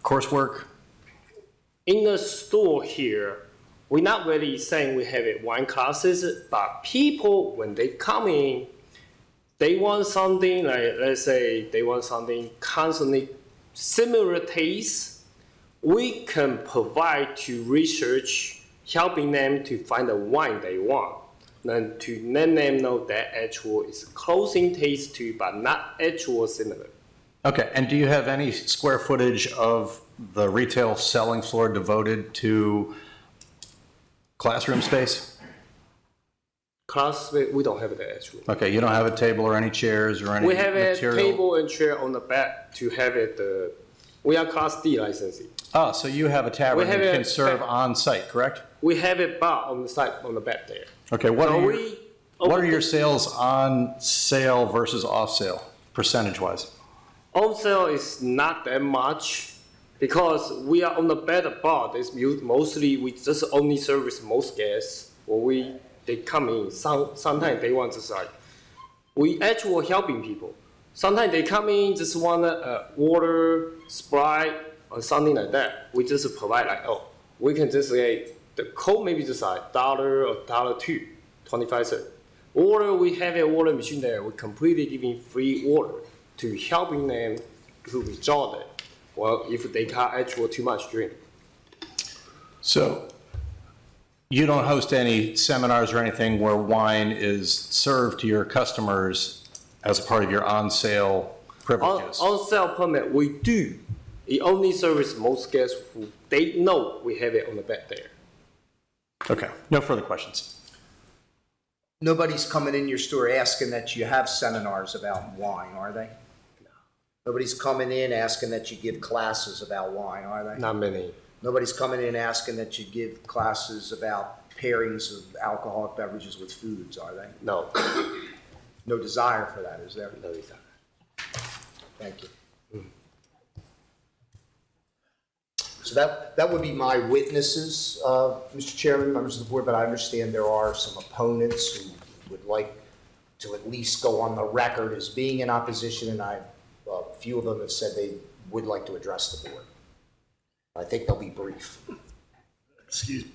Speaker 19: coursework?
Speaker 17: In the store here, we're not really saying we have wine classes, but people, when they come in, they want something like, let's say they want something constantly similar taste. We can provide to research, helping them to find the wine they want. Then to let them know that actual is closing taste to, but not actual similar.
Speaker 19: Okay, and do you have any square footage of the retail selling floor devoted to classroom space?
Speaker 17: We don't have that actually.
Speaker 19: Okay, you don't have a table or any chairs or any material?
Speaker 17: We have a table and chair on the back to have it, we are Class D licensee.
Speaker 19: Oh, so you have a tavern that can serve on site, correct?
Speaker 17: We have a bar on the side, on the back there.
Speaker 19: Okay, what are your sales on sale versus off sale, percentage-wise?
Speaker 17: On sale is not that much because we are on the better bar. Mostly we just only service most guests when they come in. Sometimes they want to side. We actually helping people. Sometimes they come in just want water, Sprite, or something like that. We just provide we can just say the Coke maybe just $1 or $2, 25 cents. Or we have a water machine there. We completely giving free water to helping them to withdraw that. Well, if they can't actually too much drink.
Speaker 19: So you don't host any seminars or anything where wine is served to your customers as a part of your on-sale privileges?
Speaker 17: On sale permit, we do. It only service most guests who they know we have it on the back there.
Speaker 19: Okay, no further questions.
Speaker 18: Nobody's coming in your store asking that you have seminars about wine, are they? Nobody's coming in asking that you give classes about wine, are they?
Speaker 17: Not many.
Speaker 18: Nobody's coming in asking that you give classes about pairings of alcoholic beverages with foods, are they?
Speaker 17: No.
Speaker 18: No desire for that, is there?
Speaker 17: No desire.
Speaker 18: Thank you. So that would be my witnesses, Mr. Chairman, members of the board, but I understand there are some opponents who would like to at least go on the record as being in opposition, and a few of them have said they would like to address the board. I think they'll be brief.
Speaker 10: Excuse me.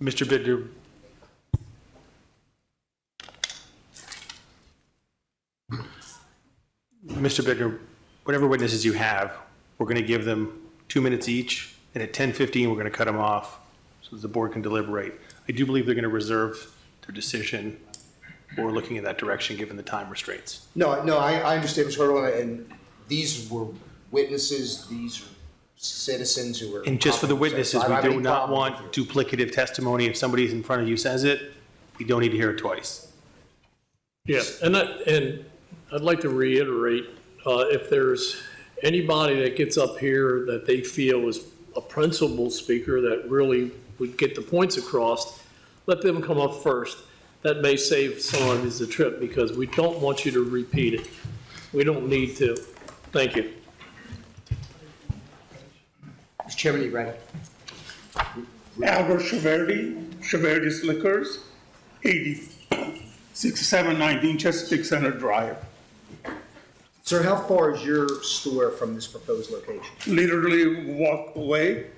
Speaker 3: Mr. Bittner, whatever witnesses you have, we're going to give them 2 minutes each, and at 10:15, we're going to cut them off so that the board can deliberate. I do believe they're going to reserve their decision or looking in that direction, given the time restraints.
Speaker 18: No, I understand, Mr. Hurdle, and these were witnesses, these are citizens who were.
Speaker 3: And just for the witnesses,
Speaker 18: I don't
Speaker 3: we
Speaker 18: have
Speaker 3: do
Speaker 18: any
Speaker 3: not
Speaker 18: problem
Speaker 3: want duplicative testimony. If somebody in front of you says it, we don't need to hear it twice.
Speaker 1: Yes, and I'd like to reiterate, if there's anybody that gets up here that they feel is a principal speaker that really would get the points across, let them come up first. That may save someone the trip, because we don't want you to repeat it. We don't need to. Thank you.
Speaker 18: Mr. Chairman, you ready?
Speaker 10: Albert Cheverdy's Liquors, 8719 Chesapeake Center Drive.
Speaker 18: Sir, how far is your store from this proposed location?
Speaker 10: Literally walk away.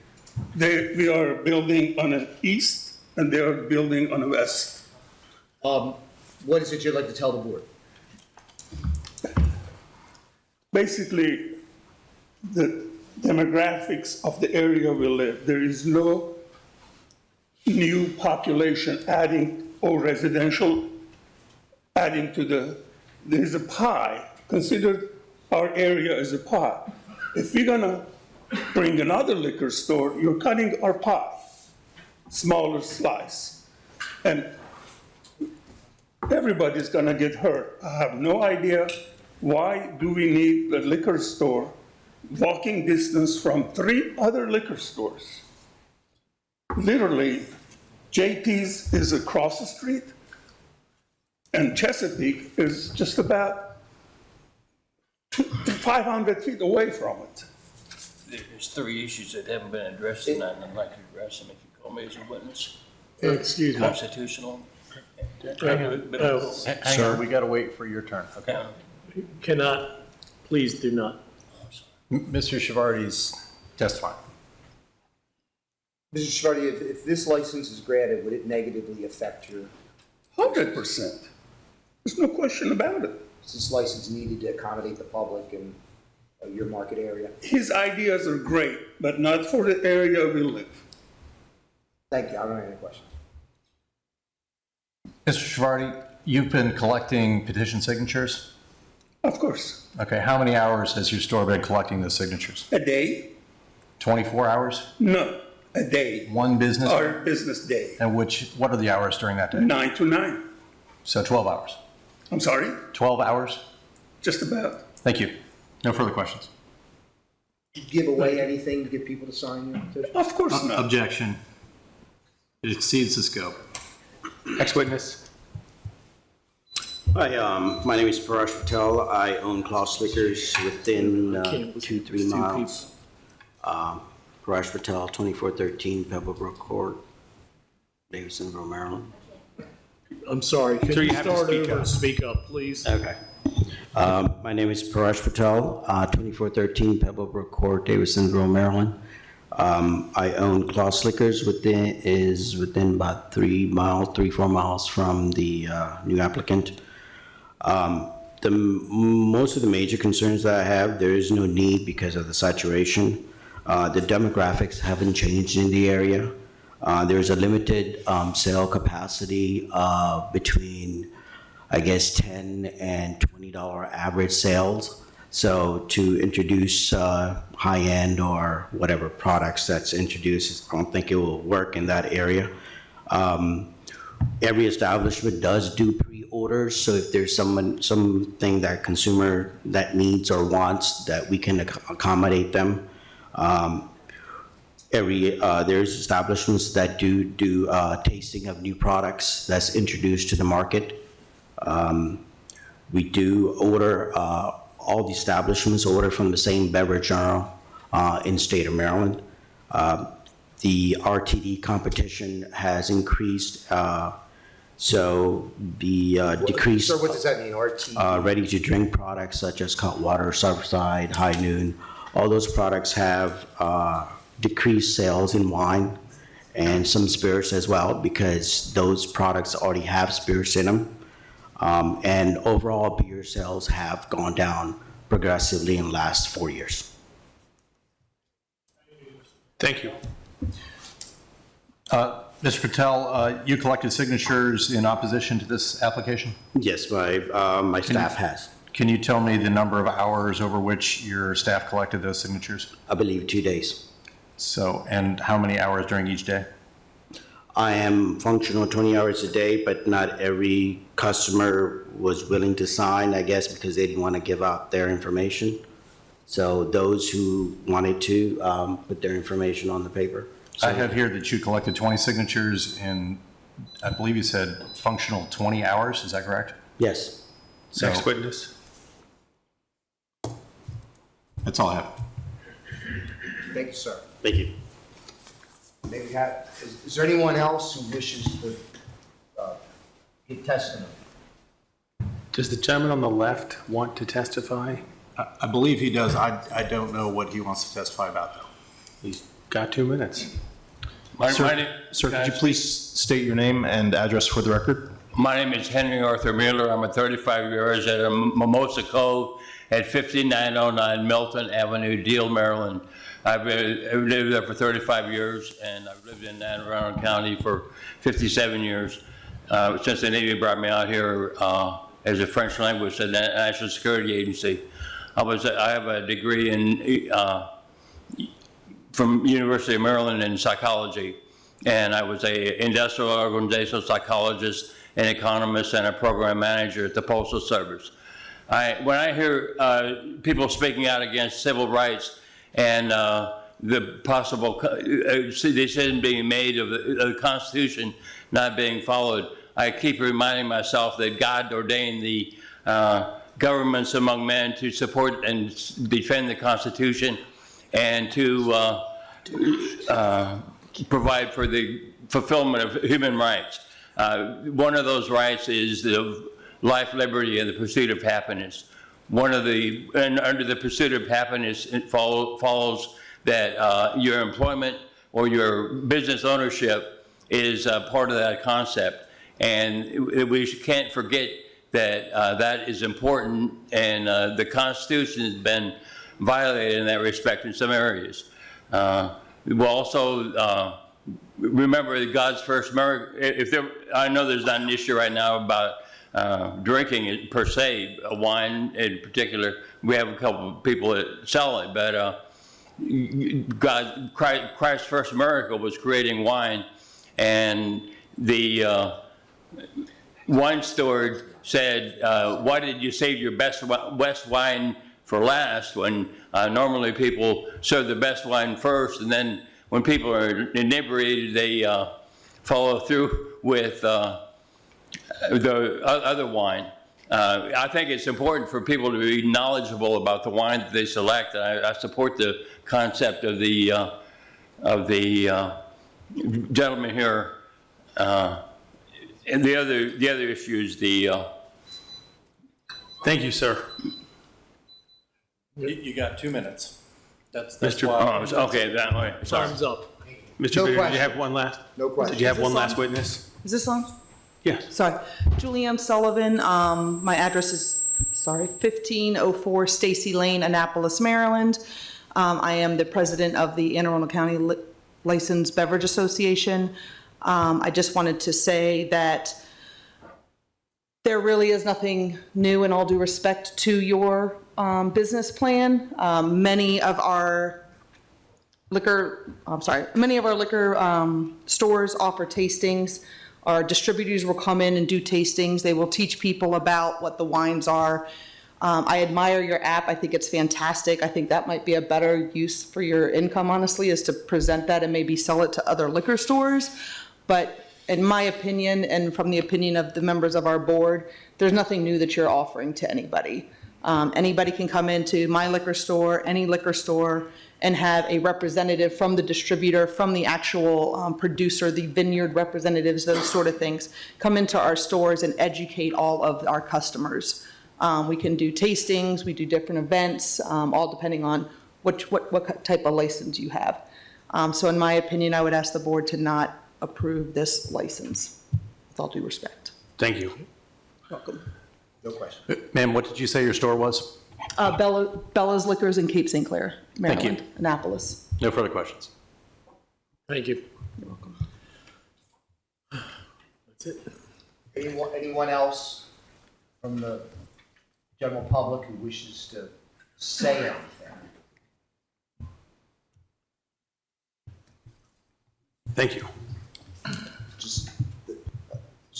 Speaker 10: We are building on the east and they are building on the west.
Speaker 18: What is it you'd like to tell the board?
Speaker 10: Basically, the demographics of the area we live. There is no new population adding or residential adding to there's a pie. Consider our area as a pie. If we're gonna bring another liquor store, you're cutting our pie, smaller slice. And everybody's gonna get hurt. I have no idea why do we need the liquor store walking distance from 3 other liquor stores. Literally, JT's is across the street, and Chesapeake is just about 500 feet away from it.
Speaker 21: There's 3 issues that haven't been addressed tonight, and I'd like to address them if you call me as a witness.
Speaker 1: Excuse me.
Speaker 21: Constitutional.
Speaker 19: Hang on, we got to wait for your turn.
Speaker 21: Okay.
Speaker 1: Cannot, please do not.
Speaker 19: Mr. Chevardy's testifying.
Speaker 18: Mr. Chevardy, if this license is granted, would it negatively affect your?
Speaker 10: 100%. There's no question about it.
Speaker 18: Is this license needed to accommodate the public in your market area?
Speaker 10: His ideas are great, but not for the area we live.
Speaker 18: Thank you. I don't have any questions.
Speaker 19: Mr. Chevardy, you've been collecting petition signatures?
Speaker 10: Of course.
Speaker 19: Okay, how many hours has your store been collecting the signatures?
Speaker 10: A day?
Speaker 19: 24 hours?
Speaker 10: No, a day.
Speaker 19: One business?
Speaker 10: Our business day.
Speaker 19: And what are the hours during that day?
Speaker 10: 9 to 9.
Speaker 19: So 12 hours?
Speaker 10: I'm sorry?
Speaker 19: 12 hours?
Speaker 10: Just about.
Speaker 19: Thank you. No further questions.
Speaker 18: Did you give away anything to get people to sign your petition?
Speaker 10: Of course not.
Speaker 19: Objection. It exceeds the scope.
Speaker 3: Next witness.
Speaker 22: Hi, my name is Parash Patel. I own Klaus Liquors within 2-3 miles. Parash Patel, 2413 Pebblebrook Court, Davisonville, Maryland.
Speaker 1: I'm sorry, can
Speaker 3: Sir,
Speaker 1: you
Speaker 3: you have to
Speaker 1: start
Speaker 3: speak
Speaker 1: over
Speaker 3: up.
Speaker 1: and speak up, please?
Speaker 22: Okay. My name is Parash Patel, 2413 Pebblebrook Court, Davisonville, Maryland. I own Klaus Liquors within about 3-4 miles from the new applicant. Most of the major concerns that I have, there is no need because of the saturation. The demographics haven't changed in the area. There's a limited sale capacity between, I guess, $10 and $20 average sales. So to introduce high-end or whatever products that's introduced, I don't think it will work in that area. Every establishment does do pre-orders, so if there's something that consumer that needs or wants, that we can accommodate them. There's establishments that do tasting of new products that's introduced to the market. We do order, all the establishments order from the same beverage journal in state of Maryland. The RTD competition has increased, so the decreased.
Speaker 18: Sir, what does that mean, RTD?
Speaker 22: Ready-to-drink products such as Cutwater, Surfside, High Noon, all those products have decreased sales in wine and some spirits as well, because those products already have spirits in them. And overall beer sales have gone down progressively in the last 4 years.
Speaker 1: Thank you.
Speaker 19: Mr. Patel, you collected signatures in opposition to this application?
Speaker 22: Yes, my staff has.
Speaker 19: Can you tell me the number of hours over which your staff collected those signatures?
Speaker 22: I believe 2 days.
Speaker 19: So, and how many hours during each day?
Speaker 22: I am functional 20 hours a day, but not every customer was willing to sign, I guess, because they didn't want to give out their information. So those who wanted to put their information on the paper. So
Speaker 19: I have here that you collected 20 signatures in, I believe you said functional 20 hours, is that correct?
Speaker 22: Yes.
Speaker 19: So,
Speaker 3: Next witness.
Speaker 19: That's all I have.
Speaker 18: Thank you, sir.
Speaker 22: Thank you.
Speaker 18: Maybe is there anyone else who wishes to give testimony?
Speaker 3: Does the gentleman on the left want to testify?
Speaker 19: I believe he does. I don't know what he wants to testify about, though.
Speaker 3: He's got 2 minutes.
Speaker 2: Sir, could you please state your name and address for the record?
Speaker 21: My name is Henry Arthur Mueller. I'm a 35-year resident of Mimosa Cove at 5909 Milton Avenue, Deal, Maryland. I've lived there for 35 years, and I've lived in Anne Arundel County for 57 years. Since the Navy brought me out here as a French language at the National Security Agency. I have a degree in from University of Maryland in psychology, and I was a industrial organizational psychologist, an economist, and a program manager at the Postal Service. When I hear people speaking out against civil rights and the possible decision being made of the Constitution not being followed, I keep reminding myself that God ordained the governments among men to support and defend the Constitution and to provide for the fulfillment of human rights. One of those rights is the life, liberty, and the pursuit of happiness. Under the pursuit of happiness, it follows that your employment or your business ownership is part of that concept. And we can't forget that that is important, and the Constitution has been violated in that respect in some areas. We'll also remember that God's first miracle. I know there's not an issue right now about drinking it per se, wine in particular. We have a couple of people that sell it, but Christ's first miracle was creating wine, and the wine steward said, "Why did you save your best wine for last?" When normally people serve the best wine first, and then when people are inebriated, they follow through with the other wine. I think it's important for people to be knowledgeable about the wine that they select. And I support the concept of the gentleman here. And the other issue is the.
Speaker 3: Thank you, sir.
Speaker 19: You got 2 minutes. That's
Speaker 3: Mr.
Speaker 19: why.
Speaker 3: Okay, that way. Sorry.
Speaker 1: Time's up.
Speaker 3: Mr.
Speaker 18: No
Speaker 3: Beard, did you
Speaker 18: question.
Speaker 3: have one last?
Speaker 18: No question.
Speaker 3: Did you have
Speaker 18: Is
Speaker 3: one
Speaker 18: this
Speaker 3: last
Speaker 18: on?
Speaker 3: witness?
Speaker 23: Is this on?
Speaker 3: Yes.
Speaker 8: Sorry. Julianne Sullivan. My address is, 1504 Stacy Lane, Annapolis, Maryland. I am the president of the Anne Arundel County Licensed Beverage Association. I just wanted to say that there really is nothing new, in all due respect to your business plan. Many of our liquor stores offer tastings. Our distributors will come in and do tastings. They will teach people about what the wines are. I admire your app. I think it's fantastic. I think that might be a better use for your income, honestly, is to present that and maybe sell it to other liquor stores. But in my opinion, and from the opinion of the members of our board, there's nothing new that you're offering to anybody. Anybody can come into my liquor store, any liquor store, and have a representative from the distributor, from the actual producer, the vineyard representatives, those sort of things, come into our stores and educate all of our customers. We can do tastings, we do different events, all depending on what type of license you have. So in my opinion, I would ask the board to not approve this license, with all due respect.
Speaker 3: Thank you.
Speaker 8: Welcome.
Speaker 18: No question.
Speaker 19: Ma'am, what did you say your store was?
Speaker 8: Bella's Liquors in Cape St. Clair,
Speaker 19: Thank you.
Speaker 8: Maryland, Annapolis.
Speaker 19: No further questions.
Speaker 1: Thank you.
Speaker 8: You're welcome.
Speaker 1: That's it.
Speaker 18: Anyone else from the general public who wishes to say anything?
Speaker 3: Thank you.
Speaker 18: Just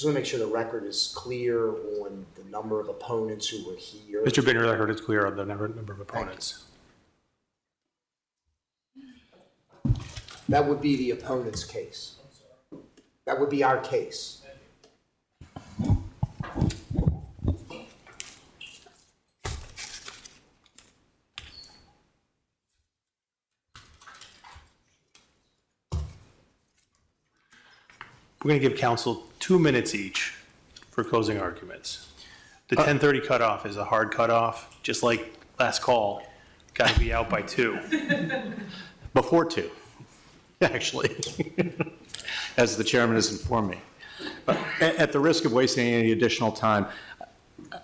Speaker 18: want to make sure the record is clear on the number of opponents who were here.
Speaker 3: Mr. Bittner, I heard it's clear on the number of opponents.
Speaker 18: That would be the opponent's case. That would be our case.
Speaker 3: We're going to give council 2 minutes each for closing arguments. The 10:30 cutoff is a hard cutoff, just like last call. Got to be out by 2.
Speaker 19: Before 2, actually, as the chairman has informed me. But at the risk of wasting any additional time,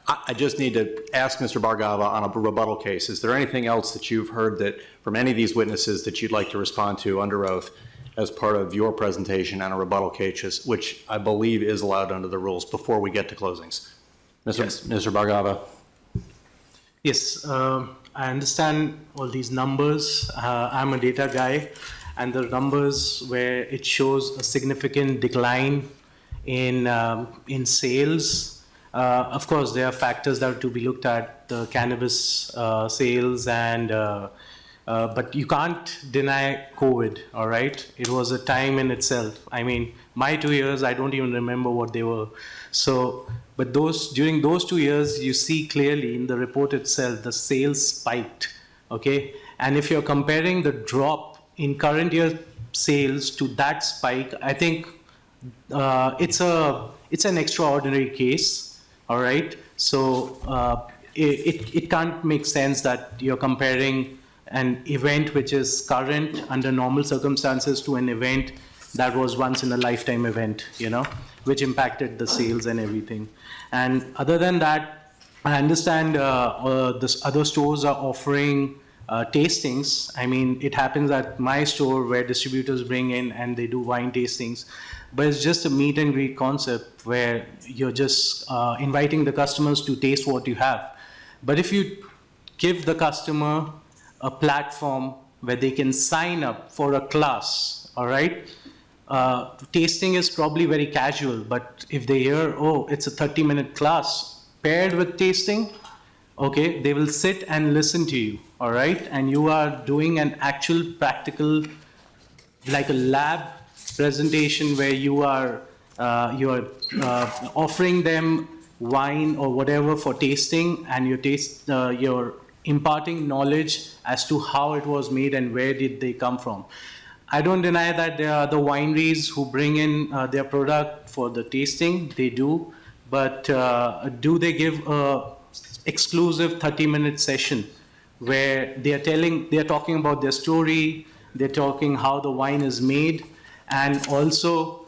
Speaker 19: I just need to ask Mr. Bargava on a rebuttal case, is there anything else that you've heard that from any of these witnesses that you'd like to respond to under oath as part of your presentation on a rebuttal case, which I believe is allowed under the rules before we get to closings? Mr. Bargava.
Speaker 7: Yes, I understand all these numbers. I'm a data guy, and the numbers where it shows a significant decline in sales. Of course, there are factors that are to be looked at, the cannabis sales, and but you can't deny COVID, all right? It was a time in itself. I mean, my 2 years, I don't even remember what they were. So, but during those 2 years, you see clearly in the report itself, the sales spiked, okay? And if you're comparing the drop in current year sales to that spike, I think it's an extraordinary case, all right? So it can't make sense that you're comparing an event which is current under normal circumstances to an event that was once in a lifetime event, you know, which impacted the sales and everything. And other than that, I understand the other stores are offering tastings. I mean, it happens at my store where distributors bring in and they do wine tastings, but it's just a meet and greet concept where you're just inviting the customers to taste what you have. But if you give the customer a platform where they can sign up for a class, all right? Tasting is probably very casual, but if they hear, oh, it's a 30-minute class paired with tasting, okay, they will sit and listen to you, all right? And you are doing an actual practical, like a lab presentation where you are offering them wine or whatever for tasting, and you're imparting knowledge as to how it was made and where did they come from. I don't deny that there are the wineries who bring in their product for the tasting, they do, but do they give a exclusive 30-minute session where they are talking about their story, they're talking how the wine is made, and also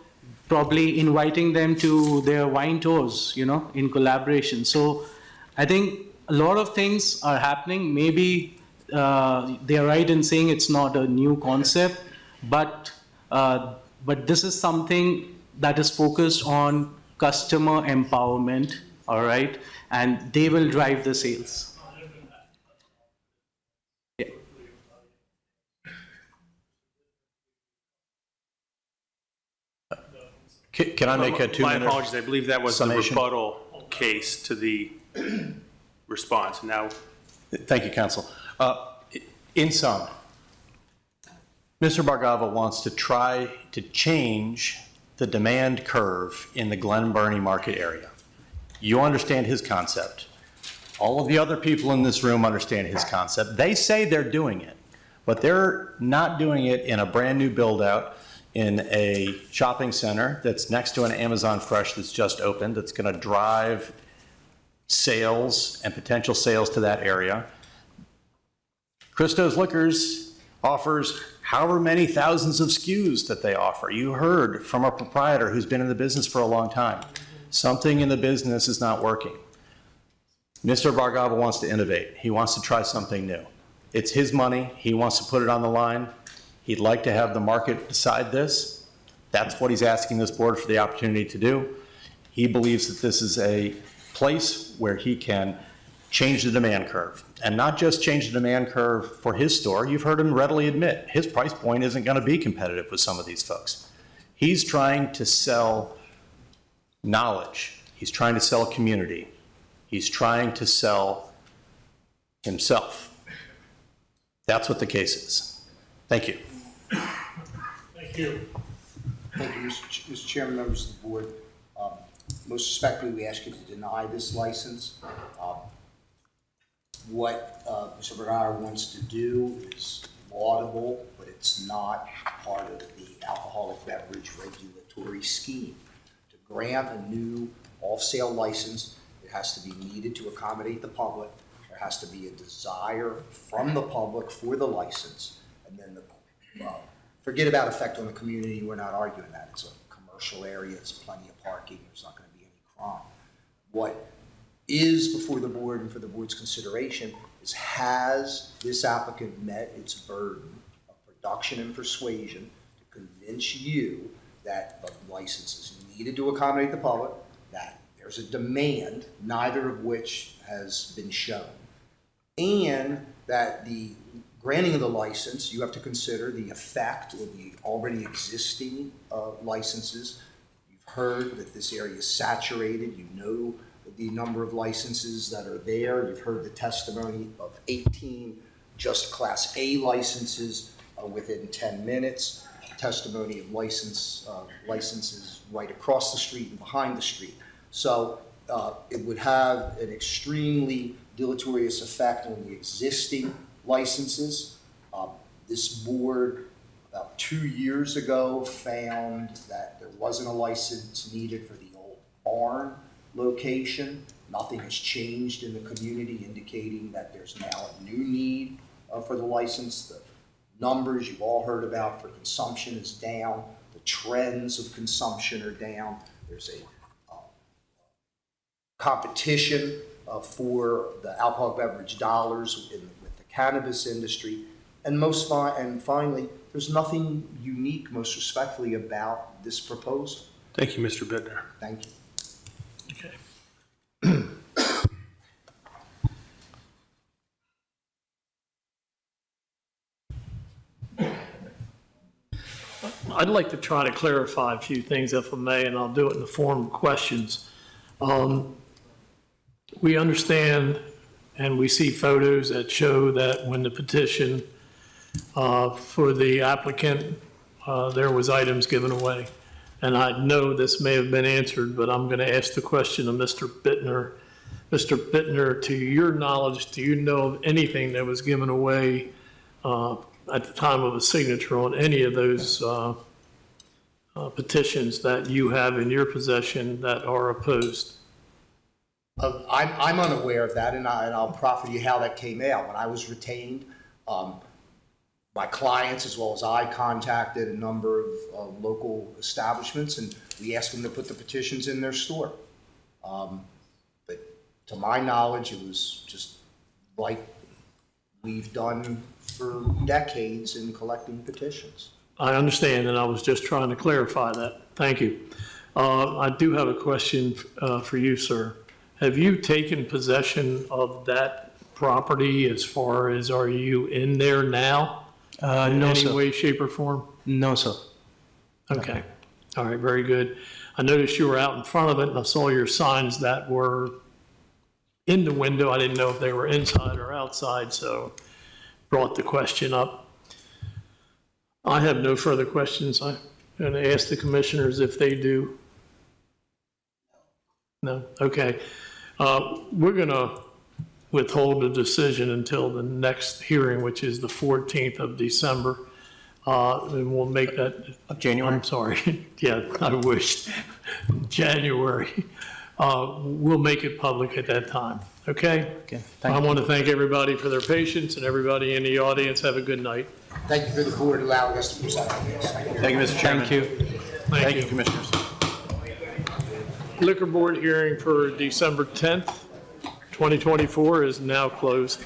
Speaker 7: probably inviting them to their wine tours, in collaboration. So I think a lot of things are happening. Maybe they're right in saying it's not a new concept, but this is something that is focused on customer empowerment, all right? And they will drive the sales. Yeah.
Speaker 19: Can I make a 2-minute?
Speaker 3: My apologies, I believe that was
Speaker 19: summation?
Speaker 3: the rebuttal case to the response. Now,
Speaker 19: Thank you, counsel. In sum, Mr. Bargava wants to try to change the demand curve in the Glen Burnie market area. You understand his concept. All of the other people in this room understand his concept. They say they're doing it, but they're not doing it in a brand new build out in a shopping center that's next to an Amazon Fresh that's just opened, that's going to drive sales and potential sales to that area. Christo's Liquors offers however many thousands of SKUs that they offer. You heard from a proprietor who's been in the business for a long time. Something in the business is not working. Mr. Bargava wants to innovate. He wants to try something new. It's his money. He wants to put it on the line. He'd like to have the market decide this. That's what he's asking this board for the opportunity to do. He believes that this is a place where he can change the demand curve, and not just change the demand curve for his store. You've heard him readily admit his price point isn't going to be competitive with some of these folks. He's trying to sell knowledge. He's trying to sell community. He's trying to sell himself. That's what the case is. Thank you.
Speaker 1: Thank you.
Speaker 18: Thank you, Mr. Chairman, members of the board. Most respectfully, we ask you to deny this license. What Mr. Bernard wants to do is laudable, but it's not part of the alcoholic beverage regulatory scheme. To grant a new off-sale license, it has to be needed to accommodate the public. There has to be a desire from the public for the license, and then forget about effect on the community. We're not arguing that. It's a commercial area. It's plenty of parking. There's not going to be any crime. What is before the board and for the board's consideration is, has this applicant met its burden of production and persuasion to convince you that the license is needed to accommodate the public, that there's a demand, neither of which has been shown, and that the granting of the license, you have to consider the effect of the already existing licenses. You've heard that this area is saturated. You know the number of licenses that are there. You've heard the testimony of 18 just Class A licenses within 10 minutes, testimony of licenses right across the street and behind the street. So it would have an extremely deleterious effect on the existing licenses. This board about 2 years ago found that there wasn't a license needed for the old barn location. Nothing has changed in the community indicating that there's now a new need for the license. The numbers you've all heard about for consumption is down. The trends of consumption are down. There's a competition for the alcoholic beverage dollars with the cannabis industry. And finally, there's nothing unique, most respectfully, about this proposal.
Speaker 3: thank you, Mr. Bittner.
Speaker 18: Thank you.
Speaker 1: I'd like to try to clarify a few things, if I may, and I'll do it in the form of questions. We understand and we see photos that show that when the petition for the applicant, there was items given away. And I know this may have been answered, but I'm going to ask the question of Mr. Bittner. Mr. Bittner, to your knowledge, do you know of anything that was given away at the time of a signature on any of those petitions that you have in your possession that are opposed?
Speaker 18: I'm unaware of that, and I'll proffer you how that came out. When I was retained, my clients as well as I contacted a number of local establishments, and we asked them to put the petitions in their store. But to my knowledge, it was just like we've done for decades in collecting petitions.
Speaker 1: I understand, and I was just trying to clarify that. Thank you. I do have a question for you, sir. Have you taken possession of that property as far as, are you in there now? In
Speaker 7: No,
Speaker 1: any
Speaker 7: sir.
Speaker 1: way, shape, or form?
Speaker 7: No, sir.
Speaker 1: Okay. All right, very good. I noticed you were out in front of it, and I saw your signs that were in the window. I didn't know if they were inside or outside, so brought the question up. I have no further questions. I'm going to ask the commissioners if they do. No? Okay. We're going to withhold the decision until the next hearing, which is the 14th of December. And we'll make that. Of January? I'm sorry. Yeah, I wish. January. We'll make it public at that time. Okay?
Speaker 7: Okay.
Speaker 1: I want to thank everybody for their patience, and everybody in the audience. Have a good night.
Speaker 18: Thank you for the board allowing us to present on this.
Speaker 19: Thank you, Mr. Chairman.
Speaker 7: Thank you.
Speaker 1: Thank you.
Speaker 19: Commissioners.
Speaker 1: Liquor Board hearing for December 10th, 2024 is now closed.